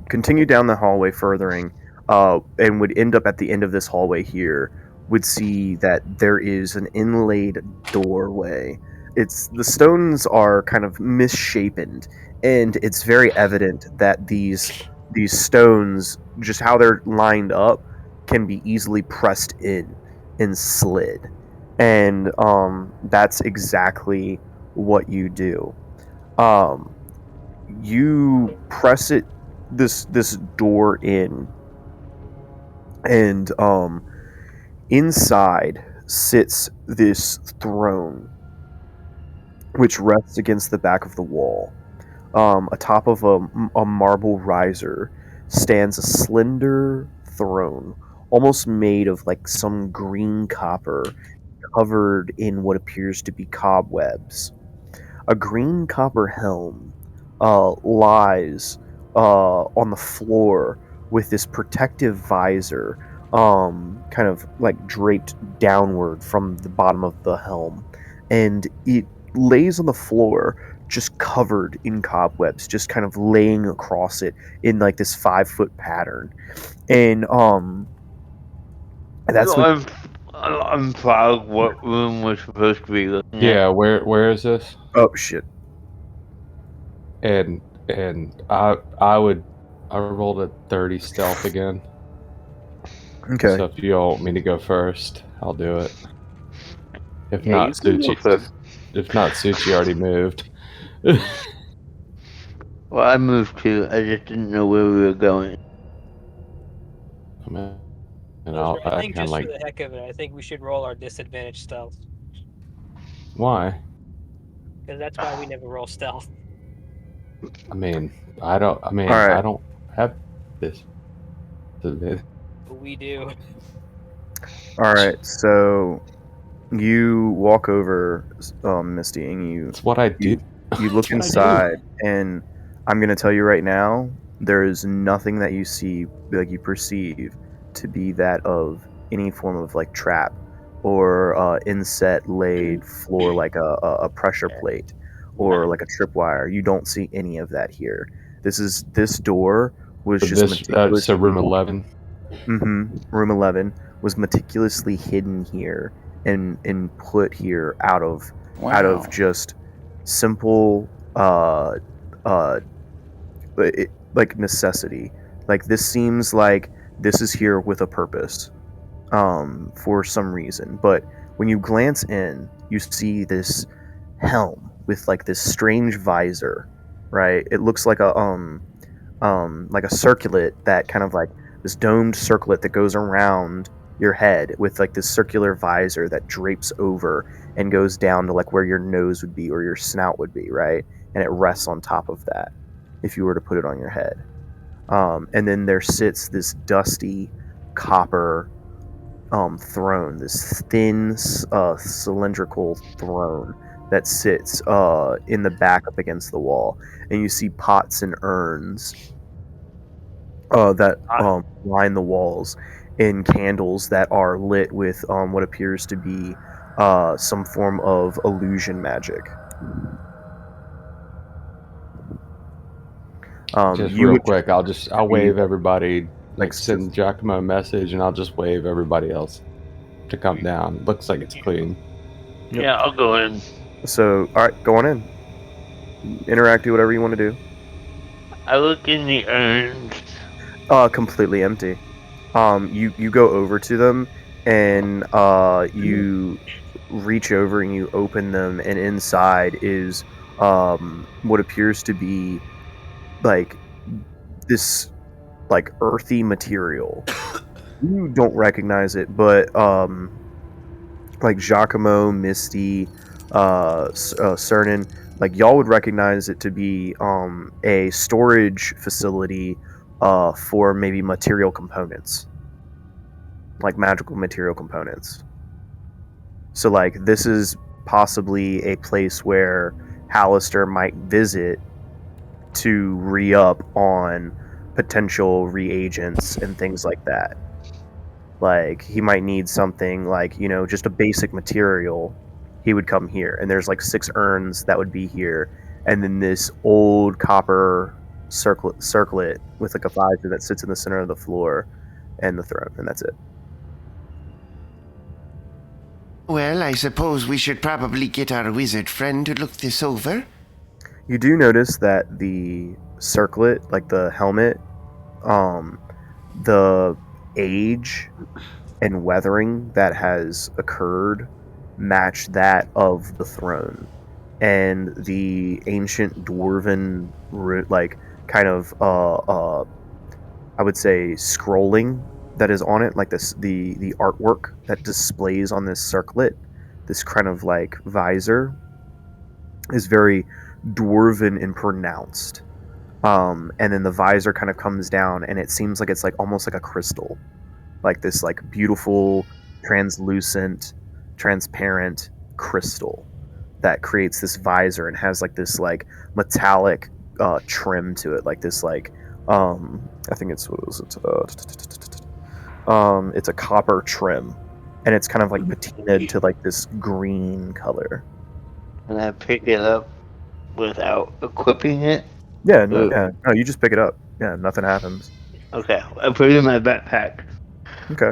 S1: continue down the hallway furthering, and would end up at the end of this hallway here, would see that there is an inlaid doorway. The stones are kind of misshapen, and it's very evident that these stones, just how they're lined up, can be easily pressed in and slid. And that's exactly what you do. You press this door in, and inside sits this throne, which rests against the back of the wall. atop of a marble riser stands a slender throne, almost made of like some green copper, covered in what appears to be cobwebs. A green copper helm lies on the floor with this protective visor kind of like draped downward from the bottom of the helm. And it lays on the floor just covered in cobwebs, just kind of laying across it in like this 5-foot pattern. And that's
S7: So
S1: what.
S7: I'm proud what room we're supposed to be looking at.
S5: Yeah, where is this?
S1: Oh shit.
S5: And I rolled a 30 stealth again.
S1: Okay.
S5: So if you all want me to go first, I'll do it. If
S7: Yeah,
S5: not,
S7: you can go
S5: Suchi.
S7: first.
S5: If not, Suchi already moved.
S7: Well, I moved too. I just didn't know where we were going.
S5: And
S4: I think
S5: kinda
S4: just for the heck of it, I think we should roll our disadvantage stealth.
S5: Why?
S4: Because that's why we never roll stealth.
S5: I mean, I don't have this.
S4: But we do.
S1: All right, so you walk over, Misty, and you
S5: It's what I do.
S1: you look inside, and I'm gonna tell you right now, there is nothing that you see, like you perceive, to be that of any form of like trap or inset laid floor, like a pressure plate or like a tripwire. You don't see any of that here. This door was
S5: So
S1: just
S5: this
S1: meticulous.
S5: so room 11.
S1: Room 11 was meticulously hidden here and put here out of just simple like necessity. Like this seems like this is here with a purpose for some reason. But when you glance in, you see this helm with like this strange visor, right? It looks like a circlet that kind of like this domed circlet that goes around your head with like this circular visor that drapes over and goes down to like where your nose would be or your snout would be, right? And it rests on top of that if you were to put it on your head. And then there sits this dusty copper throne, this thin cylindrical throne that sits in the back up against the wall, and you see pots and urns that line the walls, and candles that are lit with what appears to be some form of illusion magic.
S5: Just real quick, I'll wave everybody, like send Giacomo a message, and I'll just wave everybody else to come down. Looks like it's clean.
S1: Yep.
S7: Yeah, I'll go in.
S1: So, all right, go on in. Interact, do whatever you want to do.
S7: I look in the urns.
S1: Completely empty. You go over to them, and you reach over and you open them, and inside is what appears to be like this like earthy material. You don't recognize it, but like Giacomo, Misty, Cernan, like y'all would recognize it to be a storage facility for maybe material components, like magical material components. So like this is possibly a place where Hallister might visit to re-up on potential reagents and things like that. Like he might need something like, you know, just a basic material, he would come here. And there's like 6 urns that would be here, and then this old copper circlet with like a visor that sits in the center of the floor, and the throne, and that's it.
S6: Well, I suppose we should probably get our wizard friend to look this over.
S1: You do notice that the circlet, like the helmet, the age and weathering that has occurred match that of the throne, and the ancient dwarven like kind of I would say scrolling that is on it, like this the artwork that displays on this circlet, this kind of like visor, is very dwarven and pronounced. And then the visor kind of comes down, and it seems like it's like almost like a crystal, like this like beautiful, translucent, transparent crystal that creates this visor and has like this like metallic trim to it, like this like I think it's what was it? It's a copper trim, and it's kind of like patinaed to like this green color.
S7: And I pick it up without equipping it.
S1: Yeah, no, you just pick it up. Yeah, nothing happens.
S7: Okay, I put it in my backpack.
S1: Okay.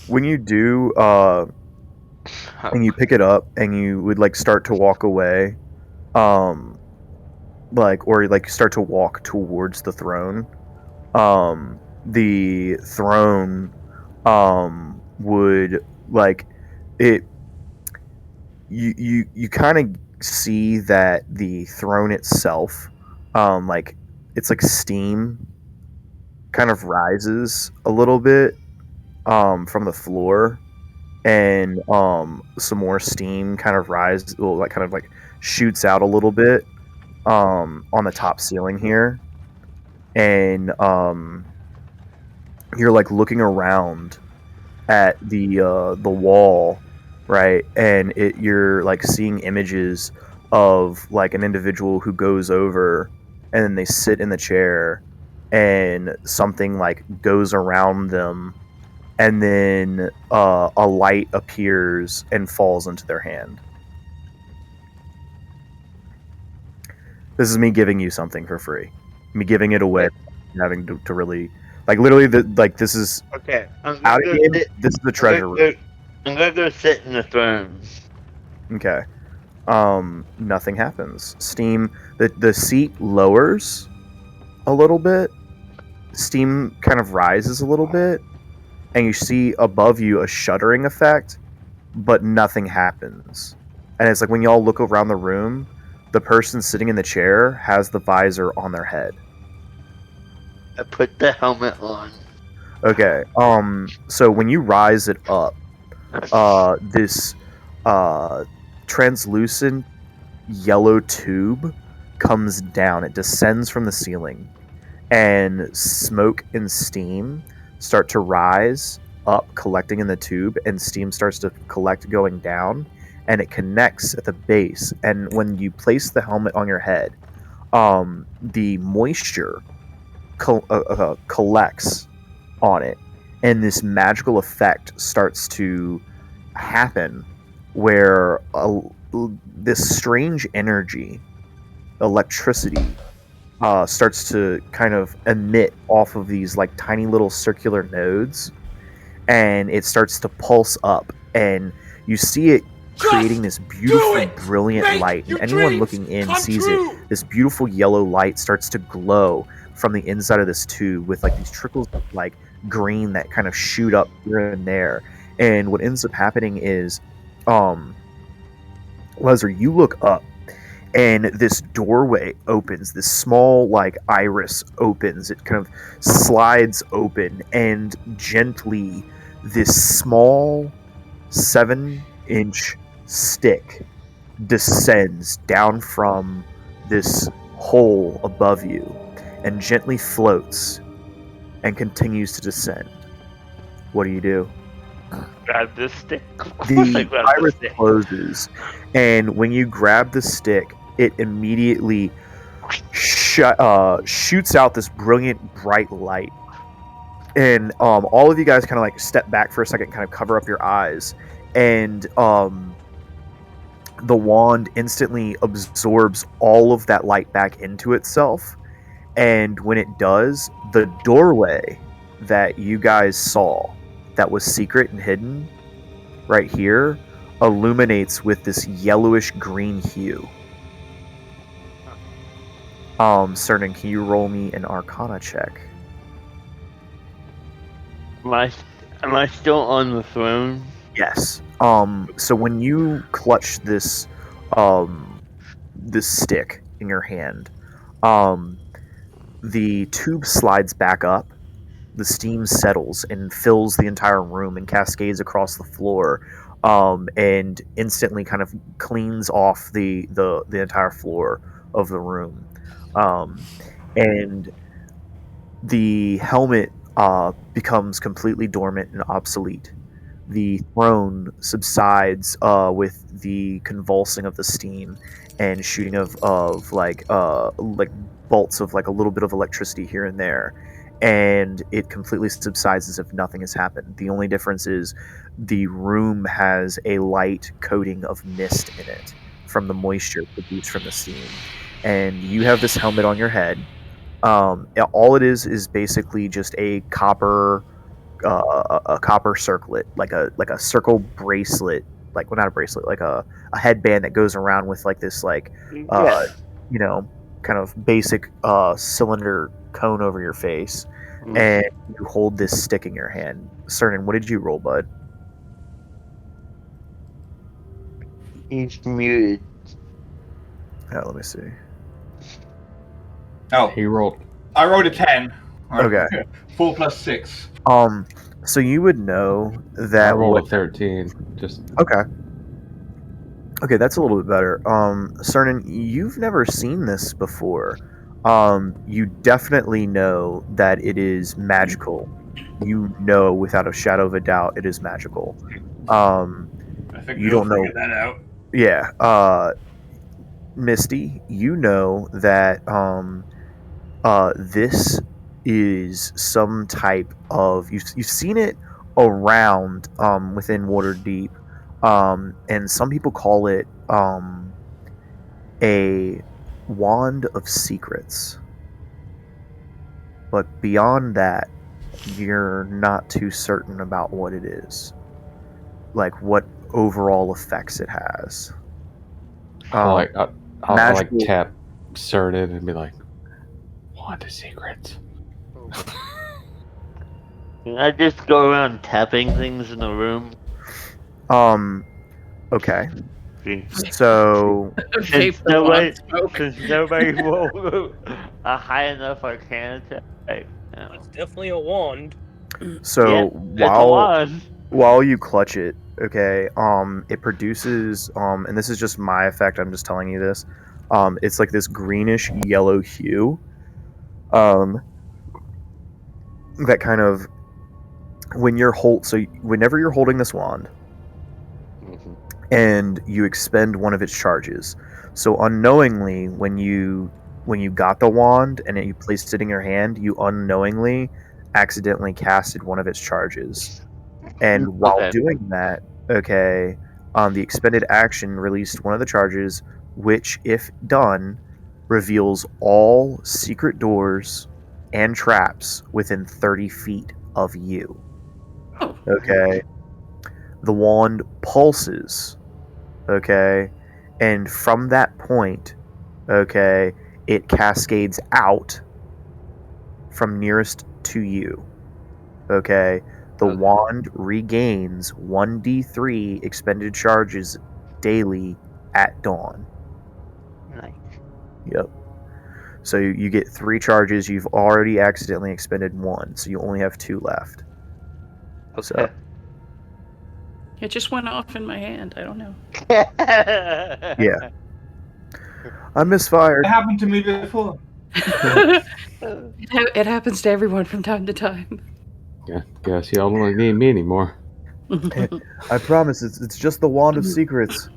S1: When you do, and you pick it up, and you would like start to walk away, like start to walk towards the throne. The throne, would like it. You kind of see that the throne itself, like it's like steam kind of rises a little bit from the floor, and some more steam kind of shoots out a little bit on the top ceiling here, and you're like looking around at the wall, right? And you're like seeing images of like an individual who goes over, and then they sit in the chair, and something like goes around them, and then a light appears and falls into their hand. This is me giving you something for free. Me giving it away, having to really like literally this is
S7: Okay,
S1: out of game. This is the treasure room.
S7: I'm gonna go sit in the throne.
S1: Okay. Nothing happens. Steam. The seat lowers a little bit. Steam kind of rises a little bit, and you see above you a shuddering effect, but nothing happens. And it's like when y'all look around the room, the person sitting in the chair has the visor on their head.
S7: I put the helmet on.
S1: Okay. So when you rise it up, this translucent yellow tube comes down. It descends from the ceiling, and smoke and steam start to rise up, collecting in the tube, and steam starts to collect going down, and it connects at the base. And when you place the helmet on your head, the moisture collects on it, and this magical effect starts to happen where this strange energy, electricity, starts to kind of emit off of these like tiny little circular nodes, and it starts to pulse up, and you see it creating this beautiful, brilliant light, and anyone looking in sees it. This beautiful yellow light starts to glow from the inside of this tube with like these trickles of like green that kind of shoot up here and there. And what ends up happening is, Leslie, you look up, and this doorway opens. This small like iris opens. It kind of slides open, and gently this small 7-inch stick descends down from this hole above you, and gently floats and continues to descend. What do you do?
S7: Grab this stick.
S1: The iris closes, and when you grab the stick, it immediately shoots out this brilliant, bright light. And all of you guys kind of like step back for a second, kind of cover up your eyes, and the wand instantly absorbs all of that light back into itself. And when it does, the doorway that you guys saw that was secret and hidden right here illuminates with this yellowish green hue. Cernan, can you roll me an Arcana check?
S7: Am I still on the throne?
S1: Yes. So when you clutch this stick in your hand, the tube slides back up. the steam settles and fills the entire room and cascades across the floor, and instantly kind of cleans off the entire floor of the room. And the helmet becomes completely dormant and obsolete. The throne subsides with the convulsing of the steam and shooting of like bolts of like a little bit of electricity here and there, and it completely subsides as if nothing has happened. The only difference is the room has a light coating of mist in it from the moisture produced from the steam, and you have this helmet on your head. All it is basically just a copper circlet, like a circle bracelet, like, well, not a bracelet, like a headband that goes around with like this like
S7: Yeah.
S1: you know, kind of basic cylinder cone over your face,
S7: Mm.
S1: and you hold this stick in your hand. Cernan, what did you roll, bud?
S7: He's muted.
S1: Let me see.
S2: Oh,
S5: He rolled.
S2: I rolled a 10.
S1: Okay.
S2: 4 plus 6.
S1: So you would know
S5: I
S1: that
S5: rolled a 13. Just
S1: Okay. Okay, that's a little bit better. Cernan, you've never seen this before. You definitely know that it is magical. You know without a shadow of a doubt it is magical.
S2: I think
S1: You
S2: we all
S1: don't know.
S2: figured that out.
S1: Yeah. Misty, you know that this is some type of you've seen it around within Waterdeep, and some people call it a wand of secrets, but beyond that you're not too certain about what it is, like what overall effects it has.
S5: I'll like
S1: magical-
S5: tap Cernan and be like, "Want the secrets?"
S7: Can I just go around tapping things in the room?
S1: Okay.
S7: Okay.
S1: So
S7: Since nobody rolled a high enough arcana check. No.
S4: It's definitely a wand.
S1: So
S7: Yeah, it's a wand.
S1: while you clutch it, okay, it produces and this is just my effect, I'm just telling you this. It's like this greenish yellow hue. That kind of whenever you're holding this wand
S7: Mhm.
S1: and you expend one of its charges. So unknowingly when you got the wand and you placed it in your hand, you unknowingly accidentally casted one of its charges. And while
S7: Okay.
S1: doing that, okay, the expended action released one of the charges, which, if done, reveals all secret doors and traps within 30 feet of you.
S3: Oh.
S1: Okay. The wand pulses. Okay. And from that point, okay, it cascades out from nearest to you. Okay. The
S7: Okay.
S1: wand regains 1d3 expended charges daily at dawn.
S7: Nice.
S1: Yep. So you get 3 charges. You've already accidentally expended 1, so you only have 2 left.
S7: Okay.
S1: So
S3: It just went off in my hand. I don't know.
S1: yeah, I misfired.
S2: It happened to me before.
S3: It happens to everyone from time to time.
S5: Yeah, guess y'all don't need me anymore.
S1: I promise, it's just the wand of secrets.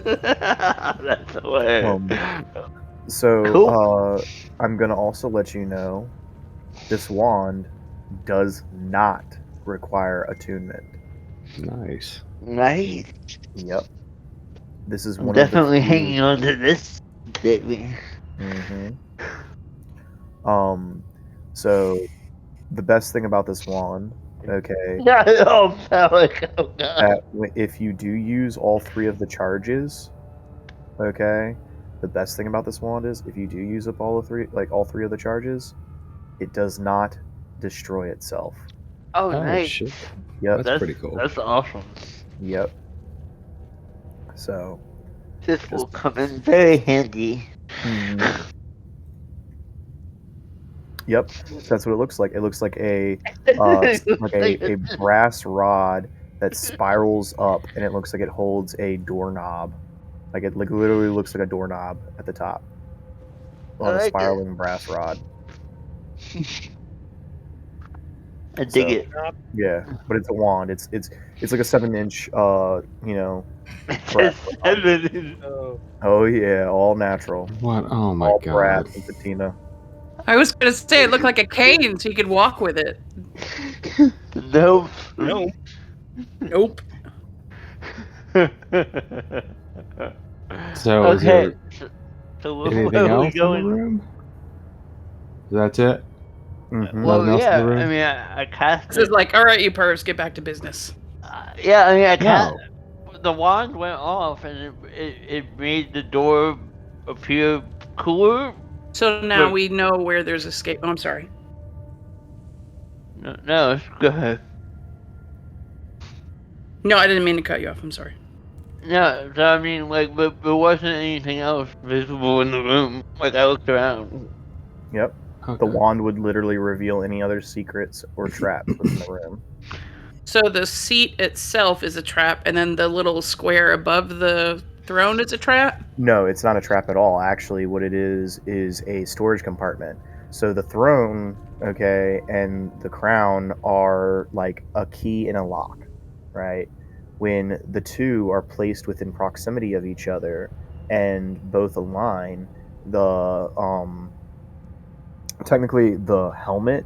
S7: That's hilarious.
S1: So
S7: Cool.
S1: I'm gonna also let you know this wand does not require attunement.
S5: Nice.
S7: Nice.
S1: Yep. This is
S7: I'm
S1: one
S7: definitely
S1: of the few...
S7: hanging on to this statement.
S1: Mm-hmm. So the best thing about this wand, okay,
S7: Oh, Pelic, oh god.
S1: that if you do use all 3 of the charges, okay, the best thing about this wand is if you do use up all 3 of the charges, it does not destroy itself.
S7: Oh,
S5: Oh
S7: nice.
S5: shit.
S1: Yep.
S5: That's pretty cool.
S7: That's awesome.
S1: Yep. So
S7: This will come in very handy.
S1: mhm. Yep, that's what it looks like. It looks like a brass rod that spirals up, and it looks like it holds a doorknob. Like it literally looks like a doorknob at the top on a spiraling brass rod.
S7: I dig it.
S1: Yeah, but it's a wand. It's like a 7-inch, brass rod. Oh yeah, all natural.
S5: What? Oh my
S1: all
S5: god.
S1: brass and patina.
S3: I was gonna say it looked like a cane, so you could walk with it.
S7: Nope.
S4: No.
S3: Nope.
S5: So
S7: Okay.
S5: is
S7: So
S5: there anything
S7: where are we
S5: else in the
S7: going?
S5: room? That's it?
S1: Mhm.
S7: Well,
S5: Nothing else in
S7: yeah.
S5: the room?
S7: I mean, I cast
S3: This is
S7: it.
S3: like, all right, you pervs, get back to business.
S7: Yeah, I mean, I cast.
S5: No.
S7: The wand went off, and it made the door appear cooler.
S3: So now
S7: But-
S3: we know where there's escape. Oh, I'm sorry.
S7: No, go ahead.
S3: No, I didn't mean to cut you off. I'm sorry.
S7: No, so I mean, like, but there wasn't anything else visible in the room. Like, I looked around.
S1: Yep.
S5: Okay.
S1: The wand would literally reveal any other secrets or traps within the room.
S3: So the seat itself is a trap, and then the little square above the throne is a trap?
S1: No, it's not a trap at all. Actually, what it is a storage compartment. So the throne, okay, and the crown are like a key and a lock, right? When the two are placed within proximity of each other and both align, technically the helmet,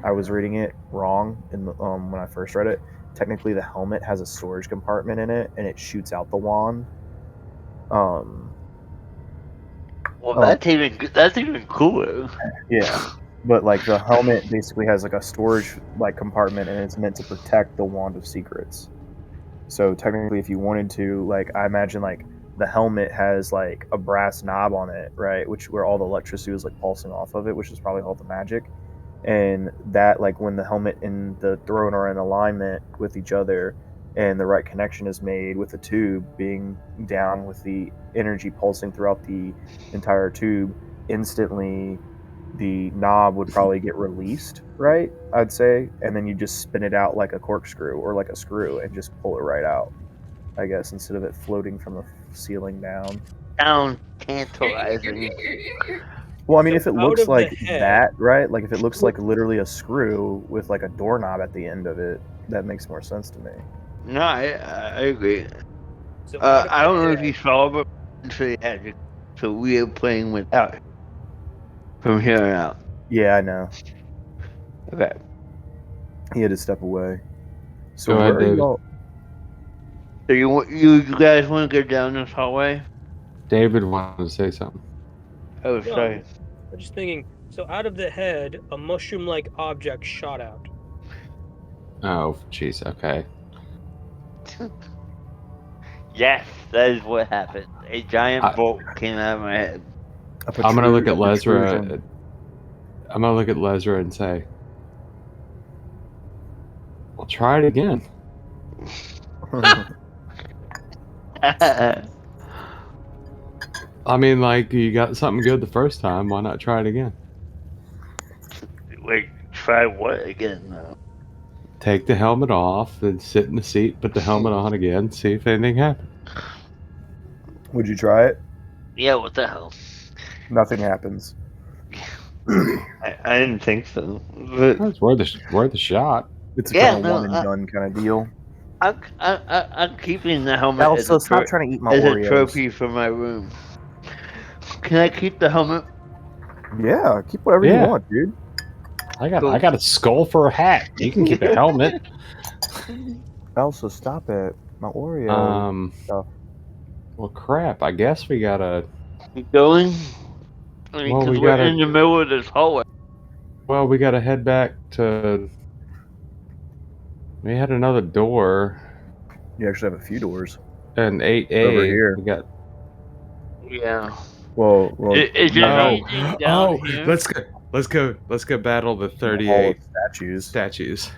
S1: I was reading it wrong in the, when I first read it. Technically, the helmet has a storage compartment in it, and it shoots out the wand.
S7: Well, that's even cooler.
S1: Yeah, but like the helmet basically has like a storage like compartment, and it's meant to protect the wand of secrets. So technically, if you wanted to, like, I imagine like the helmet has like a brass knob on it, right, which where all the electricity was like pulsing off of it, which is probably all the magic. And that, like, when the helmet and the throne are in alignment with each other and the right connection is made with the tube being down with the energy pulsing throughout the entire tube, instantly the knob would probably get released, right, I'd say, and then you just spin it out like a corkscrew or like a screw and just pull it right out, I guess, instead of it floating from the ceiling down.
S7: Sound tantalizing.
S1: Well, I mean,
S4: So
S1: if it
S4: out
S1: looks
S4: of the
S1: like
S4: head-
S1: that, right? Like if it looks like literally a screw with like a doorknob at the end of it, that makes more sense to me.
S7: No, I agree.
S4: So out of
S7: I
S4: the
S7: don't know if
S4: head-
S7: you saw, but so we are playing without it from here on out.
S1: Yeah, I know.
S7: Okay.
S1: He had to step away. So
S5: Go ahead,
S1: where are
S5: David.
S1: y'all?
S7: So you guys want to go down this hallway?
S5: David wanted to say something.
S7: Oh,
S4: No.
S7: sorry.
S4: I'm just thinking. So out of the head, a mushroom-like object shot out.
S5: Oh, jeez. Okay.
S7: Yes, that is what happened. A giant bolt came out of my head.
S5: I'm gonna look at
S1: A
S5: Lesra.
S1: protrusion.
S5: I'm gonna look at Lesra and say, "Well, try it again." I mean, like, you got something good the first time. Why not try it again?
S7: Wait, try what again? Though?
S5: Take the helmet off, then sit in the seat, put the helmet on again, see if anything happens.
S1: Would you try it?
S7: Yeah, what the hell?
S1: Nothing happens.
S7: I didn't think so. But
S5: It's worth a shot.
S1: It's a
S7: Yeah,
S1: kind of
S7: no,
S1: one and done kind of deal.
S7: I'm keeping the helmet as
S1: Also,
S7: a,
S1: stop trying to eat my
S7: as a
S1: Oreos.
S7: trophy for my room. Can I keep the helmet?
S1: Yeah, keep whatever you
S5: Yeah.
S1: want, dude.
S5: I got a skull for a hat. You can keep a helmet.
S1: Also, stop it. My Oreos. Stuff.
S5: Well, crap. I guess we gotta.
S7: Keep going? I mean,
S5: Well,
S7: 'cause
S5: we
S7: we're
S5: gotta-
S7: in the middle of this hallway.
S5: Well, we gotta head back to. We had another door,
S1: You actually have a few doors.
S5: and 8A.
S1: Over here.
S5: We got.
S7: Yeah.
S1: Well,
S7: Is there
S5: No.
S7: anything down here?
S5: Let's go battle the
S1: all
S5: 38
S1: of statues.
S5: statues.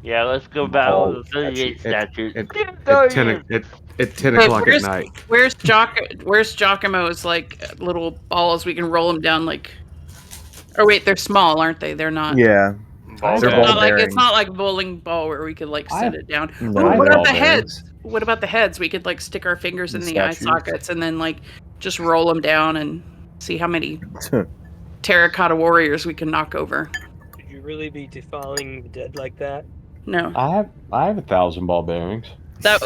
S7: Yeah, let's go battle
S1: All
S7: the 38 statues.
S5: At
S7: Oh,
S5: 10
S7: yeah.
S5: at 10
S3: Wait,
S5: o'clock at night.
S3: Where's Giacomo's like little balls? We can roll them down like Oh wait, they're small, aren't they? They're not.
S1: Yeah,
S7: Ball
S1: they're
S3: It's
S1: ball
S3: not like
S1: bearings.
S3: it's not like a bowling ball where we could like set it down.
S1: No,
S3: Ooh, what
S1: they're
S3: about
S1: all
S3: the
S1: bearings.
S3: heads? What about the heads? We could like stick our fingers in
S1: The
S3: the eye
S1: statues?
S3: sockets and then like just roll them down and see how many terracotta warriors we can knock over.
S4: Would you really be defiling the dead like that?
S3: No,
S5: I have 1,000 ball bearings.
S3: that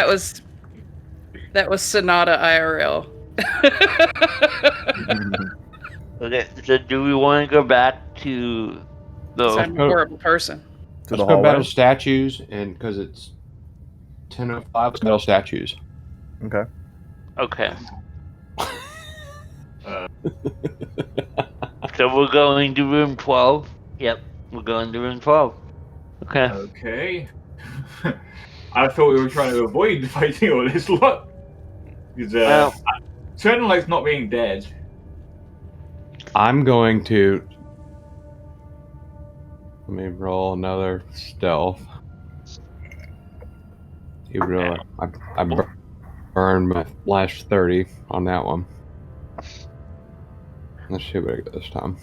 S3: was Sonata IRL.
S7: Okay, so do we want to go back to
S3: So
S7: the?
S3: I'm a horrible person.
S1: To the
S5: Let's go battle
S1: hallway.
S5: statues, and because it's 10:05, let's battle statues.
S1: Okay.
S7: Okay. So we're going to room 12. Yep, we're going to room 12. Okay.
S2: Okay. I thought we were trying to avoid fighting all this lot. Because
S7: Well-
S2: certain like not being dead.
S5: I'm going to. Let me roll another stealth. You really, I burned my last 30 on that one. Let's see what I get this time.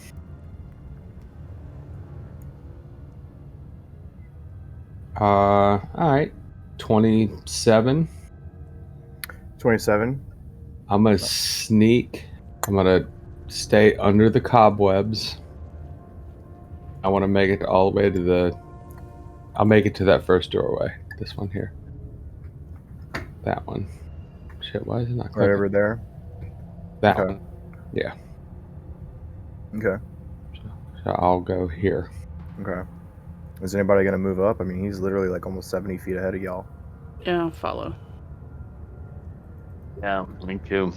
S5: All right, 27.
S1: 27.
S5: I'm gonna sneak. I'm gonna stay under the cobwebs. I want to make it all the way to the. I'll make it to that first doorway. This one here. That one. Shit, why is it not
S1: Right
S5: clicking?
S1: over there.
S5: That
S1: Okay.
S5: one. Yeah.
S1: Okay.
S5: So I'll go here.
S1: Okay. Is anybody gonna move up? I mean, he's literally like almost 70 feet ahead of y'all.
S3: Yeah, I'll follow.
S7: Yeah, me too.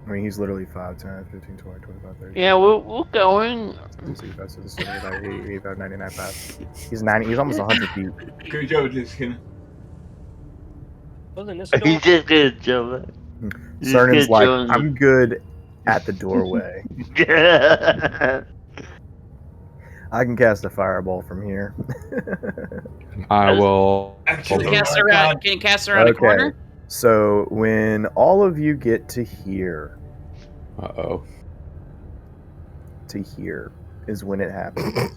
S1: I mean, he's literally 5, 10, 15, 20, 25, 30.
S7: Yeah, we're going.
S1: 65, 75, 80, 85, 99, 5. He's 90. He's almost 100 feet.
S2: Good job, Diskin.
S4: Wasn't this
S7: He's just gonna chill it. He's
S1: Cernan's
S7: good,
S1: like,
S7: Jones.
S1: I'm good at the doorway. I can cast a fireball from here.
S5: I will.
S2: Actually,
S3: Can you cast around? Can you cast around a
S1: Okay.
S3: corner?
S1: So when all of you get to here,
S5: Uh-oh.
S1: to here is when it happens.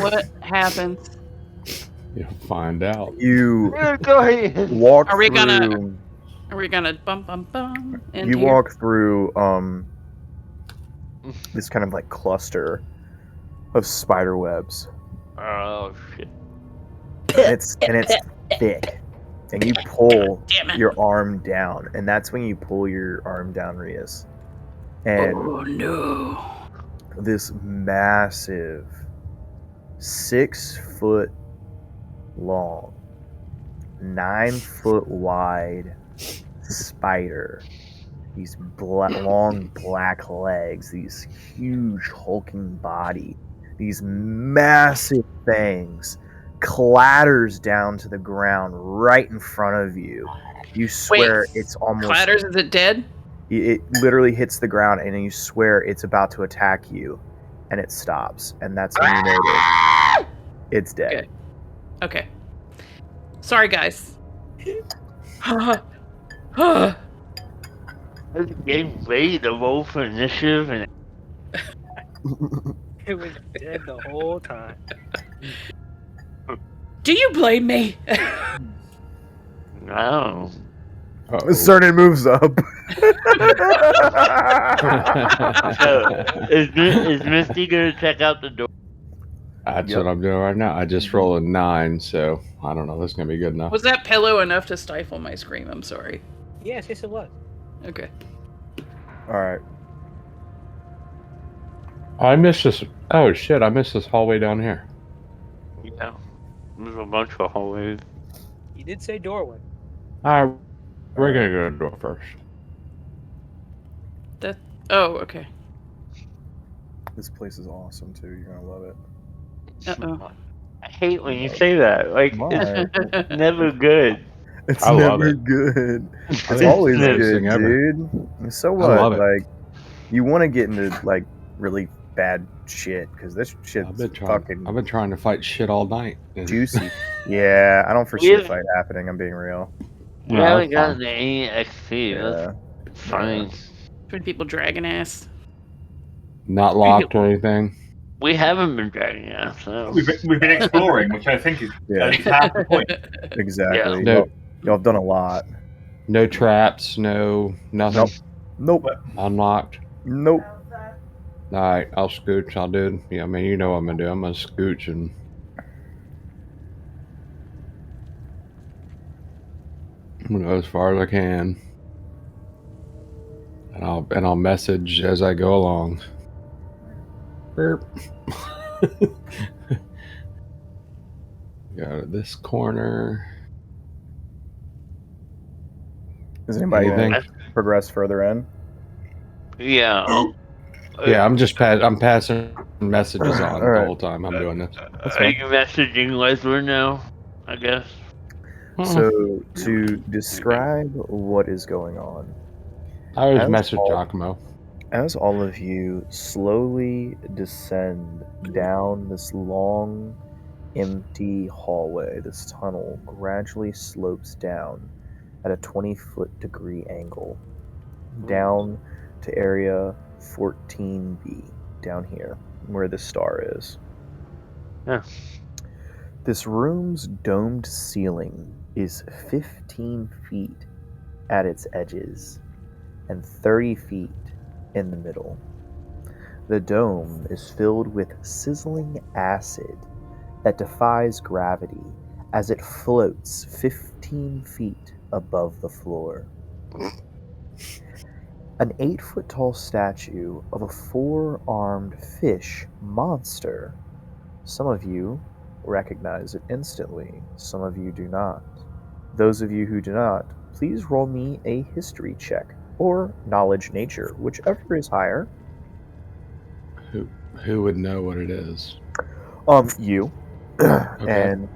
S3: What happens?
S5: You'll find out.
S1: You
S7: Go ahead.
S1: walk
S3: Are we
S1: through.
S3: gonna- Are we gonna bum bum bum?
S1: You walk through this kind of like cluster of spider webs.
S7: Oh shit.
S1: And it's thick. And you pull
S3: Damn it!
S1: your arm down, and that's when you pull your arm down, Rias. And
S3: Oh no!
S1: this massive 6 foot long, 9 foot wide spider, these long black legs, these huge hulking body, these massive fangs, clatters down to the ground right in front of you. You swear it's almost
S3: Clatters, is it dead?
S1: it literally hits the ground, and you swear it's about to attack you, and it stops, and that's when you notice it's dead.
S3: Okay. Sorry, guys.
S7: I was getting ready to roll for initiative, and
S4: It was dead the whole time.
S3: Do you blame me?
S7: no.
S5: Uh-oh.
S1: Cernan moves up.
S7: So, is Misty gonna check out the door?
S5: That's
S1: Yep.
S5: what I'm doing right now. I just rolled a 9, so I don't know. This is gonna be good enough.
S3: Was that pillow enough to stifle my scream? I'm sorry.
S4: Yes, yes, it was.
S3: Okay.
S1: All right.
S5: I missed this. Oh shit! I missed this hallway down here.
S7: Yeah. There's a bunch of hallways.
S4: You did say doorway.
S5: All right, we're gonna go to the door first.
S3: Oh, okay.
S1: This place is awesome too. You're gonna love it.
S3: Uh
S7: I hate when you say that. Like,
S1: Why?
S7: it's never good.
S1: It's
S5: I love
S1: never
S5: it.
S1: good. It's
S7: It's
S1: always
S7: the
S1: good,
S5: best thing ever.
S1: dude. So
S5: I
S1: what?
S5: love it.
S1: Like, you want to get into like really bad shit because this shit's
S5: I've been
S1: fucking
S5: trying to fight shit all night.
S1: juicy. Yeah, I don't foresee a
S7: Yeah.
S1: fight happening. I'm being real.
S7: We
S5: No,
S7: haven't
S5: that's
S7: gotten any XP.
S1: Yeah.
S7: That's fine.
S3: Between people dragging ass.
S5: Not locked or anything.
S7: We haven't been dragging yet, so
S2: We've been exploring, which I think is
S1: Yeah.
S2: at least half the point.
S1: Exactly.
S5: No,
S1: Y'all have done a lot.
S5: no traps, no nothing.
S1: Nope.
S5: Unlocked.
S1: Nope.
S5: All right, I'll scooch. I'll do it. Yeah, I mean, you know what I'm gonna do. I'm gonna scooch and I'm gonna go as far as I can, and I'll message as I go along. Burp. Go to this corner.
S1: Is anybody
S5: Anything?
S1: going to progress further in?
S7: yeah.
S5: Yeah, I'm passing messages on
S1: All right.
S5: the whole time I'm doing this.
S7: Are you messaging Leslie now? I guess.
S1: So, to describe what is going on,
S5: I always
S1: as
S5: message
S1: all-
S5: Giacomo.
S1: as all of you slowly descend down this long, empty hallway, this tunnel gradually slopes down at a 20-foot degree angle down to area 14B, down here, where the star is.
S7: Yeah.
S1: This room's domed ceiling is 15 feet at its edges and 30 feet in the middle. The dome is filled with sizzling acid that defies gravity as it floats 15 feet above the floor. An 8-foot tall statue of a 4-armed fish monster. Some of you recognize it instantly, some of you do not. Those of you who do not, please roll me a history check or knowledge nature, whichever is higher.
S5: Who would know what it is?
S1: You.
S5: Okay.
S1: And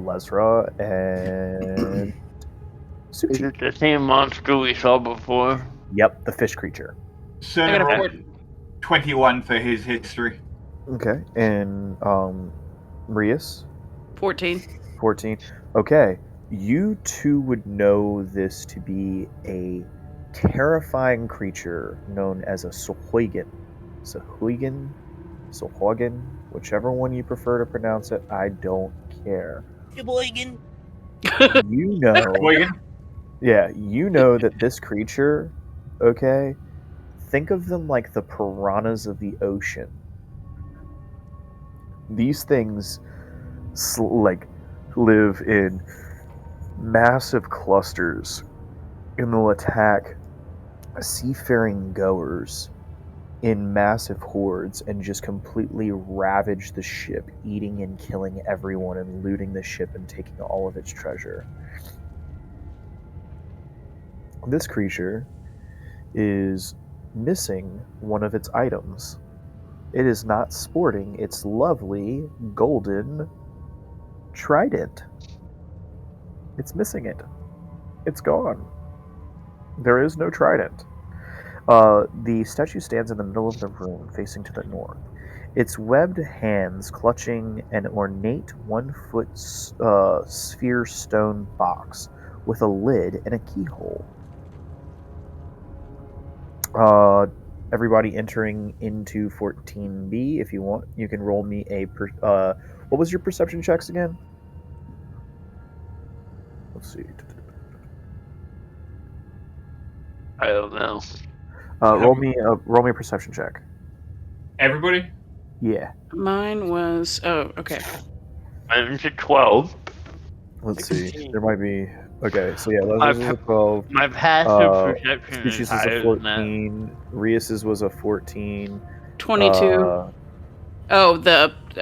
S1: Lesra and
S7: Is
S1: Suchi.
S7: it the same monster we saw before?
S1: Yep, the fish creature.
S2: So
S3: I got a
S2: roll
S3: 4.
S2: 21 for his history.
S1: Okay, and Rias?
S3: 14.
S1: 14. Okay, you two would know this to be a terrifying creature known as a Sohoigan. Sohoigan, whichever one you prefer to pronounce it, I don't care.
S4: Sheboygan.
S1: You know, yeah, you know that this creature, okay, think of them like the piranhas of the ocean. These things live in massive clusters and will attack seafaring goers in massive hordes and just completely ravage the ship, eating and killing everyone and looting the ship and taking all of its treasure. This creature is missing one of its items. It is not sporting its lovely golden trident. It's missing it. It's gone. There is no trident. The statue stands in the middle of the room, facing to the north. Its webbed hands clutching an ornate 1-foot sphere stone box with a lid and a keyhole. Everybody entering into 14B, if you want, you can roll me a... what was your perception checks again? Let's see.
S7: I don't know.
S1: Roll me a perception check.
S2: Everybody?
S1: Yeah.
S3: Mine was. Oh, okay.
S7: Mine's a 12.
S1: Let's see. There might be... Okay, so yeah,
S7: My
S1: Leslie's was a 12.
S7: My passive perception is
S1: Species was
S7: higher
S1: a
S7: than that.
S1: 14. Rias's was a 14.
S3: 22. Oh,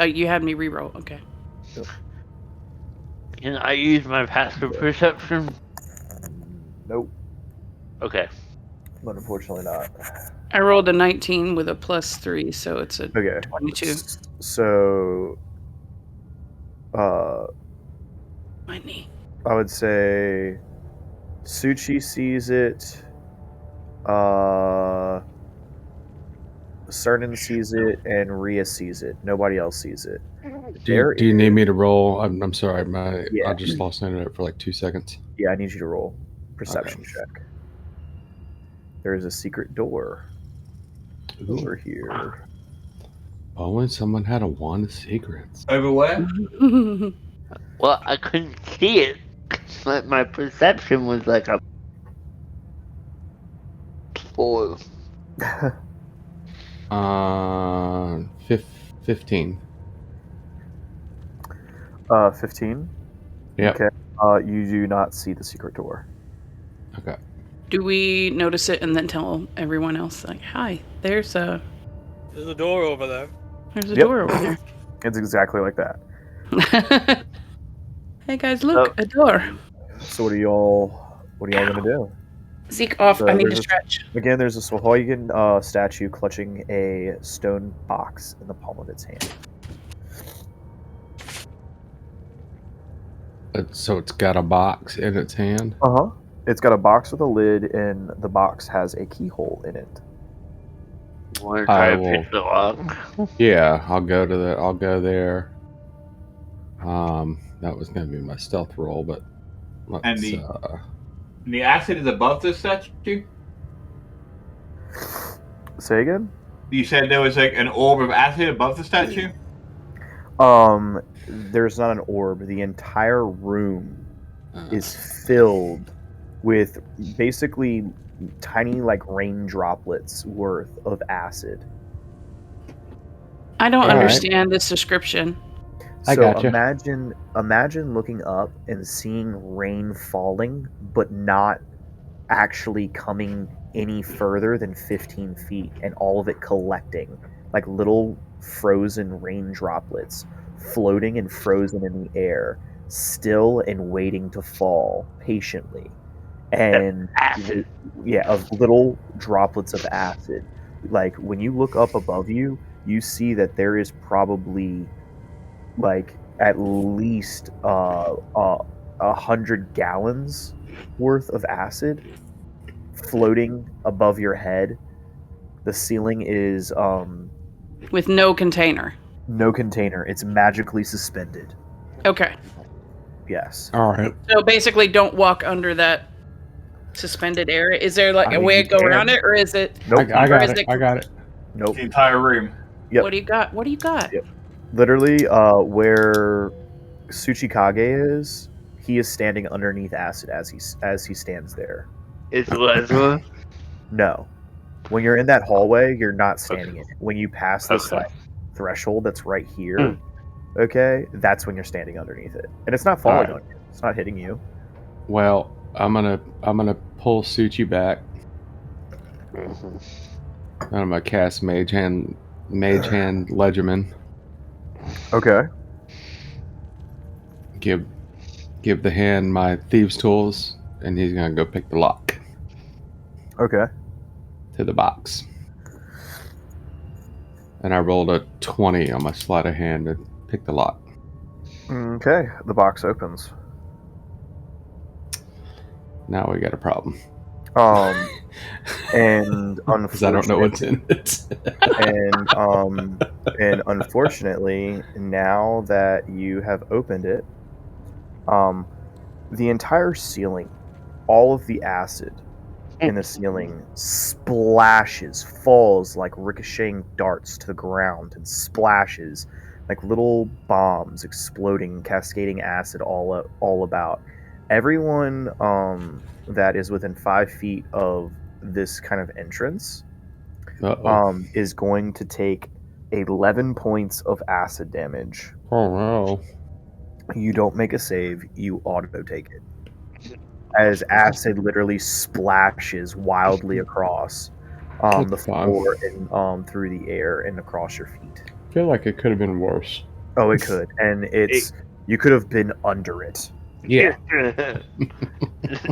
S3: you had me reroll. Okay.
S7: Can I use my passive perception?
S1: Nope,
S7: Okay.
S1: but unfortunately not.
S3: I rolled a 19 with a +3, so it's a
S1: Okay.
S3: 22.
S1: So,
S3: My knee.
S1: I would say Suchi sees it. Cernan sees it, and Ria sees it. Nobody else sees it.
S5: Do you need me to roll? I'm sorry, I just lost internet for like 2 seconds.
S1: Yeah, I need you to roll perception check. There is a secret door. over here.
S5: Only someone had a wand of secrets.
S2: Over where?
S7: Well, I couldn't see it. My perception was like a 4.
S5: 15.
S1: 15.
S5: Yep.
S1: Okay. You do not see the secret door.
S5: Okay.
S3: Do we notice it and then tell everyone else, like, hi, there's a
S4: door over there.
S3: There's a
S1: Yep.
S3: door over there.
S1: It's exactly like that.
S3: Hey guys, look, a door.
S1: So what are y'all gonna do?
S3: Zeke off.
S1: So
S3: I need to
S1: there's
S3: stretch.
S1: Again, there's a Sahuagin statue clutching a stone box in the palm of its hand.
S5: So it's got a box in its hand.
S1: Uh-huh. It's got a box with a lid, and the box has a keyhole in it.
S7: Want to try to pick the lock?
S5: Yeah, I'll go to that. I'll go there. That was going to be my stealth roll, but let's,
S2: And the acid is above the statue?
S1: Say again?
S2: You said there was like an orb of acid above the statue?
S1: There's not an orb. The entire room is filled with basically tiny, like, rain droplets worth of acid.
S3: I don't understand this description.
S5: I
S1: So
S5: gotcha.
S1: imagine looking up and seeing rain falling, but not actually coming any further than 15 feet, and all of it collecting like little frozen rain droplets, floating and frozen in the air, still and waiting to fall patiently. And
S7: Acid.
S1: yeah, of little droplets of acid. Like when you look up above you, you see that there is probably like at least 100 gallons worth of acid floating above your head. The ceiling is
S3: With no container.
S1: no container. It's magically suspended.
S3: Okay.
S1: Yes.
S5: All right.
S3: So basically, don't walk under that suspended area. Is there like
S1: I
S3: a
S1: mean,
S3: way
S1: you
S3: to go
S1: can.
S3: around it, or is it?
S1: Nope.
S5: I got
S3: is
S5: it.
S3: it-
S5: I got it.
S1: Nope.
S2: The entire room.
S1: Yep.
S3: What do you got? What do you got?
S1: Yep. Literally, where Tsuchikage is, he is standing underneath acid as he stands there.
S7: Is Leslie?
S1: No. When you're in that hallway, you're not standing in it. When you pass this
S7: Okay.
S1: like threshold that's right here, okay, that's when you're standing underneath it. And it's not falling
S5: Alright.
S1: on you. It's not hitting you.
S5: Well, I'm gonna pull Suchi back. I'm gonna cast Mage Hand Legiman.
S1: Okay.
S5: Give the hand my thieves' tools, and he's gonna go pick the lock
S1: Okay.
S5: to the box. And I rolled a 20 on my sleight of hand to pick the lock.
S1: Okay. The box opens.
S5: Now we got a problem.
S1: And
S5: Because I don't know what's in it.
S1: and unfortunately, now that you have opened it, the entire ceiling, all of the acid in the ceiling falls like ricocheting darts to the ground, and splashes like little bombs exploding, cascading acid all about. Everyone that is within 5 feet of this kind of entrance is going to take 11 points of acid damage.
S5: Oh no.
S1: You don't make a save, you auto take it. As acid literally splashes wildly across the
S5: That's fine.
S1: floor and through the air and across your feet.
S5: I feel like it could have been worse.
S1: Oh, it could. And you could have been under it.
S5: Yeah.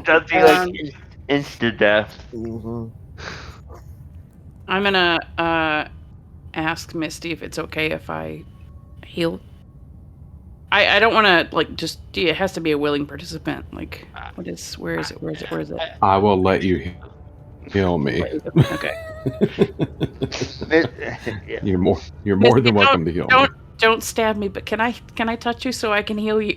S7: That'd be like instant death.
S1: Mm-hmm.
S3: I'm gonna ask Misty if it's okay if I heal. I don't want to like just. It has to be a willing participant. Like, where is it?
S5: I will let you heal me.
S3: Okay.
S5: You're more
S3: Misty,
S5: than welcome to heal me.
S3: Don't stab me, but can I touch you so I can heal you?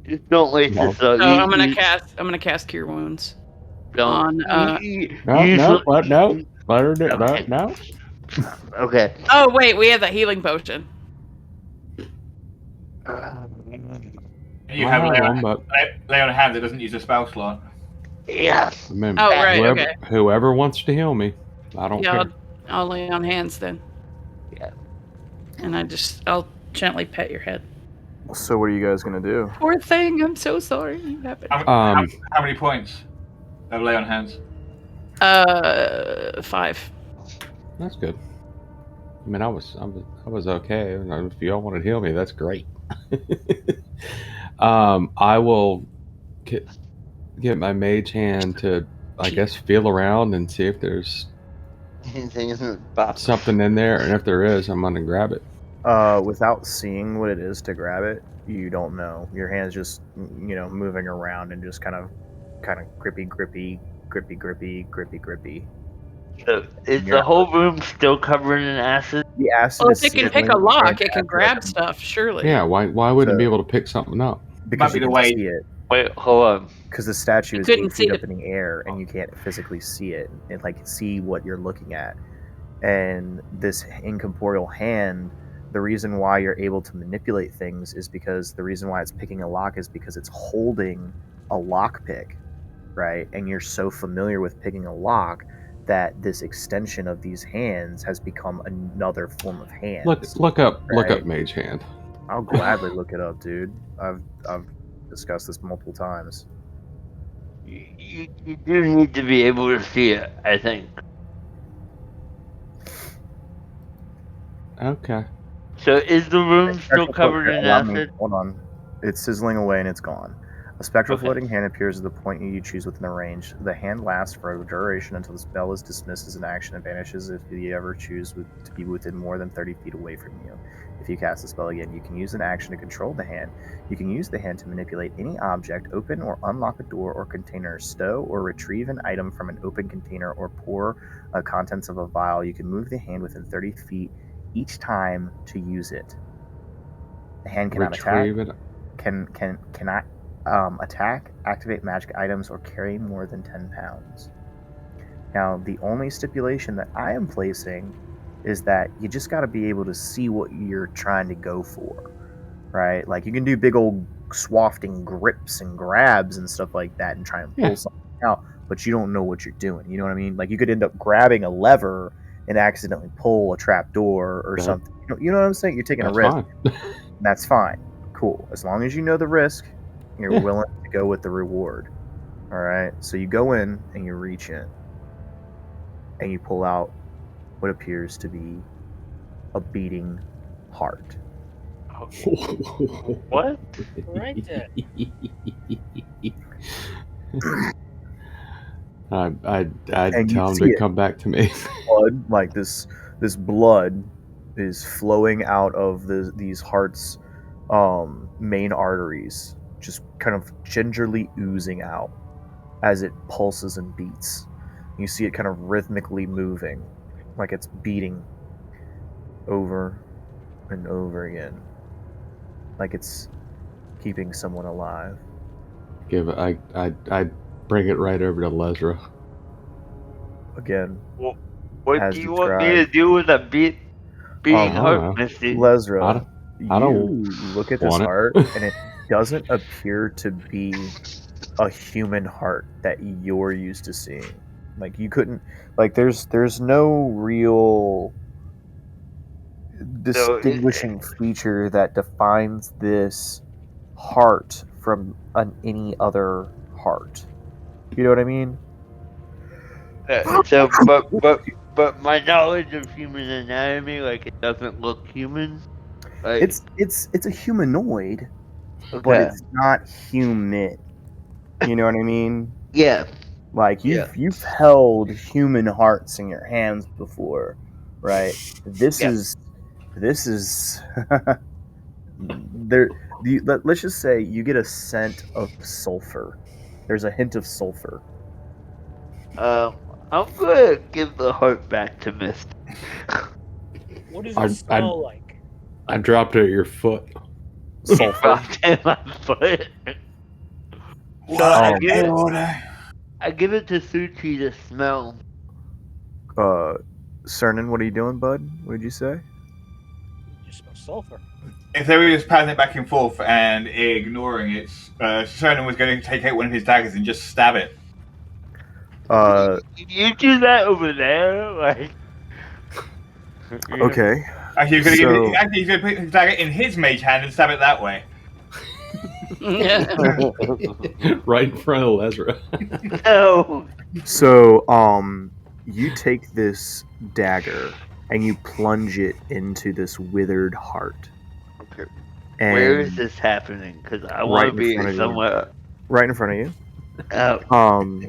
S7: Just don't waste
S5: No.
S7: this.
S3: So I'm gonna cast Cure Wounds on.
S5: No. Let her do
S7: Okay.
S5: that now.
S7: Okay.
S3: Oh wait, we have the healing potion.
S2: You
S5: I
S2: have
S5: have one, but
S2: lay on hand that doesn't use a spell slot.
S7: Yes.
S5: I mean,
S3: Oh right,
S5: whoever
S3: okay.
S5: whoever wants to heal me, I don't
S3: Yeah,
S5: care.
S3: I'll lay on hands then.
S7: Yeah.
S3: And I'll gently pet your head.
S1: So what are you guys gonna do?
S3: Poor thing, I'm so sorry you happened.
S2: How many points of lay on hands?
S3: 5.
S5: That's good. I mean, I was okay. If y'all want to heal me, that's great. I will get my mage hand to, I guess, feel around and see if there's
S7: Anything in the box.
S5: something in there, and if there is, I'm gonna grab it.
S1: Without seeing what it is to grab it, you don't know. Your hand's just, moving around and just kind of grippy.
S7: So is the whole room still covered in acid?
S1: The acid
S3: Well,
S1: is
S3: if it can pick
S1: sizzling
S3: a lock,
S1: and
S3: it can
S1: acid
S3: grab
S1: up
S3: stuff, surely.
S5: Yeah, why wouldn't it be
S1: So-
S5: able to pick something up?
S1: because
S2: Might be
S1: you
S2: the
S1: can
S2: way-
S1: see it.
S7: Wait, hold on.
S1: Because the statue
S3: You
S1: is 8
S3: couldn't see
S1: feet up
S3: it.
S1: in the air, and you can't physically see it and see what you're looking at. And this incorporeal hand, the reason why you're able to manipulate things is because the reason why it's picking a lock is because it's holding a lock pick, right? And you're so familiar with picking a lock that this extension of these hands has become another form of hands.
S5: Look up
S1: right?
S5: mage hand.
S1: I'll gladly look it up, dude. I've discussed this multiple times.
S7: You do need to be able to see it, I think.
S5: Okay.
S7: So is the room still covered in acid?
S1: Hold on. It's sizzling away and it's gone. A spectral
S7: Okay.
S1: floating hand appears at the point you choose within the range. The hand lasts for a duration until the spell is dismissed as an action and vanishes if you ever choose to be within more than 30 feet away from you. If you cast the spell again, you can use an action to control the hand. You can use the hand to manipulate any object, open or unlock a door or container, stow or retrieve an item from an open container, or pour contents of a vial. You can move the hand within 30 feet each time to use it. The hand cannot
S5: Retrieve
S1: attack.
S5: it.
S1: Cannot attack, activate magic items, or carry more than 10 pounds. Now, the only stipulation that I am placing is that you just got to be able to see what you're trying to go for, right? Like, you can do big old swafting grips and grabs and stuff like that and try and pull something out, but you don't know what you're doing. You know what I mean? Like, you could end up grabbing a lever and accidentally pull a trap door or something. You know what I'm saying? You're taking a risk.
S5: Fine.
S1: That's fine. Cool. As long as you know the risk, you're willing to go with the reward. All right. So you go in and you reach in and you pull out what appears to be a beating heart.
S7: What?
S4: Right there.
S5: I'd tell him to come back to me.
S1: Blood, like this blood is flowing out of these hearts' main arteries, just kind of gingerly oozing out as it pulses and beats. You see it kind of rhythmically moving, like it's beating over and over again, like it's keeping someone alive.
S5: I'd bring it right over to Lesra.
S1: Again,
S7: What
S1: as
S7: do you want me to
S1: described.
S7: do with a beating
S5: I don't
S7: heart,
S5: know.
S7: Misty?
S1: Lesra,
S5: I don't
S1: you look at this
S5: want it.
S1: heart, and it doesn't appear to be a human heart that you're used to seeing. Like, you couldn't, like, there's no real distinguishing feature that defines this heart from any other heart. You know what I mean?
S7: So, but my knowledge of human anatomy, like, it doesn't look human. Like,
S1: It's a humanoid, but
S7: okay.
S1: it's not human. You know what I mean?
S7: Yeah.
S1: Like, you've held human hearts in your hands before, right? This is there. Let's just say you get a scent of sulfur. There's a hint of sulfur.
S7: I'm gonna give the heart back to Misty.
S4: What does it smell like?
S5: I dropped it at your foot.
S1: Sulfur.
S7: In my foot. So I give it to Suchi to smell.
S1: Cernan, what are you doing, bud? What did you say?
S4: You smell sulfur.
S2: If they were just passing it back and forth and ignoring it, Cernan was going to take out one of his daggers and just stab it.
S7: You do that over there, like.
S1: Okay.
S2: Actually, he's going to put his dagger in his mage hand and stab it that way.
S5: Right in front of Lesra.
S7: No.
S1: So, you take this dagger and you plunge it into this withered heart.
S7: Okay.
S1: And
S7: Where is this happening? Because I want to be somewhere.
S1: Right in front of you.
S7: Oh.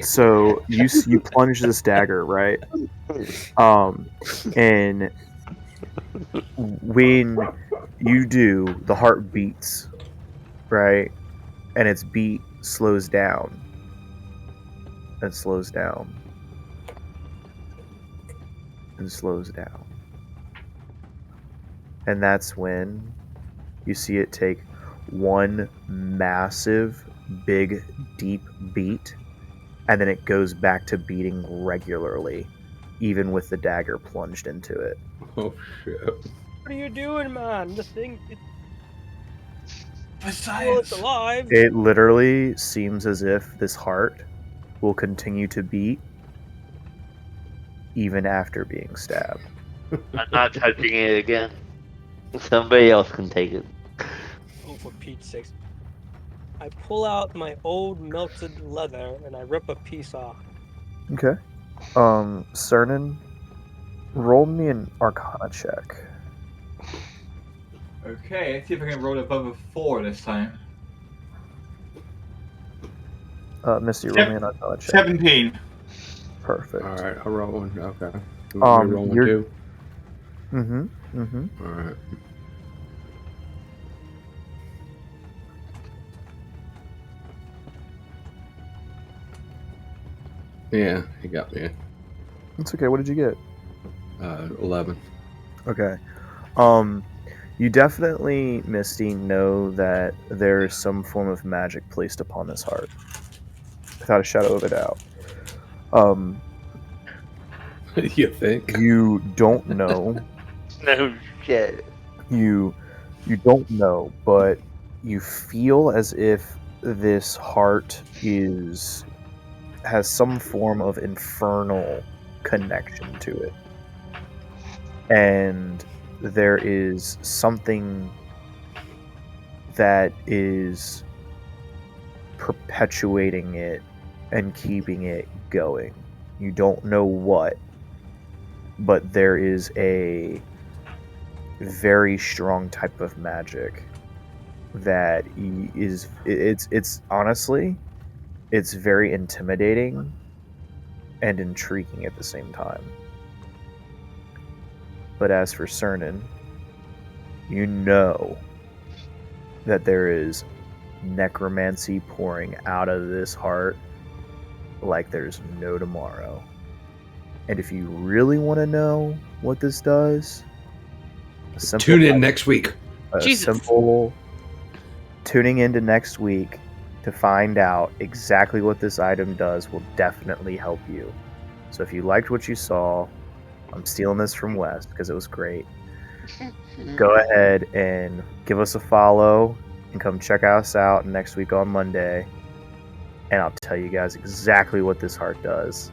S1: So you plunge this dagger, right? And when you do, the heart beats, right? And its beat slows down. And slows down. And slows down. And that's when you see it take one massive, big, deep beat, and then it goes back to beating regularly, even with the dagger plunged into it.
S5: Oh, shit.
S4: What are you doing, man? The thing.
S2: For science.
S4: Well, it's alive.
S1: It literally seems as if this heart will continue to beat even after being stabbed.
S7: I'm not touching it again. Somebody else can take it.
S4: Oh, for Pete's sake. I pull out my old melted leather and I rip a piece off.
S1: Okay. Cernan, roll me an Arcana check.
S2: Okay, let's see if I can roll above a 4 this time.
S1: Misty, roll me an Arcana check.
S2: 17.
S1: Perfect.
S5: All right, I'll roll one. Okay.
S1: Roll
S5: one
S1: you're...
S5: too.
S1: Mm-hmm.
S5: All right. Yeah, he got me.
S1: It's okay. What did you get?
S5: 11.
S1: Okay. You definitely, Misty, know that there is some form of magic placed upon this heart, without a shadow of a doubt.
S5: You think?
S1: You don't know.
S7: No shit.
S1: You don't know, but you feel as if this heart has some form of infernal connection to it. And there is something that is perpetuating it and keeping it going. You don't know what, but there is a very strong type of magic that it's honestly, it's very intimidating and intriguing at the same time. But as for Cernan, you know that there is necromancy pouring out of this heart like there's no tomorrow. And if you really want to know what this does,
S5: Tune in next week.
S1: Tuning into next week to find out exactly what this item does will definitely help you. So if you liked what you saw, I'm stealing this from Wes because it was great. Go ahead and give us a follow and come check us out next week on Monday. And I'll tell you guys exactly what this heart does.